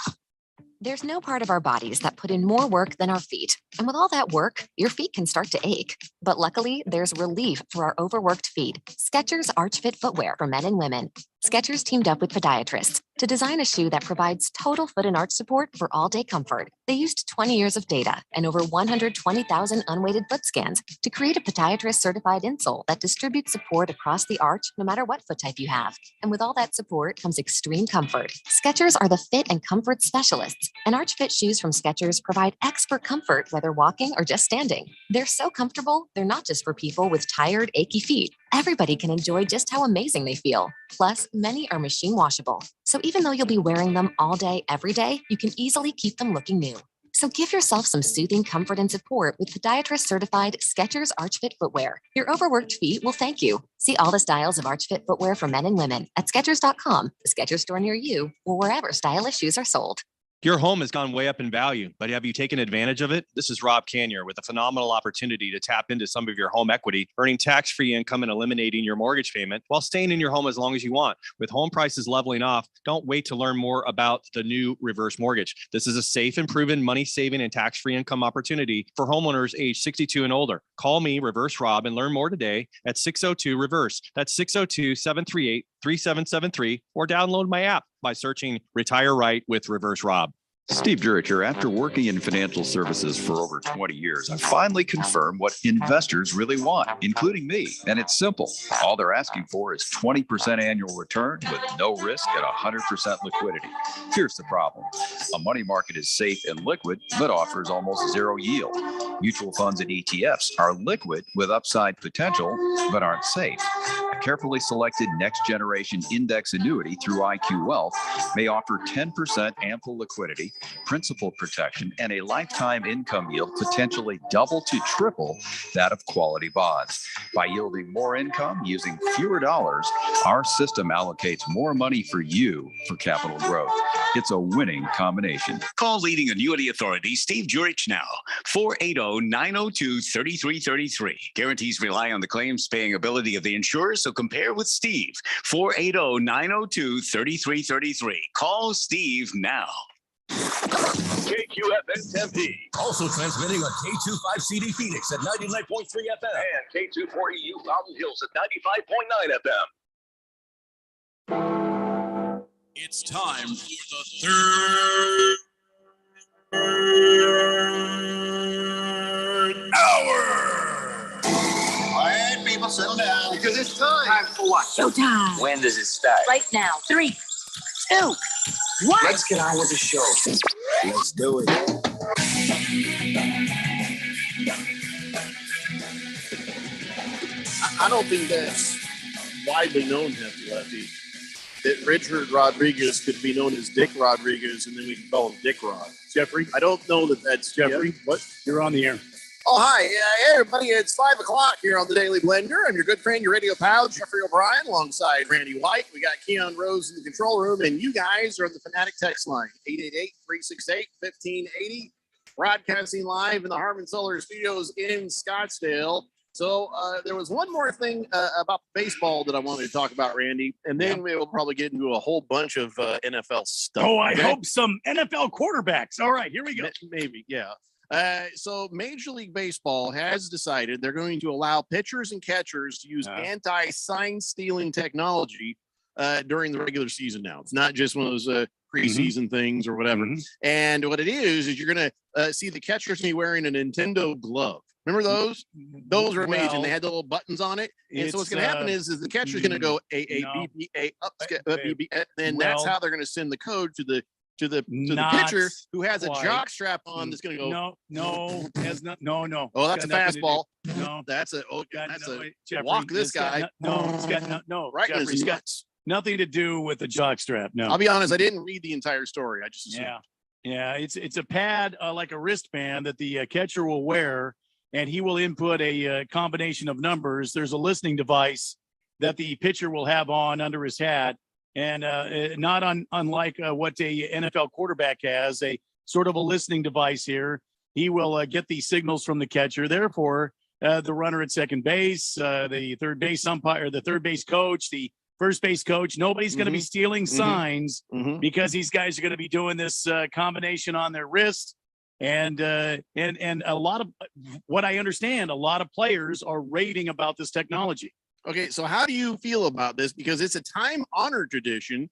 There's no part of our bodies that put in more work than our feet. And with all that work, your feet can start to ache. But luckily, there's relief for our overworked feet. Skechers Arch Fit Footwear for men and women. Skechers teamed up with podiatrists to design a shoe that provides total foot and arch support for all-day comfort. They used 20 years of data and over 120,000 unweighted foot scans to create a podiatrist-certified insole that distributes support across the arch no matter what foot type you have. And with all that support comes extreme comfort. Skechers are the fit and comfort specialists, and Arch Fit shoes from Skechers provide expert comfort whether walking or just standing. They're so comfortable, they're not just for people with tired, achy feet. Everybody can enjoy just how amazing they feel. Plus, many are machine washable. So even though you'll be wearing them all day, every day, you can easily keep them looking new. So give yourself some soothing comfort and support with podiatrist certified Skechers Arch Fit Footwear. Your overworked feet will thank you. See all the styles of Arch Fit Footwear for men and women at Skechers.com, the Skechers store near you, or wherever stylish shoes are sold. Your home has gone way up in value, but have you taken advantage of it? This is Rob Canyer with a phenomenal opportunity to tap into some of your home equity, earning tax-free income and eliminating your mortgage payment while staying in your home as long as you want. With home prices leveling off, don't wait to learn more about the new reverse mortgage. This is a safe and proven money-saving and tax-free income opportunity for homeowners age 62 and older. Call me, Reverse Rob, and learn more today at 602-REVERSE. That's 602-738-3773, or download my app by searching Retire Right with Reverse Rob. Steve Juricher, after working in financial services for over 20 years, I finally confirmed what investors really want, including me. And it's simple. All they're asking for is 20% annual return with no risk at 100% liquidity. Here's the problem. A money market is safe and liquid, but offers almost zero yield. Mutual funds and ETFs are liquid with upside potential, but aren't safe. A carefully selected next generation index annuity through IQ Wealth may offer 10% ample liquidity, principal protection, and a lifetime income yield potentially double to triple that of quality bonds. By yielding more income using fewer dollars, our system allocates more money for you for capital growth. It's a winning combination. Call leading annuity authority Steve Jurich now, 480-902-3333. Guarantees rely on the claims paying ability of the insurer, so compare with Steve, 480-902-3333. Call Steve now. KQFN Tempe. Also transmitting on K25CD Phoenix at 99.3 FM and K240U Mountain Hills at 95.9 FM. It's time for the third hour. All right, people, settle down because it's time. Time for what? Showtime. When does it start? Right now. 3, 2, 1. Let's get on with the show. Let's do it. I don't think that's widely known, Hefty Lefty, that Richard Rodriguez could be known as Dick Rodriguez, and then we can call him Dick Rod. Jeffrey? I don't know that that's Jeffrey? What? You're on the air. Oh, hi. Hey, everybody. It's 5 o'clock here on the Daily Blender. I'm your good friend, your radio pal, Jeffrey O'Brien, alongside Randy White. We got Keon Rose in the control room, and you guys are on the Fanatic text line, 888-368-1580, broadcasting live in the Harmon Solar Studios in Scottsdale. So there was one more thing about baseball that I wanted to talk about, Randy, and then we will probably get into a whole bunch of NFL stuff. Oh, I hope some NFL quarterbacks. All right, here we go. Maybe, yeah. So Major League Baseball has decided they're going to allow pitchers and catchers to use anti-sign stealing technology during the regular season now. It's not just one of those preseason things or whatever. And what it is you're going to see the catchers be wearing a Nintendo glove. Remember those? Those are amazing. Well, they had the little buttons on it. And so what's going to happen is the catcher's going to go A-A-B-B-A up, B-B, and that's how they're going to send the code to the pitcher who has a jock strap on that's going to go. No. Oh, that's a fastball. No, that's a Jeffrey, walk this guy. It's got right. Jeffrey, It's got nothing to do with the jock strap. No, I'll be honest. I didn't read the entire story. I just assumed. Yeah. It's a pad like a wristband that the catcher will wear, and he will input a combination of numbers. There's a listening device that the pitcher will have on under his hat. And not unlike what a NFL quarterback has, a sort of a listening device here. He will get these signals from the catcher. Therefore, the runner at second base, the third base umpire, the third base coach, the first base coach, nobody's going to be stealing signs because these guys are going to be doing this combination on their wrist. And a lot of what I understand, a lot of players are raving about this technology. Okay, so how do you feel about this? Because it's a time-honored tradition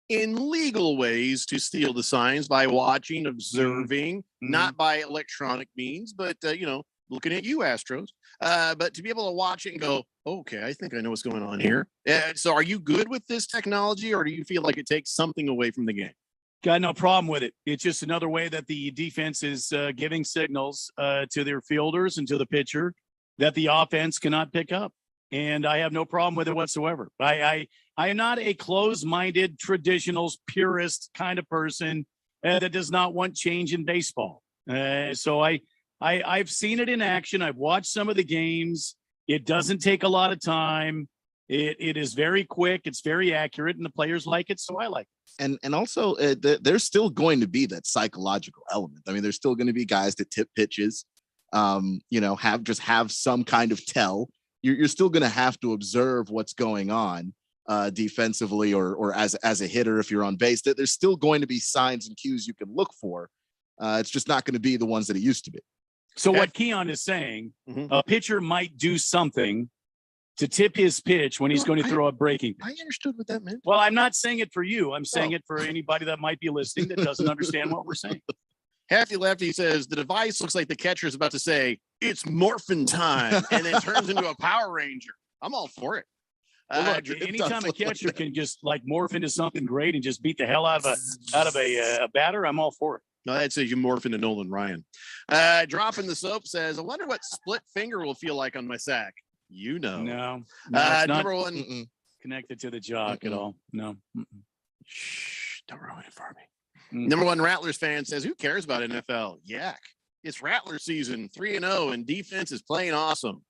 in legal ways to steal the signs by watching, observing, not by electronic means, but, looking at you, Astros. But to be able to watch it and go, okay, I think I know what's going on here. So are you good with this technology, or do you feel like it takes something away from the game? Got no problem with it. It's just another way that the defense is giving signals to their fielders and to the pitcher that the offense cannot pick up. And I have no problem with it whatsoever. I am not a closed-minded, traditionalist, purist kind of person that does not want change in baseball. So I've seen it in action. I've watched some of the games. It doesn't take a lot of time. It is very quick. It's very accurate, and the players like it, so I like it. And also, there's still going to be that psychological element. I mean, there's still going to be guys that tip pitches, have some kind of tell. You're still going to have to observe what's going on defensively or as a hitter if you're on base. There's still going to be signs and cues you can look for. It's just not going to be the ones that it used to be. So what Keon is saying, a pitcher might do something to tip his pitch when he's going to throw a breaking pitch. I understood what that meant. Well, I'm not saying it for you. I'm saying it for anybody that might be listening that doesn't understand what we're saying. Hefty Lefty says the device looks like the catcher is about to say, it's morphin time, and then turns into a Power Ranger. I'm all for it. Well, look, anytime a catcher can just like morph into something great and just beat the hell out of a batter, I'm all for it. No, that says you morph into Nolan Ryan. Dropping the soap says, I wonder what split finger will feel like on my sack. No, it's number not one connected to the jock at all. No. Shh, don't ruin it for me. Number one Rattlers fan says, who cares about NFL? Yak. It's Rattler season 3-0 and defense is playing awesome.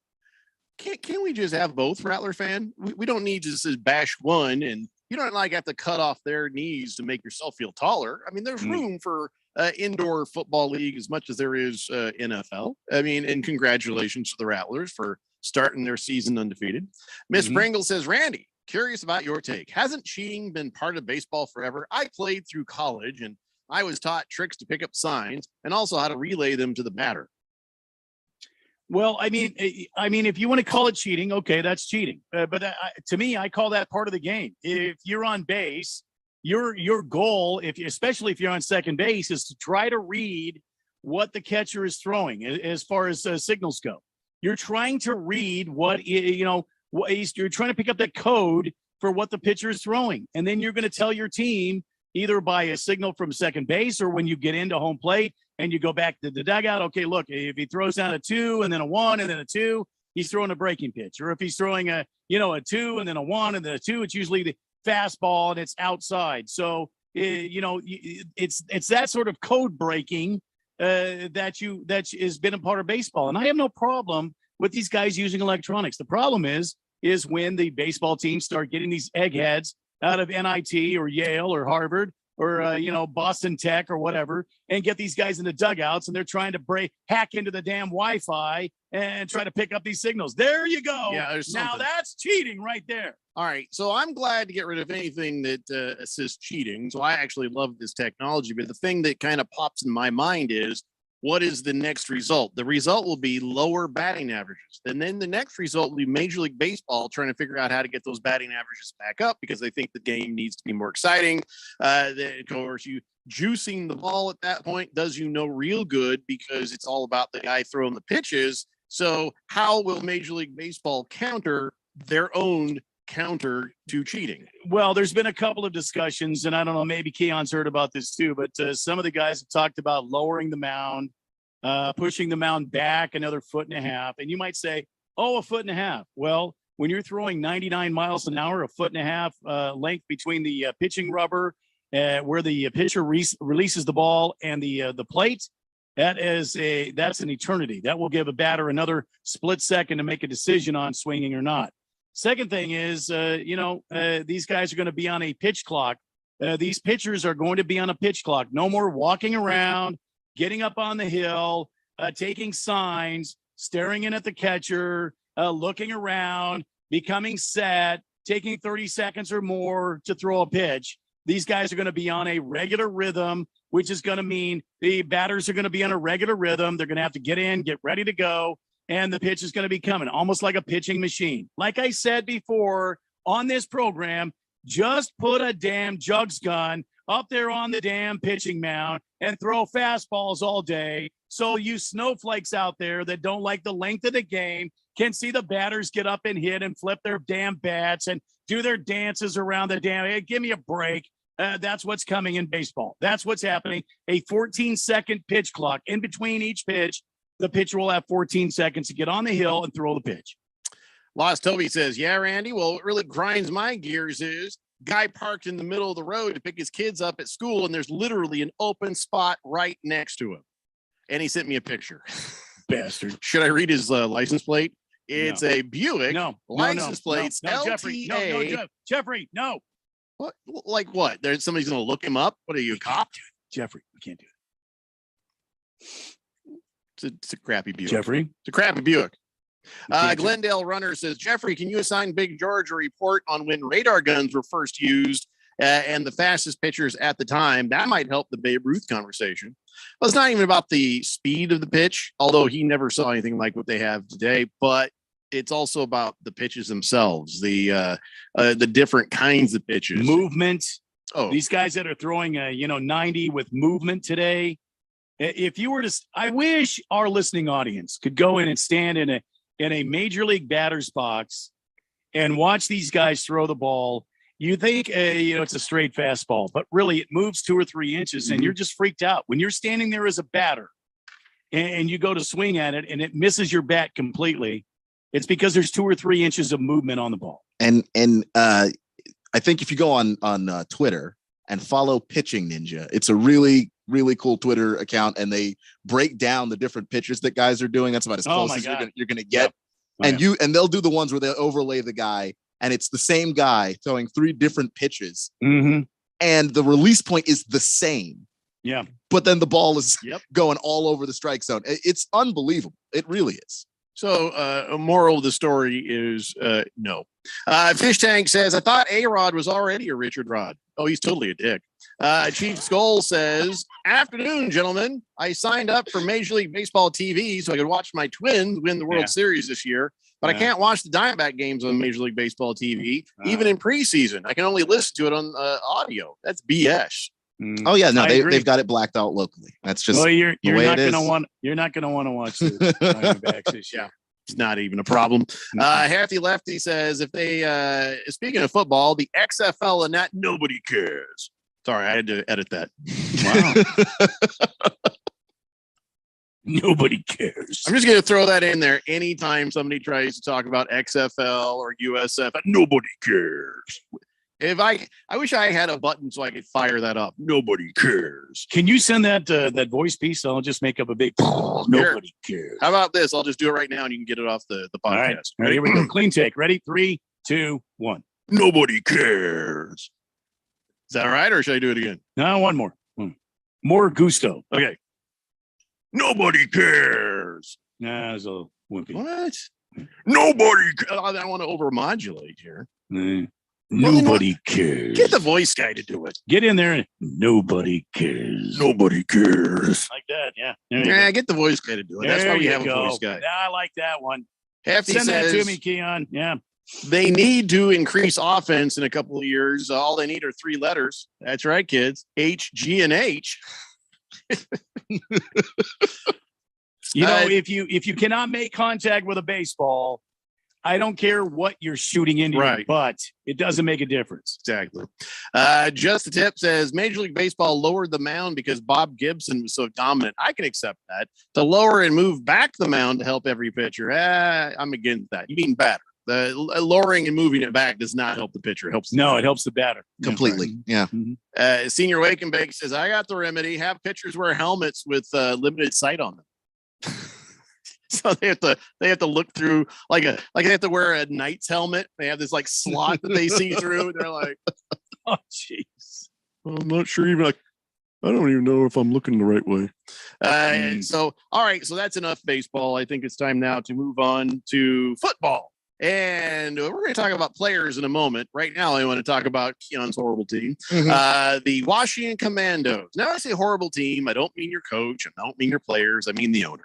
Can't we just have both, Rattler fan? We don't need to just bash one, and you don't have to cut off their knees to make yourself feel taller. I mean, there's room for indoor football league as much as there is NFL. I mean, and congratulations to the Rattlers for starting their season undefeated. Miss Pringle says, Randy, curious about your take. Hasn't cheating been part of baseball forever? I played through college and I was taught tricks to pick up signs and also how to relay them to the batter. Well, I mean, if you want to call it cheating, okay, that's cheating. But to me, I call that part of the game. If you're on base, your goal, especially if you're on second base, is to try to read what the catcher is throwing as far as signals go. You're trying to read you're trying to pick up that code for what the pitcher is throwing. And then you're going to tell your team either by a signal from second base or when you get into home plate, and you go back to the dugout. Okay, look, if he throws down a 2 and then a 1 and then a 2, he's throwing a breaking pitch. Or if he's throwing a 2 and then a 1 and then a 2, it's usually the fastball and it's outside. So it's that sort of code breaking that has been a part of baseball. And I have no problem with these guys using electronics. The problem is when the baseball teams start getting these eggheads out of NIT or Yale or Harvard or Boston Tech or whatever, and get these guys in the dugouts, and they're trying to hack into the damn Wi-Fi and try to pick up these signals. There you go. Yeah, now that's cheating right there. All right, so I'm glad to get rid of anything that assists cheating. So I actually love this technology, but the thing that kind of pops in my mind is, what is the next result? The result will be lower batting averages. And then the next result will be Major League Baseball trying to figure out how to get those batting averages back up because they think the game needs to be more exciting. Of course, you juicing the ball at that point does you no real good because it's all about the guy throwing the pitches. So how will Major League Baseball counter their own counter to cheating? Well, there's been a couple of discussions, and I don't know, maybe Keon's heard about this too, but some of the guys have talked about lowering the mound, pushing the mound back another 1.5 feet. And you might say, oh, 1.5 feet. Well, when you're throwing 99 miles an hour, 1.5 feet length between the pitching rubber, where the pitcher releases the ball and the plate, that's an eternity. That will give a batter another split second to make a decision on swinging or not. Second thing is, these guys are going to be on a pitch clock. These pitchers are going to be on a pitch clock. No more walking around, getting up on the hill, taking signs, staring in at the catcher, looking around, becoming set, taking 30 seconds or more to throw a pitch. These guys are going to be on a regular rhythm, which is going to mean the batters are going to be on a regular rhythm. They're going to have to get in, get ready to go. And the pitch is going to be coming almost like a pitching machine. Like I said before on this program, just put a damn jugs gun up there on the damn pitching mound and throw fastballs all day. So you snowflakes out there that don't like the length of the game can see the batters get up and hit and flip their damn bats and do their dances around the damn. Hey, give me a break. That's what's coming in baseball. That's what's happening. A 14-second pitch clock in between each pitch. The pitcher will have 14 seconds to get on the hill and throw the pitch. Lost Toby says, yeah, Randy. Well, what really grinds my gears is guy parked in the middle of the road to pick his kids up at school, and there's literally an open spot right next to him. And he sent me a picture. Bastard. Should I read his license plate? It's a Buick. License plates. No, Jeffrey. No, Jeffrey. No. What? Like what? There's somebody's going to look him up. What are you, a cop? Jeffrey, we can't do it. It's a crappy Buick. Jeffrey? It's a crappy Buick. Glendale Runner says, Jeffrey, can you assign Big George a report on when radar guns were first used and the fastest pitchers at the time? That might help the Babe Ruth conversation. Well, it's not even about the speed of the pitch, although he never saw anything like what they have today, but it's also about the pitches themselves, the different kinds of pitches. Movement. Oh, these guys that are throwing 90 with movement today. If you were to, I wish our listening audience could go in and stand in a major league batter's box and watch these guys throw the ball. You think, it's a straight fastball, but really it moves 2 or 3 inches and you're just freaked out. When you're standing there as a batter and you go to swing at it and it misses your bat completely, it's because there's 2 or 3 inches of movement on the ball. And I think if you go on Twitter and follow Pitching Ninja, it's a really cool Twitter account, and they break down the different pitches that guys are doing. That's about as close as you're gonna get. Yep. And they'll do the ones where they overlay the guy, and it's the same guy throwing 3 different pitches, and the release point is the same. Yeah, but then the ball is going all over the strike zone. It's unbelievable. It really is. So a moral of the story is no. Fish Tank says, I thought A-Rod was already a Richard Rod. Oh, he's totally a dick. Chief Skull says, afternoon, gentlemen. I signed up for Major League Baseball TV so I could watch my Twins win the World Series this year, but I can't watch the Diamondback games on Major League Baseball TV, even in preseason. I can only listen to it on audio. That's BS. Oh yeah, no, they've got it blacked out locally. That's just you're not going to want to watch the Diamondbacks this year. It's not even a problem. Hefty Lefty says, if they speaking of football, the XFL and that nobody cares. Sorry, I had to edit that. Wow. Nobody cares. I'm just going to throw that in there. Anytime somebody tries to talk about XFL or USF, nobody cares. If I wish I had a button so I could fire that up. Nobody cares. Can you send that voice piece? I'll just make up a big. Nobody cares. How about this? I'll just do it right now, and you can get it off the podcast. All right, here we go. Clean take. Ready? 3, 2, 1. Nobody cares. Is that all right, or should I do it again? No, one more. More gusto. Okay. Nobody cares. Nah, it's a wimpy. What? Nobody cares. I don't want to overmodulate here. Nobody cares. Get the voice guy to do it. Get in there and nobody cares. Nobody cares. Like that, yeah. Yeah, get the voice guy to do it. That's why we have a voice guy. I like that one. Hefty Send says, that to me, Keon. Yeah. They need to increase offense in a couple of years. All they need are 3 letters. That's right, kids. H, G, and H. If you cannot make contact with a baseball, I don't care what you're shooting into, right, but it doesn't make a difference. Exactly. Just a tip says Major League Baseball lowered the mound because Bob Gibson was so dominant. I can accept that. To lower and move back the mound to help every pitcher. I'm against that. You mean batter. The lowering and moving it back does not help the pitcher. It helps. It helps the batter completely. Yeah. Mm-hmm. Senior Wake and Bake says, I got the remedy. Have pitchers wear helmets with limited sight on them. So they have to look through like they have to wear a knight's helmet. They have this like slot that they see through. They're like, oh jeez, I'm not sure even I don't even know if I'm looking the right way. So all right, so that's enough baseball. I think it's time now to move on to football. And we're going to talk about players in a moment. Right now, I want to talk about Keon's horrible team, the Washington Commandos. Now, I say horrible team. I don't mean your coach. I don't mean your players. I mean the owner.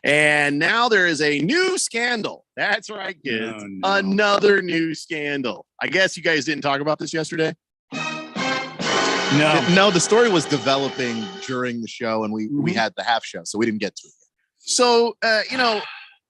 And now there is a new scandal. That's right, kids. Oh, no. Another new scandal. I guess you guys didn't talk about this yesterday. No, the story was developing during the show, and we had the half show, so we didn't get to it yet. So,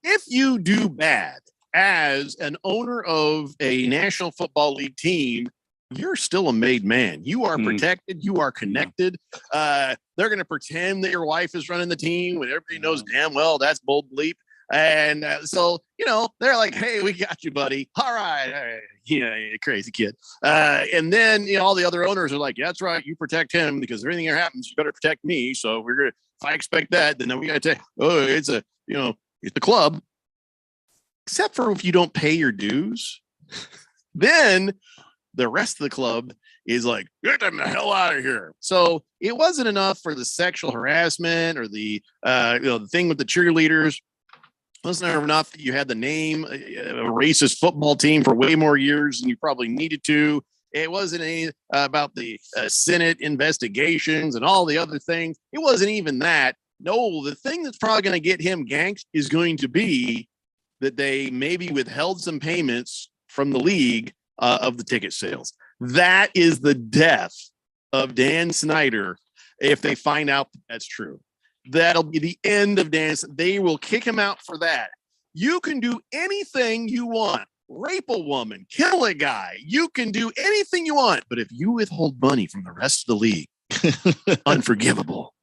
if you do bad as an owner of a National Football League team, you're still a made man. You are protected. You are connected. They're going to pretend that your wife is running the team when everybody knows damn well that's bold bleep. And so, they're like, hey, we got you, buddy. All right. Yeah, crazy kid. And then, all the other owners are like, yeah, that's right. You protect him because if anything here happens, you better protect me. So if I expect that, then we got to say, oh, it's the club. Except for if you don't pay your dues, then the rest of the club is like, get them the hell out of here. So it wasn't enough for the sexual harassment or the thing with the cheerleaders. It wasn't enough that you had the name a racist football team for way more years than you probably needed to. It wasn't any about the Senate investigations and all the other things. It wasn't even that. No, the thing that's probably going to get him ganked is going to be that they maybe withheld some payments from the league of the ticket sales. That is the death of Dan Snyder. If they find out that's true, that'll be the end of Dan. They will kick him out for that. You can do anything you want. Rape a woman, kill a guy. You can do anything you want. But if you withhold money from the rest of the league, unforgivable.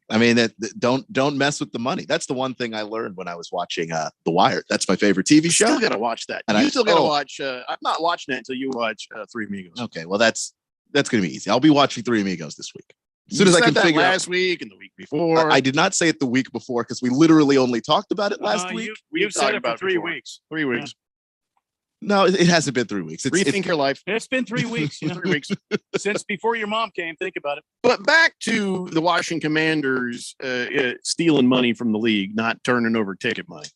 I mean, don't mess with the money. That's the one thing I learned when I was watching The Wire. That's my favorite TV show. Still gotta watch that. And you still gotta watch. I'm not watching it until you watch Three Amigos. Okay, well that's gonna be easy. I'll be watching Three Amigos this week as soon as I can figure out. Last week and the week before. I did not say it the week before because we literally only talked about it last week. You've said it for 3 weeks. 3 weeks. No, it hasn't been 3 weeks. Rethink your life. It's been 3 weeks. 3 weeks since before your mom came. Think about it. But back to the Washington Commanders stealing money from the league, not turning over ticket money.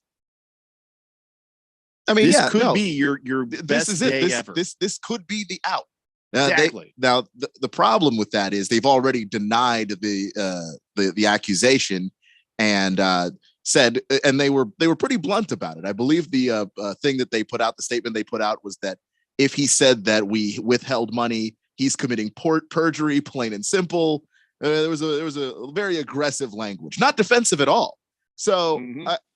I mean, this could be your best day ever. This could be the out. Exactly. The problem with that is they've already denied the accusation and said, and they were pretty blunt about it. I believe the thing that they put out, the statement they put out was that if he said that we withheld money, he's committing perjury, plain and simple. There was a very aggressive language, not defensive at all. So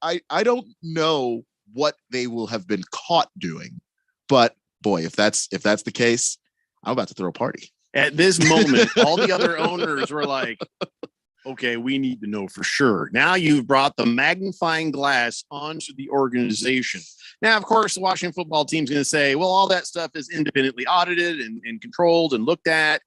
I don't know what they will have been caught doing, but boy, if that's the case, I'm about to throw a party. At this moment, all the other owners were like, okay, we need to know for sure. Now you've brought the magnifying glass onto the organization. Now, of course, the Washington football team's going to say, well, all that stuff is independently audited and controlled and looked at,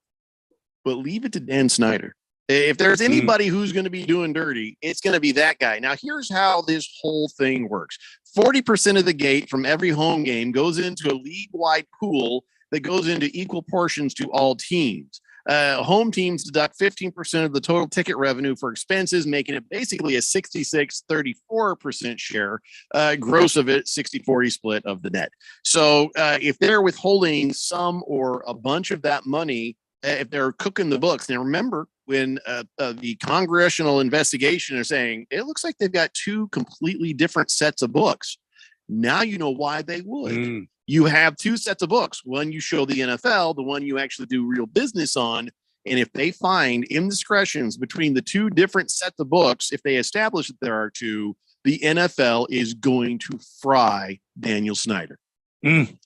but leave it to Dan Snyder. If there's anybody who's going to be doing dirty, it's going to be that guy. Now, here's how this whole thing works. 40% of the gate from every home game goes into a league-wide pool that goes into equal portions to all teams. Home teams deduct 15% of the total ticket revenue for expenses, making it basically a 66-34% share. Gross of it, 60-40 split of the net. So if they're withholding some or a bunch of that money, if they're cooking the books, now remember when the congressional investigation are saying it looks like they've got two completely different sets of books. Now you know why they would. You have two sets of books. One you show the NFL, the one you actually do real business on. And if they find indiscretions between the two different sets of books, if they establish that there are two, the NFL is going to fry Daniel Snyder.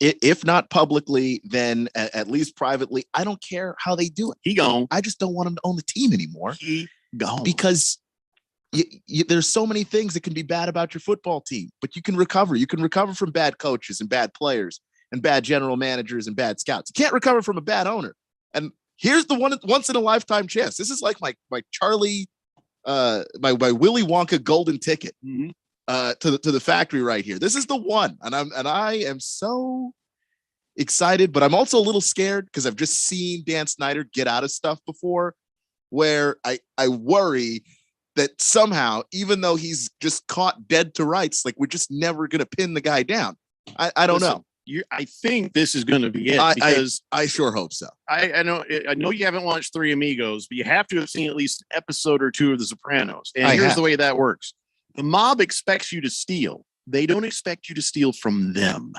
If not publicly, then at least privately. I don't care how they do it. He gone. I just don't want him to own the team anymore. He gone. Because there's so many things that can be bad about your football team, but you can recover. You can recover from bad coaches and bad players and bad general managers and bad scouts. You can't recover from a bad owner. And here's the once in a lifetime chance. This is like my Charlie, my Willy Wonka golden ticket to the factory right here. This is the one, and I am so excited, but I'm also a little scared because I've just seen Dan Snyder get out of stuff before, where I worry that somehow, even though he's just caught dead to rights, like we're just never going to pin the guy down. I don't know. I think this is going to be it because I sure hope so. I know you haven't watched Three Amigos, but you have to have seen at least an episode or two of The Sopranos. And here's the way that works. The mob expects you to steal. They don't expect you to steal from them.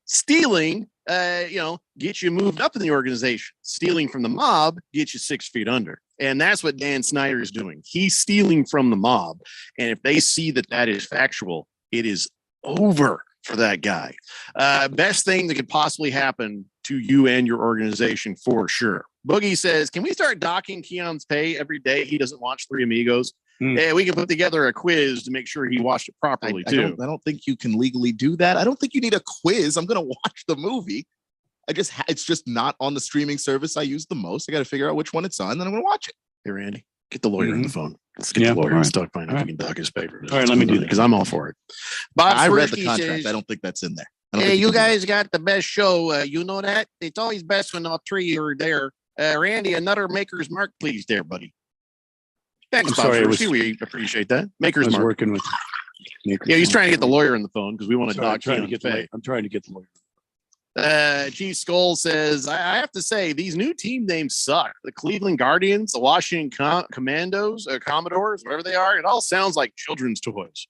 Stealing, gets you moved up in the organization. Stealing from the mob gets you 6 feet under. And that's what Dan Snyder is doing. He's stealing from the mob. And if they see that that is factual, it is over for that guy. Best thing that could possibly happen to you and your organization for sure. Boogie says, can we start docking Keon's pay every day he doesn't watch Three Amigos? Yeah, we can put together a quiz to make sure he watched it properly too. I don't think you can legally do that. I don't think you need a quiz. I'm going to watch the movie. It's just not on the streaming service I use the most. I got to figure out which one it's on, then I'm going to watch it. Hey, Randy, get the lawyer on the phone. Let's get the lawyer and start finding out if we can dock his paper. All right, let me do that because I'm all for it. Bob I read the Swirsky contract. says, I don't think that's in there. Yeah, you guys got the best show. You know that? It's always best when all three are there. Randy, another Maker's Mark, please, there, buddy. Thanks, I'm Bob sorry, Swirsky. We appreciate that. Maker's I was Mark. working with. Yeah, he's trying to get the lawyer on the phone because we want to dock Keon's pay. I'm trying to get the lawyer. Chief Skull says, I have to say, these new team names suck. The Cleveland Guardians, the Washington Commandos, Commodores, whatever they are. It all sounds like children's toys.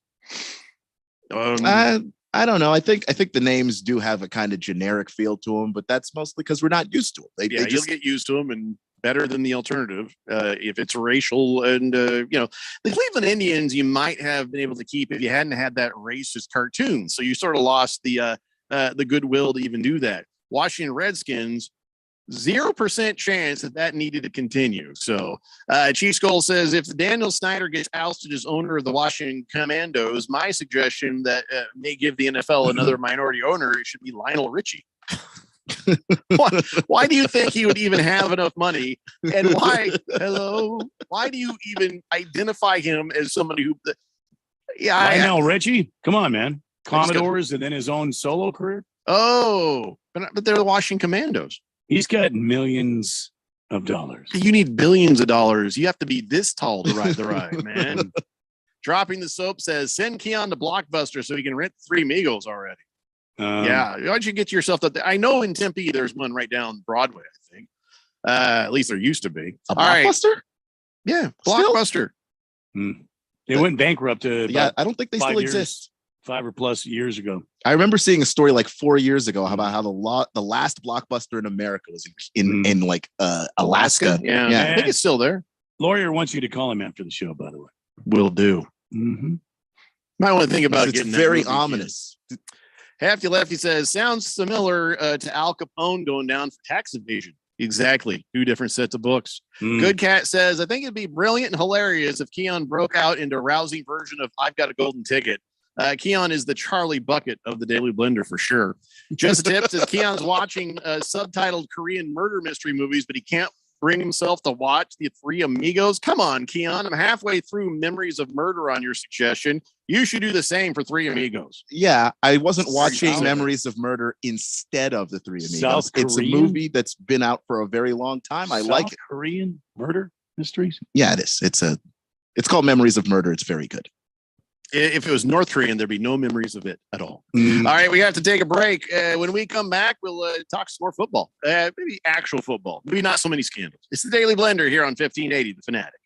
I don't know. I think the names do have a kind of generic feel to them, but that's mostly because we're not used to them. They you'll get used to them and better than the alternative. If it's racial and, the Cleveland Indians, you might have been able to keep if you hadn't had that racist cartoon. So you sort of lost the goodwill to even do that. Washington Redskins, 0% chance that needed to continue. So Chief Skull says, if Daniel Snyder gets ousted as owner of the Washington Commandos, my suggestion that may give the NFL another minority owner, it should be Lionel Richie. Why do you think he would even have enough money? And why do you even identify him as somebody who Lionel Richie? Come on, man. Commodores and then his own solo career. Oh, but they're the Washington Commandos. He's got millions of dollars. You need billions of dollars. You have to be this tall to ride the ride, man. Dropping the Soap says, send Keon to Blockbuster so he can rent Three Amigos already. Yeah, why don't you get yourself that? I know in Tempe there's one right down Broadway, I think. At least there used to be. A Blockbuster? Right. Yeah, Blockbuster. They went bankrupt. I don't think they still exist. 5 or plus years ago. I remember seeing a story like 4 years ago about how the last Blockbuster in America was in like Alaska. Yeah, I think it's still there. Lawyer wants you to call him after the show, by the way. Will do. Might want to think about it's getting very ominous. Hefty Lefty says, sounds similar to Al Capone going down for tax evasion. Exactly. 2 different sets of books. Good Cat says, I think it'd be brilliant and hilarious if Keon broke out into a rousing version of I've Got a Golden Ticket. Keon is the Charlie Bucket of the Daily Blender for sure. Just Tip says Keon's watching subtitled Korean murder mystery movies, but he can't bring himself to watch the Three Amigos. Come on, Keon. I'm halfway through Memories of Murder on your suggestion. You should do the same for Three Amigos. Yeah, I wasn't watching Memories of Murder instead of the Three Amigos. South It's a Korean? movie that's been out for a very long time. I like it. Korean murder mysteries. Yeah, it is. It's called Memories of Murder. It's very good. If it was North Korean, there'd be no memories of it at all. All right, we have to take a break. When we come back, we'll talk some more football. Maybe actual football. Maybe not so many scandals. It's the Daily Blender here on 1580 The Fanatic.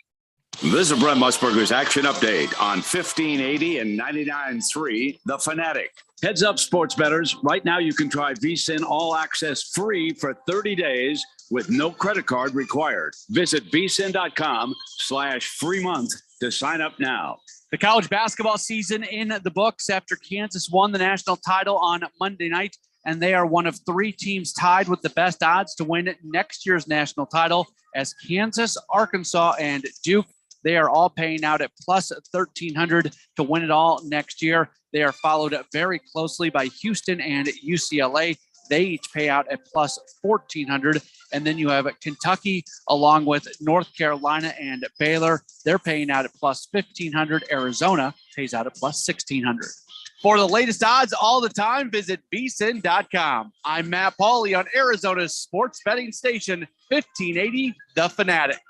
This is Brent Musburger's Action Update on 1580 and 99.3 The Fanatic. Heads up, sports bettors. Right now, you can try VSiN All Access free for 30 days with no credit card required. Visit vsin.com/free month to sign up now. The college basketball season in the books after Kansas won the national title on Monday night, and they are one of 3 teams tied with the best odds to win next year's national title as Kansas, Arkansas, and Duke. They are all paying out at plus 1,300 to win it all next year. They are followed very closely by Houston and UCLA. They each pay out at plus 1,400. And then you have Kentucky along with North Carolina and Baylor. They're paying out at plus 1,500. Arizona pays out at plus 1,600. For the latest odds all the time, visit vsin.com. I'm Matt Pauley on Arizona's sports betting station, 1580 The Fanatic.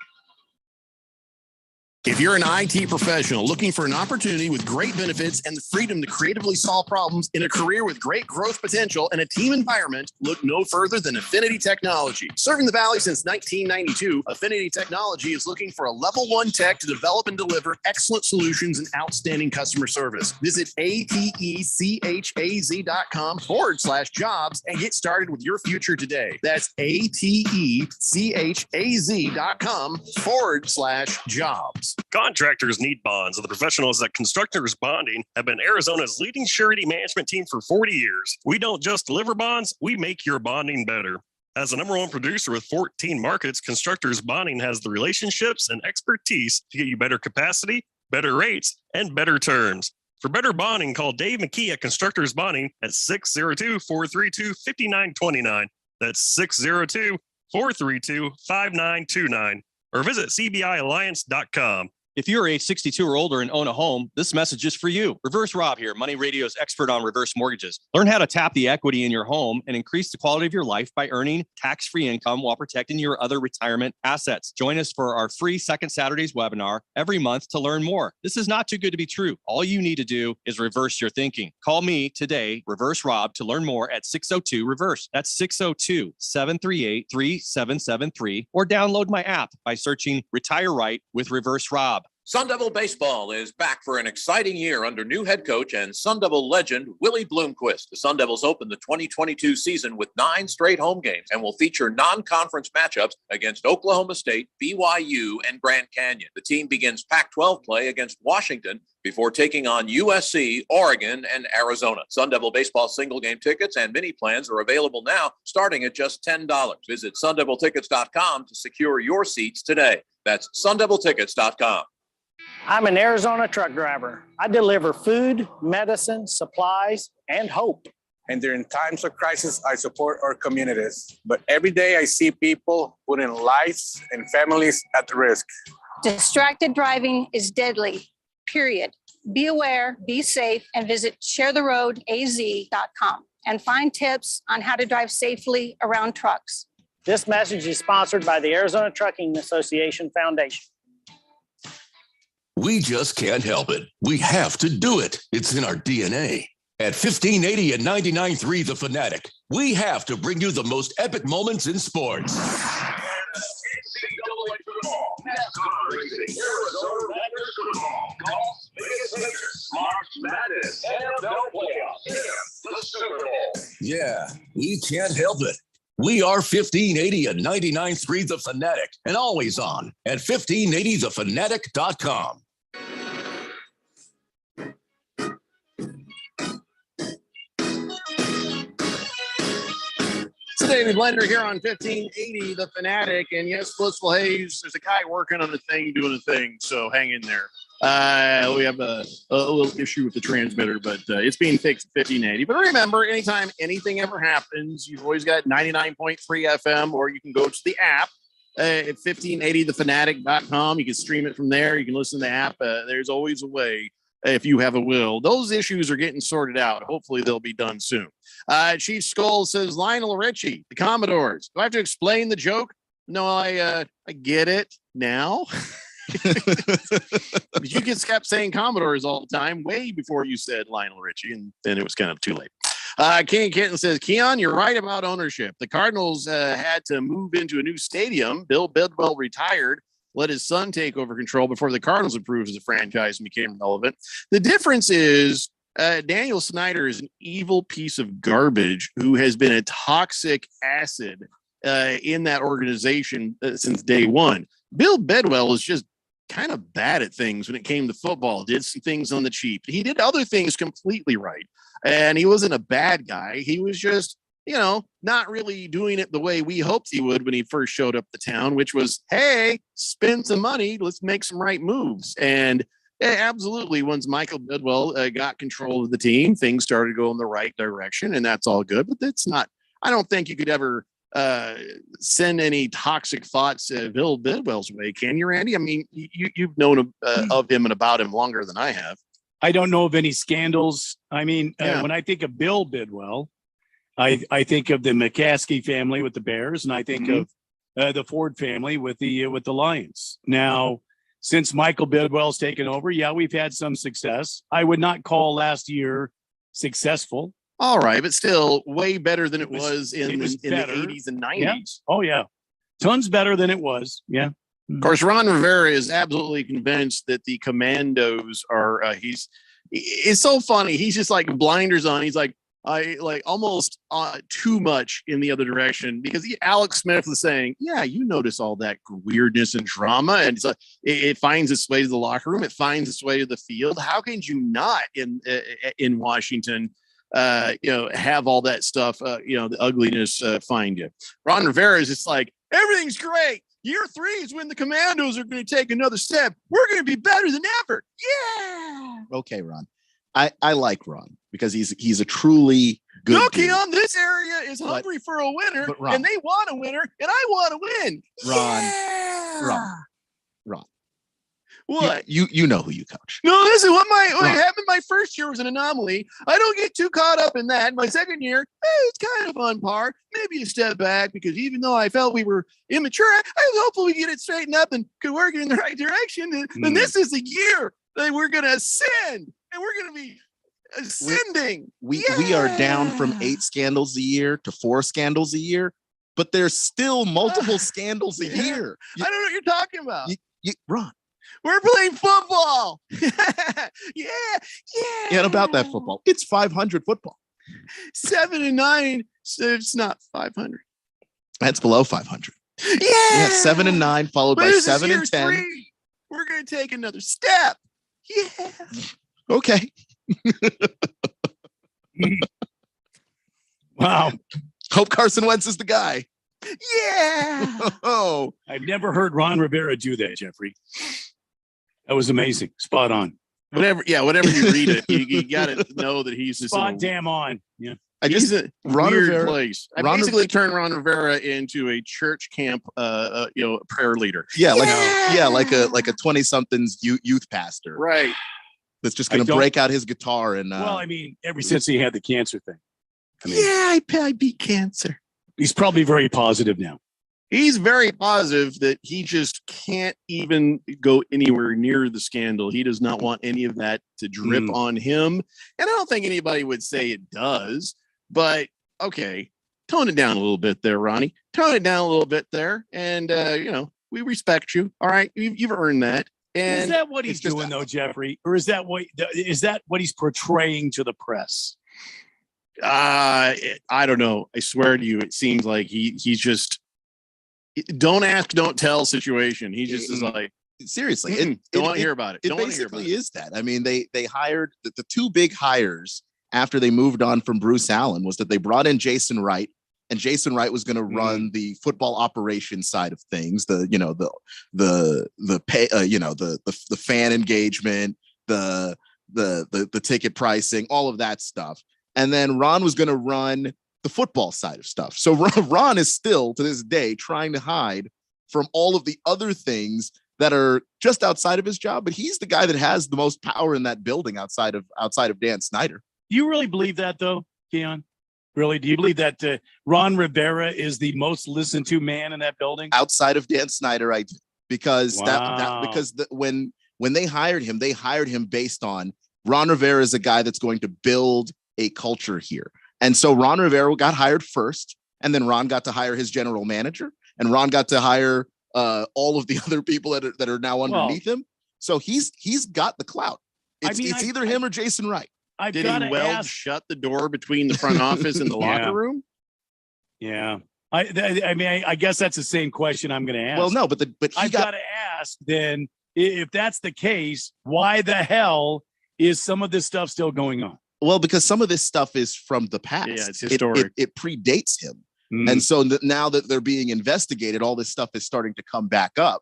If you're an IT professional looking for an opportunity with great benefits and the freedom to creatively solve problems in a career with great growth potential and a team environment, look no further than Affinity Technology. Serving the Valley since 1992, Affinity Technology is looking for a level 1 tech to develop and deliver excellent solutions and outstanding customer service. Visit atechaz.com/jobs and get started with your future today. That's atechaz.com/jobs. Contractors need bonds, and the professionals at Constructors Bonding have been Arizona's leading surety management team for 40 years. We don't just deliver bonds, we make your bonding better. As the #1 producer with 14 markets, Constructors Bonding has the relationships and expertise to get you better capacity, better rates, and better terms. For better bonding, call Dave McKee at Constructors Bonding at 602-432-5929. That's 602-432-5929. Or visit cbialliance.com. If you're age 62 or older and own a home, this message is for you. Reverse Rob here, Money Radio's expert on reverse mortgages. Learn how to tap the equity in your home and increase the quality of your life by earning tax-free income while protecting your other retirement assets. Join us for our free Second Saturdays webinar every month to learn more. This is not too good to be true. All you need to do is reverse your thinking. Call me today, Reverse Rob, to learn more at 602-REVERSE. That's 602-738-3773, or download my app by searching Retire Right with Reverse Rob. Sun Devil Baseball is back for an exciting year under new head coach and Sun Devil legend Willie Bloomquist. The Sun Devils open the 2022 season with 9 straight home games and will feature non-conference matchups against Oklahoma State, BYU, and Grand Canyon. The team begins Pac-12 play against Washington before taking on USC, Oregon, and Arizona. Sun Devil Baseball single game tickets and mini plans are available now, starting at just $10. Visit sundeviltickets.com to secure your seats today. That's sundeviltickets.com. I'm an Arizona truck driver. I deliver food, medicine, supplies, and hope. And during times of crisis, I support our communities. But every day I see people putting lives and families at risk. Distracted driving is deadly, period. Be aware, be safe, and visit sharetheroadaz.com and find tips on how to drive safely around trucks. This message is sponsored by the Arizona Trucking Association Foundation. We just can't help it. We have to do it. It's in our DNA. At 1580 and 99.3 The Fanatic, we have to bring you the most epic moments in sports. Yeah, we can't help it. We are 1580 and 99.3 The Fanatic, and always on at 1580thefanatic.com. So David Blender here on 1580 The Fanatic. And yes, Blissful Hayes, there's a guy working on a thing, doing a thing. So hang in there. We have a little issue with the transmitter, but it's being fixed at 1580. But remember, anytime anything ever happens, you've always got 99.3 FM, or you can go to the app at 1580thefanatic.com. You can stream it from there. You can listen to the app. There's always a way. If you have a will, those issues are getting sorted out. Hopefully they'll be done soon. Chief Skull says, Lionel Richie, the Commodores. Do I have to explain the joke? No, I get it now. You just kept saying Commodores all the time, way before you said Lionel Richie, and then it was kind of too late. King Kitten says, Keon, you're right about ownership. The Cardinals had to move into a new stadium. Bill Bedwell retired. Let his son take over control before the Cardinals improved as a franchise and became relevant. The difference is Daniel Snyder is an evil piece of garbage who has been a toxic acid in that organization since day one. Bill Bedwell is just kind of bad at things when it came to football, did some things on the cheap. He did other things completely right. And he wasn't a bad guy. He was just, not really doing it the way we hoped he would when he first showed up to town, which was, hey, spend some money. Let's make some right moves. And absolutely, once Michael Bidwell got control of the team, things started going the right direction, and that's all good. But that's not, I don't think you could ever send any toxic thoughts Bill Bidwell's way, can you, Randy? I mean, you've known of him and about him longer than I have. I don't know of any scandals. I mean, when I think of Bill Bidwell, I think of the McCaskey family with the Bears, and I think of the Ford family with the Lions. Now, since Michael Bidwell's taken over, we've had some success. I would not call last year successful. All right, but still way better than it was in the 80s and 90s. Yeah. Oh, yeah. Tons better than it was. Yeah. Of course, Ron Rivera is absolutely convinced that the Commandos are, it's so funny. He's just like blinders on. He's like, I like almost too much in the other direction, because Alex Smith was saying, you notice all that weirdness and drama, and so it finds its way to the locker room. It finds its way to the field. How can you not in Washington, have all that stuff, the ugliness find you? Ron Rivera is just like, everything's great. Year 3 is when the Commandos are going to take another step. We're going to be better than ever. Yeah. Okay, Ron. I like Ron because he's a truly good dude. Keon, this area is hungry for a winner, and they want a winner, and I want to win. Ron. What? You know who you coach. No, listen, what happened my first year was an anomaly. I don't get too caught up in that. My second year, it's kind of on par. Maybe a step back, because even though I felt we were immature, I was hopeful we get it straightened up and could work in the right direction. And this is the year that we're going to ascend. And we're going to be ascending. We are down from 8 scandals a year to 4 scandals a year, but there's still multiple scandals a year. I don't know what you're talking about. Ron. We're playing football. Yeah. And about that football, it's 500 football. 7-9. So it's not 500. That's below 500. Yeah. 7 and 9, followed by 7 and 10. 3. We're going to take another step. Yeah. Okay. Wow. Hope Carson Wentz is the guy. Yeah. Oh, I've never heard Ron Rivera do that, Jeffrey. That was amazing. Spot on. Whatever you read it, you got to know that he's just spot damn on. Yeah. He's a Ron weird Rivera, place. I basically turned Ron Rivera into a church camp, prayer leader. Yeah, like a 20-somethings youth pastor, right? That's just going to break out his guitar and. Well, I mean, ever since he had the cancer thing. I beat cancer. He's probably very positive now. He's very positive that he just can't even go anywhere near the scandal. He does not want any of that to drip on him. And I don't think anybody would say it does. But, okay, tone it down a little bit there, Ronnie. Tone it down a little bit there. And, we respect you. All right. You've earned that. And is that what he's doing, though, Jeffrey? Or is that what he's portraying to the press? I don't know. I swear to you, it seems like he's just don't ask, don't tell situation. He just is like, seriously, don't want to hear about it. It basically is that. I mean, they hired the 2 big hires after they moved on from Bruce Allen was that they brought in Jason Wright and Jason Wright was going to run the football operations side of things. The pay, the fan engagement, the ticket pricing, all of that stuff. And then Ron was going to run the football side of stuff. So Ron is still to this day trying to hide from all of the other things that are just outside of his job, but he's the guy that has the most power in that building outside of Dan Snyder. Do you really believe that, though, Keon? Really? Do you believe that Ron Rivera is the most listened to man in that building? Outside of Dan Snyder, I do. Because when they hired him based on Ron Rivera is a guy that's going to build a culture here. And so Ron Rivera got hired first, and then Ron got to hire his general manager, and Ron got to hire all of the other people that are now underneath him. So he's got the clout. It's either him or Jason Wright. Did he weld shut the door between the front office and the locker room? Yeah. I guess that's the same question I'm going to ask. Well, no, but I've got to ask then, if that's the case, why the hell is some of this stuff still going on? Well, because some of this stuff is from the past. Yeah, it's historic. It predates him. And so now that they're being investigated, all this stuff is starting to come back up.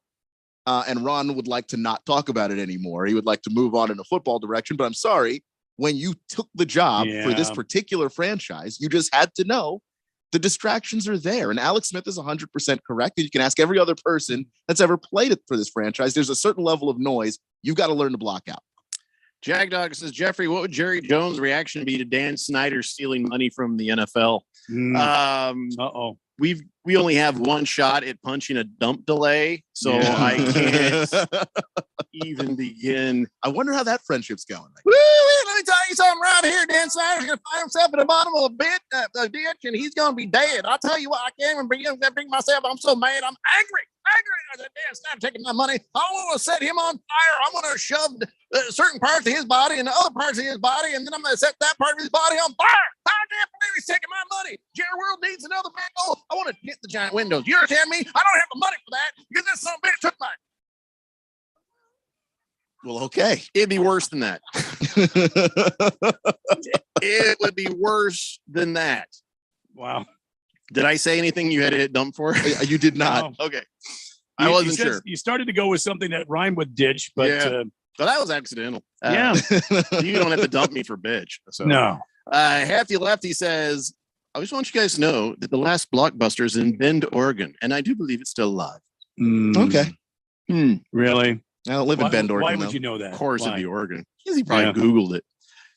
And Ron would like to not talk about it anymore. He would like to move on in a football direction. But I'm sorry, when you took the job for this particular franchise, you just had to know the distractions are there. And Alex Smith is 100% correct. You can ask every other person that's ever played it for this franchise. There's a certain level of noise you've got to learn to block out. Jagdog says, Jeffrey, what would Jerry Jones' reaction be to Dan Snyder stealing money from the NFL? We only have one shot at punching a dump delay, so I can't even begin. I wonder how that friendship's going. Let me tell you something right here. Dan Snyder's going to find himself at the bottom of a ditch, and he's going to be dead. I'll tell you what, I can't even bring myself. I'm so mad. I'm angry. I said, Dan Snyder taking my money. I want to set him on fire. I'm going to shove certain parts of his body and the other parts of his body, and then I'm going to set that part of his body on fire. I can't believe he's taking my money. Jerry World needs another man. Oh, I want to hit the giant windows. You understand me? I don't have the money for that because this son of a bitch took mine. Well, okay. It'd be worse than that. It would be worse than that. Wow. Did I say anything you had to hit dump for? You did not. No. Okay. I wasn't sure. You started to go with something that rhymed with ditch, but so that was accidental. You don't have to dump me for bitch. So. No. Hefty Lefty says, I just want you guys to know that the last Blockbuster is in Bend, Oregon, and I do believe it's still alive. Okay. Really? I don't live in Bend, Oregon. Why would you know that? Of course it'd be Oregon. Because he probably Googled it.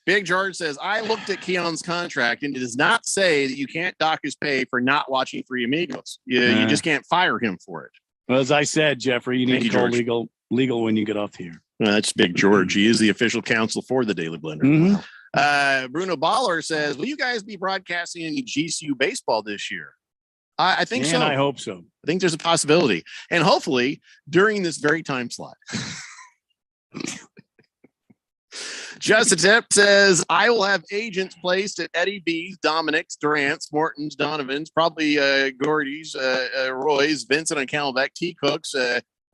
Big George says, I looked at Keon's contract and it does not say that you can't dock his pay for not watching Three Amigos. You just can't fire him for it. Well, as I said, Jeffrey, you need to call legal when you get off here. Well, that's Big George. He is the official counsel for the Daily Blender. Bruno Baller says, will you guys be broadcasting any GCU baseball this year? I think so. I hope so. I think there's a possibility. And hopefully during this very time slot. Just a Tip says, I will have agents placed at Eddie B's, Dominic's, Durant's, Morton's, Donovan's, probably Gordy's, Roy's, Vincent and Camelback, T. Cook's,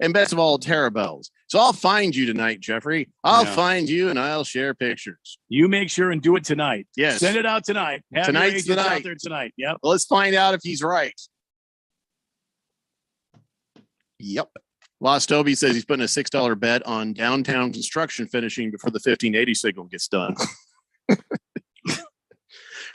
and best of all, Terabell's. So I'll find you tonight, Jeffrey. I'll find you and I'll share pictures. You make sure and do it tonight. Yes. Send it out tonight. Have Tonight's the night. out there tonight. Yep. Let's find out if he's right. Yep. Lost Toby says he's putting a $6 bet on downtown construction finishing before the 1580 signal gets done.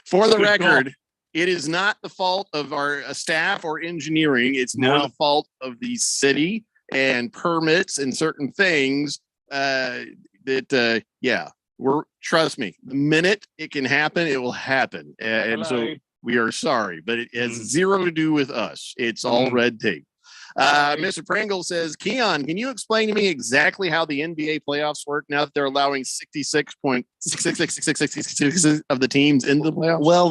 For the record, it is not the fault of our staff or engineering. It's more the fault of the city and permits and certain things trust me, the minute it can happen, it will happen. And so we are sorry, but it has zero to do with us. It's all red tape. Mr. Pringle says, Keon, can you explain to me exactly how the NBA playoffs work now that they're allowing 66.66666 of the teams into the playoffs? Well,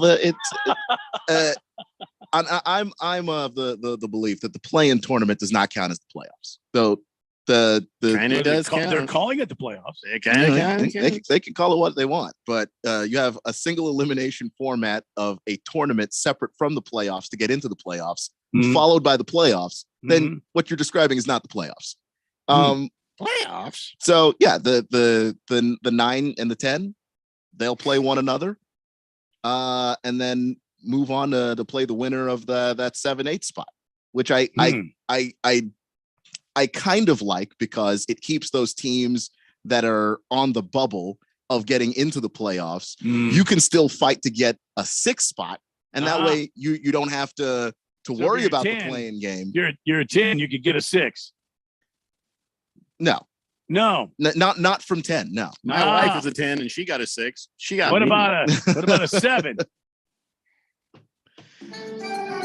I'm of the belief that the play-in tournament does not count as the playoffs. So does they're calling it the playoffs. They can call it what they want, but you have a single elimination format of a tournament separate from the playoffs to get into the playoffs, followed by the playoffs. Then what you're describing is not the playoffs. Playoffs. So yeah, the 9 and the 10, they'll play one another, and then move on to play the winner of that 7-8 spot, which I kind of like, because it keeps those teams that are on the bubble of getting into the playoffs. You can still fight to get a 6 spot, and that way you don't have to worry about the playing game. You're a 10. You could get a 6. No, not from 10. No, my wife is a 10 and she got a 6. She got what me. about a 7?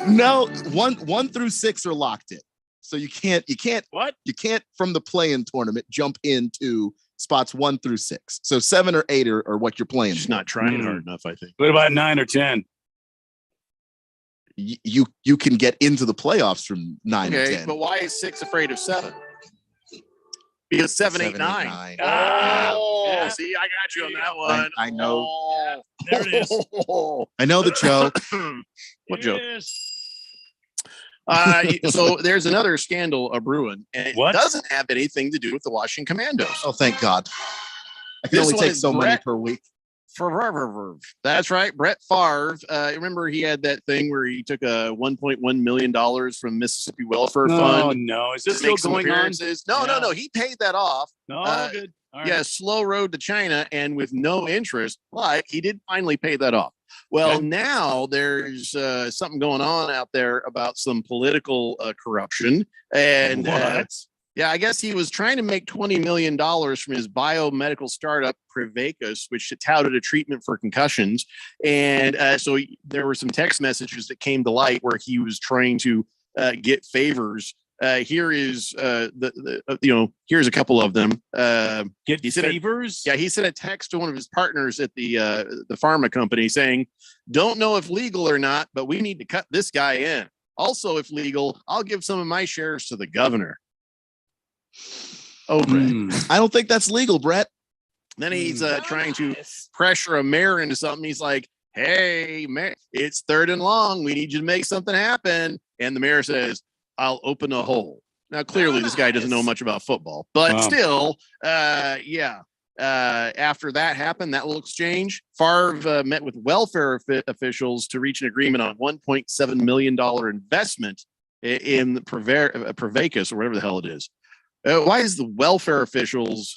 No, one through 6 are locked in. So you can't from the play-in tournament jump into spots 1 through 6. So 7 or 8 are what you're playing. She's not trying hard enough, I think. What about 9 or 10? You can get into the playoffs from 9 or 10. But why is 6 afraid of 7? Because 7, 8, 9. Yeah. See, I got you on that one. I know. Oh, there it is. I know the joke. What joke? So there's another scandal brewing, and it doesn't have anything to do with the Washington Commandos. Oh, thank God. I can only take so many per week. That's right. Brett Favre. Remember he had that thing where he took a $1.1 million from Mississippi Welfare Fund. Oh, no. Is this still going on? No. He paid that off. Oh, good. All right. Yeah, slow road to China and with no interest, but he did finally pay that off. Well, now there's something going on out there about some political corruption. And I guess he was trying to make $20 million from his biomedical startup, Prevacus, which touted a treatment for concussions. And so there were some text messages that came to light where he was trying to get favors. Here is here's a couple of them. Get favors? He sent a text to one of his partners at the pharma company saying, "Don't know if legal or not, but we need to cut this guy in. Also, if legal, I'll give some of my shares to the governor." Oh, Brett. I don't think that's legal, Brett. Then he's trying to pressure a mayor into something. He's like, "Hey, mayor, it's 3rd and long. We need you to make something happen." And the mayor says, "I'll open a hole." Now, clearly, this guy doesn't know much about football, but still, after that happened, that little exchange, Favre met with welfare officials to reach an agreement on $1.7 million investment in the Prevacus, or whatever the hell it is. Why is the welfare officials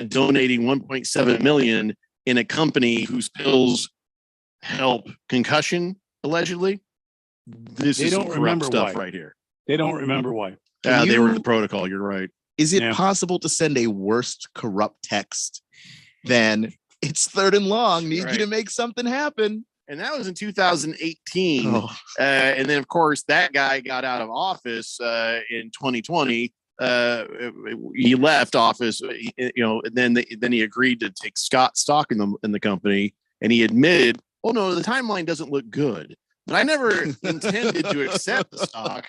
donating $1.7 million in a company whose pills help concussion, allegedly? This is some corrupt stuff right here. They don't remember why. They were in the protocol. You're right. Is it possible to send a worse corrupt text than "it's 3rd and long, need you to make something happen"? And that was in 2018. And then, of course, that guy got out of office in 2020. He left office, and then he agreed to take stock in the company, and he admitted, "Oh no, the timeline doesn't look good, but I never intended to accept the stock."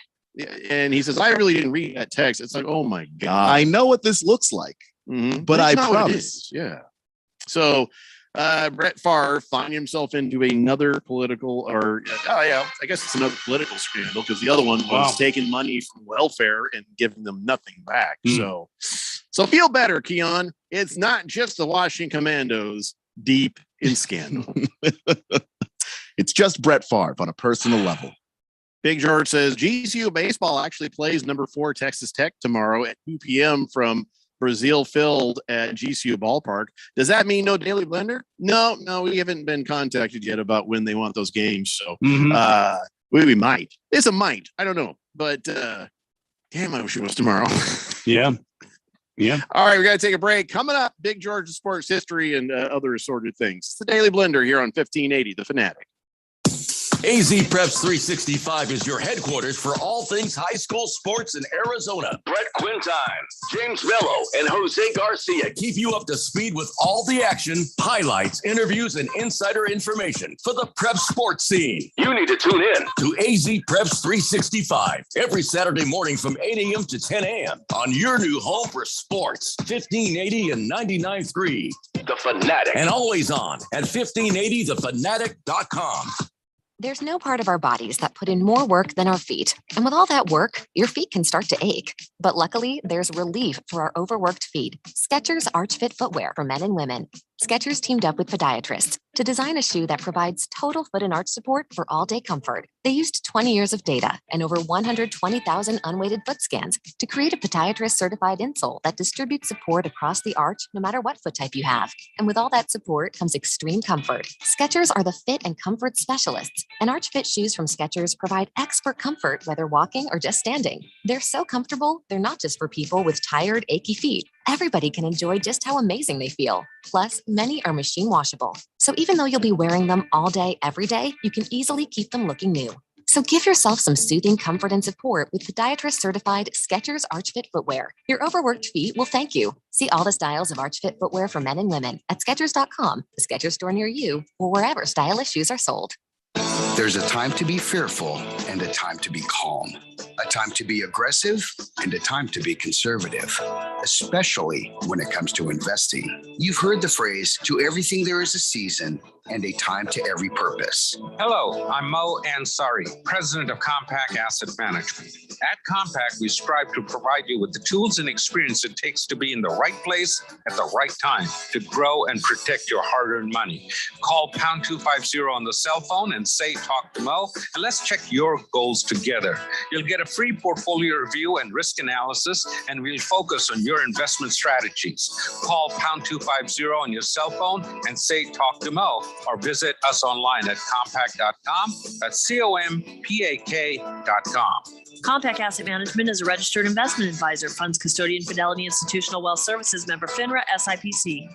And he says, "I really didn't read that text." It's like, oh my God. I know what this looks like, but I promise. Yeah. So Brett Favre finding himself into another political, I guess it's another political scandal, because the other one was taking money from welfare and giving them nothing back. So feel better, Keon. It's not just the Washington Commandos deep in scandal. It's just Brett Favre on a personal level. Big George says GCU baseball actually plays number 4 Texas Tech tomorrow at 2 p.m. from Brazil Field at GCU Ballpark. Does that mean no Daily Blender? No, we haven't been contacted yet about when they want those games. So we might. It's a might. I don't know. But damn, I wish it was tomorrow. Yeah. All right, we got to take a break. Coming up, Big George's sports history and other assorted things. It's the Daily Blender here on 1580 The Fanatic. AZ Preps 365 is your headquarters for all things high school sports in Arizona. Brett Quintine, James Mello, and Jose Garcia keep you up to speed with all the action, highlights, interviews, and insider information for the prep sports scene. You need to tune in to AZ Preps 365 every Saturday morning from 8 a.m. to 10 a.m. on your new home for sports, 1580 and 99.3 The Fanatic, and always on at 1580thefanatic.com. There's no part of our bodies that put in more work than our feet. And with all that work, your feet can start to ache. But luckily, there's relief for our overworked feet. Skechers Arch Fit Footwear for men and women. Skechers teamed up with podiatrists to design a shoe that provides total foot and arch support for all-day comfort. They used 20 years of data and over 120,000 unweighted foot scans to create a podiatrist-certified insole that distributes support across the arch no matter what foot type you have. And with all that support comes extreme comfort. Skechers are the fit and comfort specialists, and Arch Fit shoes from Skechers provide expert comfort whether walking or just standing. They're so comfortable, they're not just for people with tired, achy feet. Everybody can enjoy just how amazing they feel. Plus, many are machine washable. So even though you'll be wearing them all day, every day, you can easily keep them looking new. So give yourself some soothing comfort and support with podiatrist certified Skechers Arch Fit footwear. Your overworked feet will thank you. See all the styles of Arch Fit footwear for men and women at Skechers.com, the Skechers store near you, or wherever stylish shoes are sold. There's a time to be fearful and a time to be calm, a time to be aggressive and a time to be conservative, especially when it comes to investing. You've heard the phrase, to everything there is a season and a time to every purpose. Hello, I'm Mo Ansari, president of Compact Asset Management. At Compact, we strive to provide you with the tools and experience it takes to be in the right place at the right time to grow and protect your hard-earned money. Call pound 250 on the cell phone and say, talk to Mo, and let's check your goals together. You'll get a free portfolio review and risk analysis, and we'll focus on your investment strategies. Call pound 250 on your cell phone and say, talk to Mo, or visit us online at compact.com. That's COMPAK.com. Compact Asset Management is a registered investment advisor, funds custodian, Fidelity Institutional Wealth Services, member FINRA, SIPC.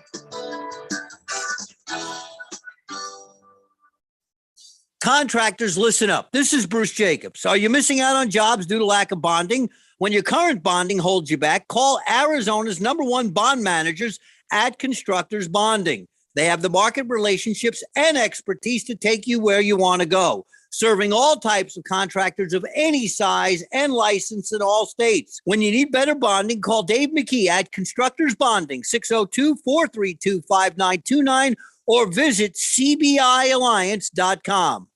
Contractors, listen up. This is Bruce Jacobs. Are you missing out on jobs due to lack of bonding? When your current bonding holds you back, call Arizona's #1 bond managers at Constructors Bonding. They have the market relationships and expertise to take you where you want to go, serving all types of contractors of any size and license in all states. When you need better bonding, call Dave McKee at Constructors Bonding, 602-432-5929, or visit cbialliance.com.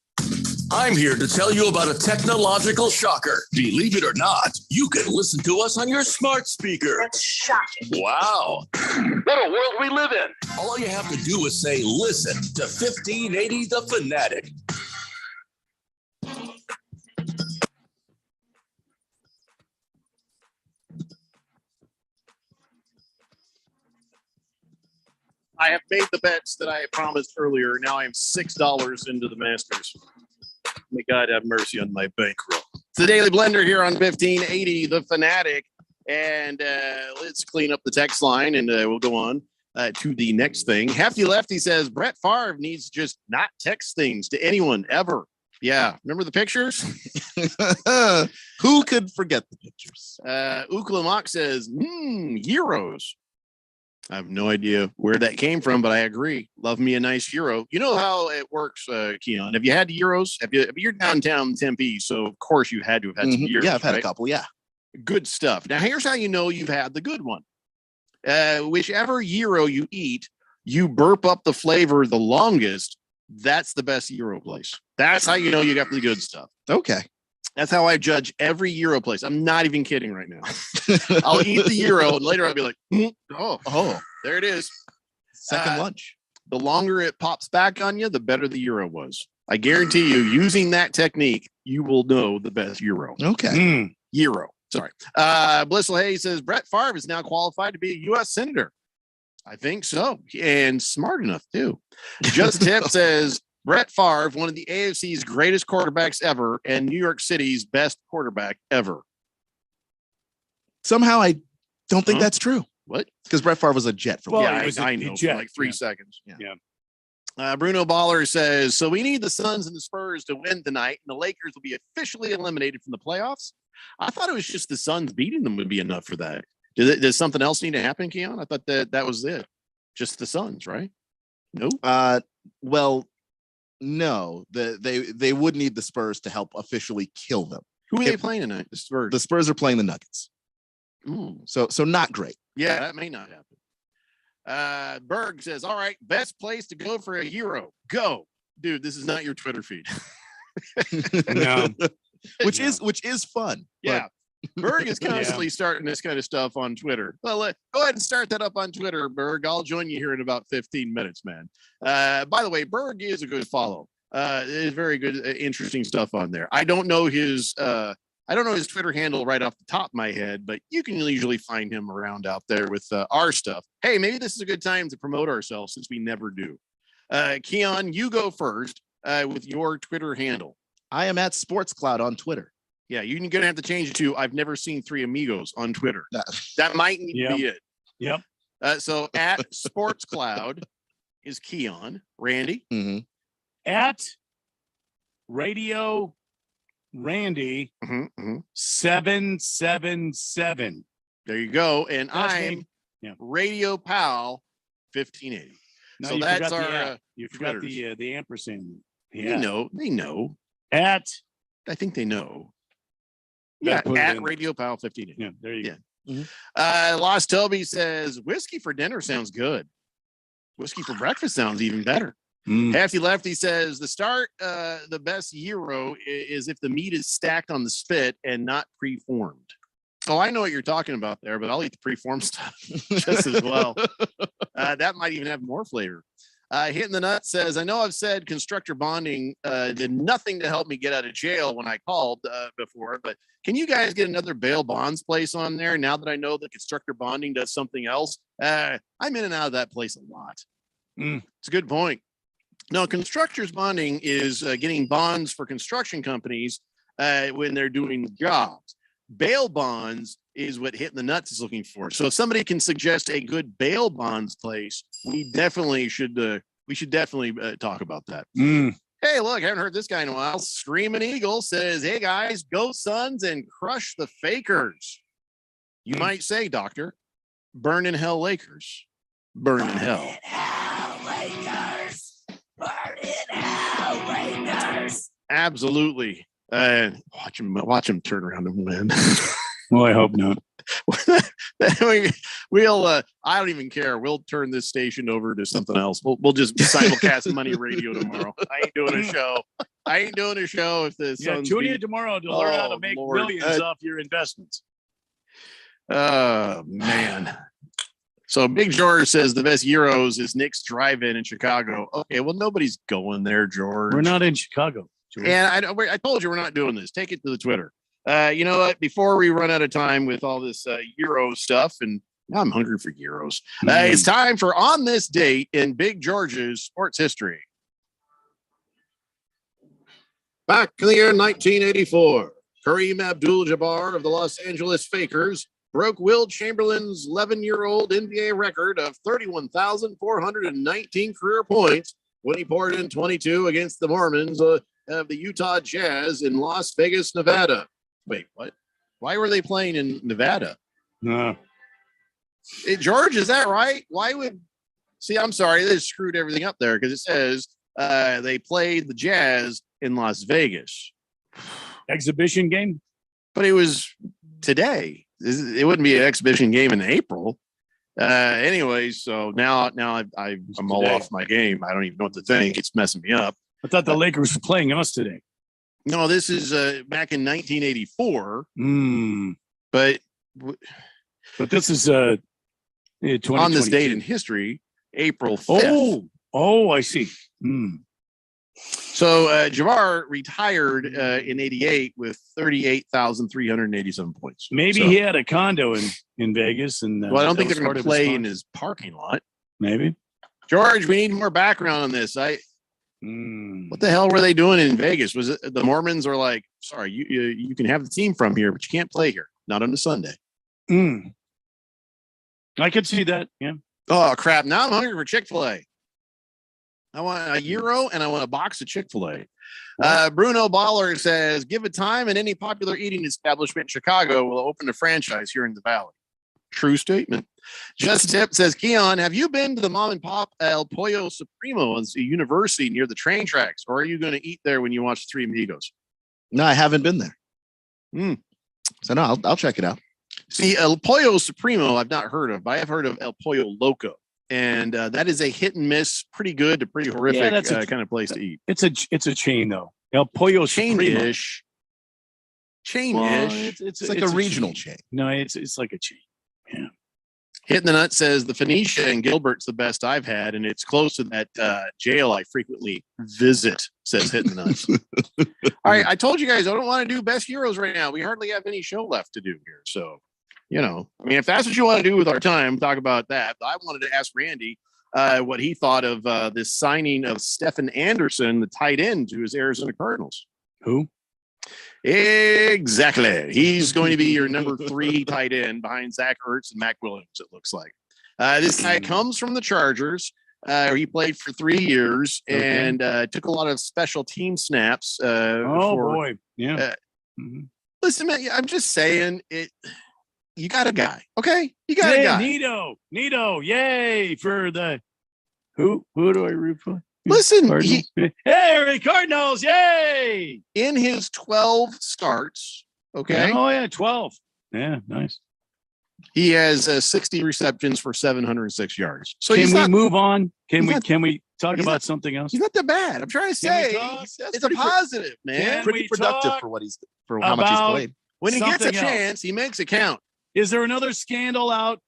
I'm here to tell you about a technological shocker. Believe it or not, you can listen to us on your smart speaker. That's shocking. Wow. What a world we live in. All you have to do is say, listen to 1580 The Fanatic. I have made the bets that I had promised earlier. Now I am $6 into the Masters. May God have mercy on my bankroll. It's the Daily Blender here on 1580, The Fanatic. And let's clean up the text line and we'll go on to the next thing. Hefty Lefty says, Brett Favre needs to just not text things to anyone ever. Yeah. Remember the pictures? Who could forget the pictures? Ukla says, Euros. I have no idea where that came from, but I agree. Love me a nice Euro. You know how it works, Keon. Have you had Euros? You're downtown Tempe, so of course you had to have had some Euros. Yeah, I've had a couple. Yeah. Good stuff. Now, here's how you know you've had the good one. Whichever Euro you eat, you burp up the flavor the longest. That's the best Euro place. That's how you know you got the good stuff. Okay. That's how I judge every Euro place. I'm not even kidding right now. I'll eat the Euro and later I'll be like, oh, there it is. Second lunch. The longer it pops back on you, the better the Euro was. I guarantee you, using that technique, you will know the best Euro. Okay. Euro. Sorry. Blissel Hayes says, Brett Favre is now qualified to be a U.S. Senator. I think so. And smart enough, too. Just Tip says, Brett Favre, one of the AFC's greatest quarterbacks ever and New York City's best quarterback ever. Somehow I don't think that's true. What? Because Brett Favre was a Jet for I know, for like 3 seconds. Yeah. Bruno Baller says, so we need the Suns and the Spurs to win tonight, and the Lakers will be officially eliminated from the playoffs. I thought it was just the Suns beating them would be enough for that. Does something else need to happen, Keon? I thought that was it. Just the Suns, right? No. Well, no. They would need the Spurs to help officially kill them. Who are they playing tonight? The Spurs. The Spurs are playing the Nuggets. Ooh. So not great. Yeah, that may not happen. Berg says, all right, best place to go for a Euro. Go. Dude, this is not your Twitter feed. No. Which is fun. Yeah. Berg is constantly starting this kind of stuff on Twitter. Well, go ahead and start that up on Twitter, Berg. I'll join you here in about 15 minutes, man. By the way, Berg is a good follow. It's very good, interesting stuff on there. I don't know his Twitter handle right off the top of my head, but you can usually find him around out there with our stuff. Hey, maybe this is a good time to promote ourselves since we never do. Keon, you go first with your Twitter handle. I am at Sports Cloud on Twitter. Yeah, you're going to have to change it to I've never seen Three Amigos on Twitter. That might need to be it. Yep. So at Sports Cloud is Keon. Randy? Mm-hmm. At Radio Randy 777. There you go. And That's I'm Radio Pal 1580. No, so you that's forgot the our at. You forgot the ampersand. They know. At I think they know. Yeah, at Radio Pal 1580. Yeah, there you go. Lost Toby says whiskey for dinner sounds good. Whiskey for breakfast sounds even better. Hefty Lefty says the best gyro is if the meat is stacked on the spit and not preformed. So I know what you're talking about there, but I'll eat the preformed stuff just as well. That might even have more flavor. Hitting the Nut says, I know I've said constructor bonding did nothing to help me get out of jail when I called before, but can you guys get another bail bonds place on there now that I know that constructor bonding does something else? I'm in and out of that place a lot. It's a good point. No, constructors bonding is getting bonds for construction companies when they're doing jobs. Bail bonds is what Hitting the Nuts is looking for. So if somebody can suggest a good bail bonds place, we definitely should talk about that. Hey, look, I haven't heard this guy in a while. Screaming Eagle says, hey guys, go Suns and crush the Fakers. You might say, Doctor, burn in hell Lakers. Burn in hell. Lakers. Burn in hell, Lakers. Absolutely. Watch him turn around and win. Well, I hope not. We'll I don't even care. We'll turn this station over to something else. We'll just simulcast Money Radio tomorrow. I ain't doing a show if the Suns tune in tomorrow to learn how to make millions off your investments. Man. So Big George says the best Euros is Nick's Drive-In in Chicago. Okay, well, nobody's going there, George. We're not in Chicago, George. And I told you we're not doing this. Take it to the Twitter. You know what? Before we run out of time with all this Euro stuff, and now I'm hungry for Euros, it's time for On This Date in Big George's sports history. Back in the year 1984, Kareem Abdul-Jabbar of the Los Angeles Fakers broke Will Chamberlain's 11-year-old NBA record of 31,419 career points when he poured in 22 against the Mormons of the Utah Jazz in Las Vegas, Nevada. Wait, what? Why were they playing in Nevada? No. Hey, George, is that right? I'm sorry, they screwed everything up there because it says they played the Jazz in Las Vegas. Exhibition game? But it was today. It wouldn't be an exhibition game in April. Anyways, so now I'm all off my game. I don't even know what to think. It's messing me up. I thought the Lakers were playing us today. No, this is back in 1984. But this is on this date in history, April 5th. Oh, I see. So Jabbar retired in 88 with 38,387 points. Maybe he had a condo in Vegas. And well, I don't think they're going to play in his parking lot. Maybe. George, we need more background on this. What the hell were they doing in Vegas? Was it the Mormons are like, sorry, you can have the team from here, but you can't play here. Not on a Sunday. I could see that. Yeah. Oh, crap. Now I'm hungry for Chick-fil-A. I want a Euro and I want a box of Chick-fil-A. Bruno Baller says, give it time and any popular eating establishment in Chicago will open a franchise here in the Valley. True statement. Just Tip says, Keon, have you been to the mom and pop El Pollo Supremo at the university near the train tracks? Or are you going to eat there when you watch Three Amigos? No, I haven't been there. So no, I'll check it out. See, El Pollo Supremo, I've not heard of, but I have heard of El Pollo Loco. And that is a hit and miss, pretty good to pretty horrific kind of place to eat. It's a chain though. El Pollo chain-ish. chain-ish. Well, It's like a regional chain. No, it's like a chain. Yeah. Hitting the Nut says the Phoenicia and Gilbert's the best I've had, and it's close to that jail I frequently visit, says Hitting the Nuts. All right, I told you guys I don't want to do best heroes right now. We hardly have any show left to do here. So, I mean, if that's what you want to do with our time, talk about that. But I wanted to ask Randy what he thought of this signing of Stephen Anderson, the tight end, to his Arizona Cardinals. Who? Exactly. He's going to be your number 3 tight end behind Zach Ertz and Mac Williams, it looks like. This guy comes from the Chargers. He played for 3 years and took a lot of special team snaps. Boy. Yeah. Listen, man, I'm just saying it. You got a guy. Okay. You got a guy. Nito. Yay for the who do I root for? Listen, hey, Cardinals, yay! In his 12 starts, okay? Oh, yeah, 12. Yeah, nice. He has 60 receptions for 706 yards. So can we move on? Can we talk about something else? He's not that bad. I'm trying to say it's a positive, man. Pretty productive for how much he's played. When he gets a chance, he makes it count. Is there another scandal out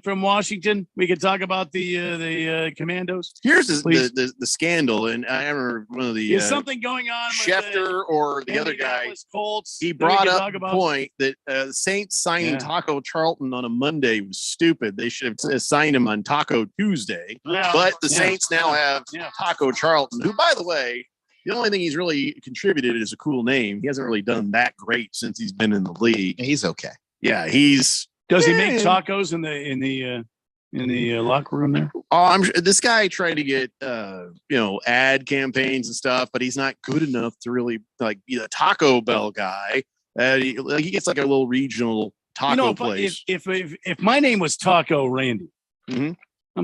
from Washington? We could talk about the Commandos. Here's the scandal, and I remember one of the is something going on Schefter or the other guy. Colts. He brought up the point that the Saints signing Taco Charlton on a Monday was stupid. They should have signed him on Taco Tuesday. Yeah. But the Saints now have Taco Charlton, who, by the way, the only thing he's really contributed is a cool name. He hasn't really done that great since he's been in the league. He's okay. Yeah, he's. Does he make tacos in the locker room there? Oh, this guy tried to get ad campaigns and stuff, but he's not good enough to really be a Taco Bell guy. He gets like a little regional taco place. If my name was Taco Randy, I'm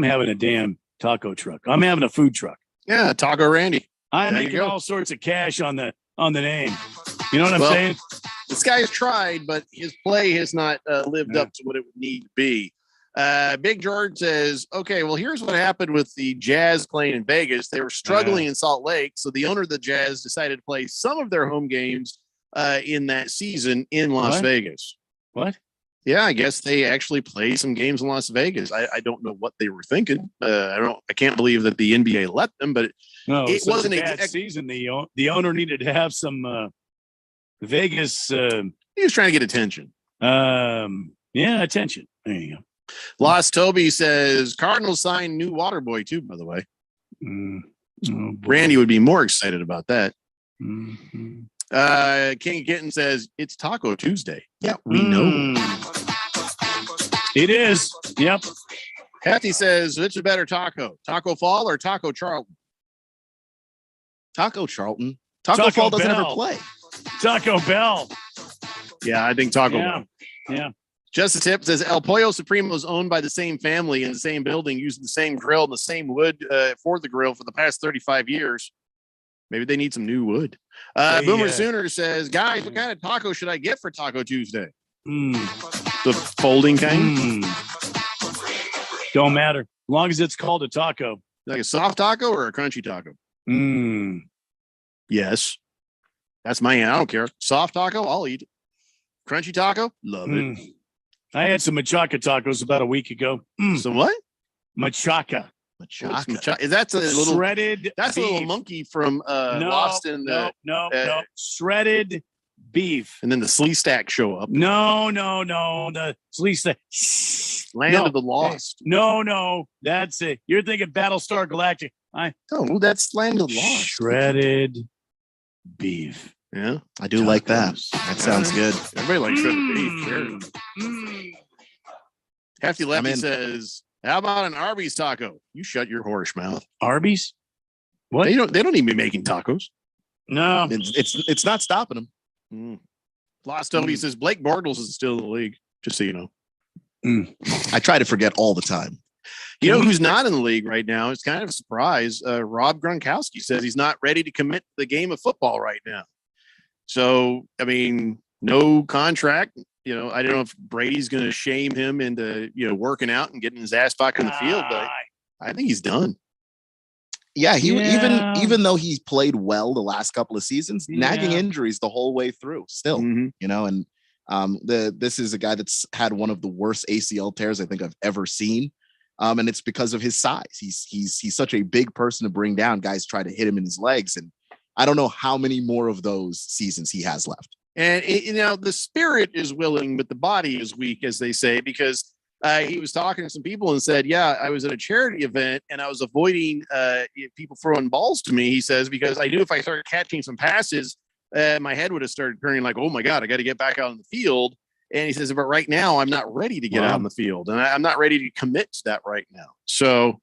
having a damn taco truck. I'm having a food truck. Yeah, Taco Randy. I'm making all sorts of cash on the name. You know what I'm saying? This guy's tried, but his play has not lived up to what it would need to be. Big George says, okay, well, here's what happened with the Jazz playing in Vegas. They were struggling in Salt Lake, so the owner of the Jazz decided to play some of their home games in that season in Las Vegas. What? Yeah, I guess they actually play some games in Las Vegas. I don't know what they were thinking. I can't believe that the NBA let them, but it wasn't a bad season. The owner needed to have some Vegas. He was trying to get attention. Attention. There you go. Lost Toby says Cardinals signed new water boy too, by the way. Randy would be more excited about that. King Kitten says it's Taco Tuesday. Yeah, we know. It is. Yep. Hefty says, which is better taco? Taco Fall or Taco Charlton? Taco Charlton. Taco Fall doesn't ever play. Taco Bell. Yeah, I think Taco Bell. Yeah. Just a tip says El Pollo Supremo is owned by the same family in the same building, using the same grill and the same wood for the grill for the past 35 years. Maybe they need some new wood. Boomer Sooner says, guys, what kind of taco should I get for Taco Tuesday? The folding kind? Don't matter. As long as it's called a taco. Like a soft taco or a crunchy taco? Yes. That's my answer. I don't care. Soft taco, I'll eat it. Crunchy taco, love it. I had some machaca tacos about a week ago. Some what? Machaca. Is that a little shredded? That's beef. a little monkey from Lost in the no. Shredded beef. And then the Slee Stack show up. No. The Slee Stack. Land of the Lost. No. That's it. You're thinking Battlestar Galactica. That's Land of the Lost. Shredded beef. Yeah, I do like that. That sounds good. Everybody likes shredded beef. Sure. Hefty Lefty says, how about an Arby's taco? You shut your horse mouth. Arby's? What? They don't even be making tacos. No. It's not stopping them. Lost Toby says Blake Bortles is still in the league, just so you know. I try to forget all the time. You know who's not in the league right now? It's kind of a surprise. Rob Gronkowski says he's not ready to commit to the game of football right now. So, I mean, no contract. I don't know if Brady's going to shame him into, working out and getting his ass back in the field, but I think he's done. Yeah, even though he played well the last couple of seasons, nagging injuries the whole way through still, and this is a guy that's had one of the worst ACL tears I think I've ever seen. And it's because of his size. He's such a big person to bring down. Guys try to hit him in his legs, and I don't know how many more of those seasons he has left. And the spirit is willing, but the body is weak, as they say, because he was talking to some people and said, yeah, I was at a charity event and I was avoiding people throwing balls to me, he says, because I knew if I started catching some passes, my head would have started turning like, oh my God, I got to get back out on the field. And he says, but right now I'm not ready to get out on the field, and I'm not ready to commit to that right now. So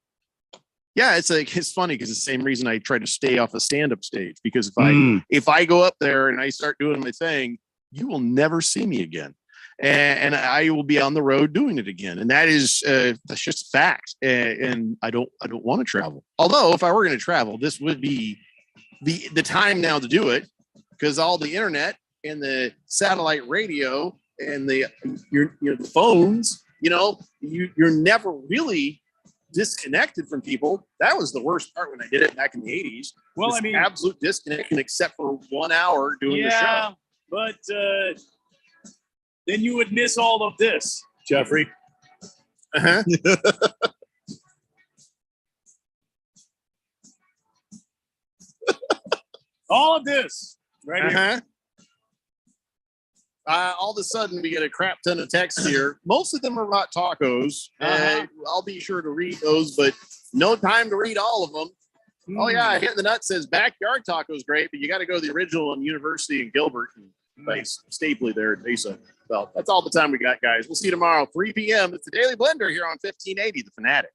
yeah, it's funny because it's the same reason I try to stay off the stand-up stage, because if I go up there and I start doing my thing, you will never see me again. And I will be on the road doing it again. And that's just a fact. And I don't want to travel. Although if I were going to travel, this would be the time now to do it, because all the internet and the satellite radio and the phones, you're never really disconnected from people. That was the worst part when I did it back in the 80s. Well, absolute disconnection except for 1 hour doing the show. But then you would miss all of this, Jeffrey. Uh-huh. All of this right here. All of a sudden, we get a crap ton of texts here. Most of them are about tacos. I'll be sure to read those, but no time to read all of them. Oh, yeah. Hit the Nut says backyard tacos great, but you got to go to the original in University in Gilbert. Nice. Stapley there at Mesa. Well, that's all the time we got, guys. We'll see you tomorrow, 3 p.m. It's the Daily Blender here on 1580, The Fanatic.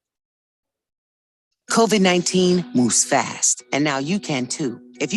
COVID-19 moves fast, and now you can too. If you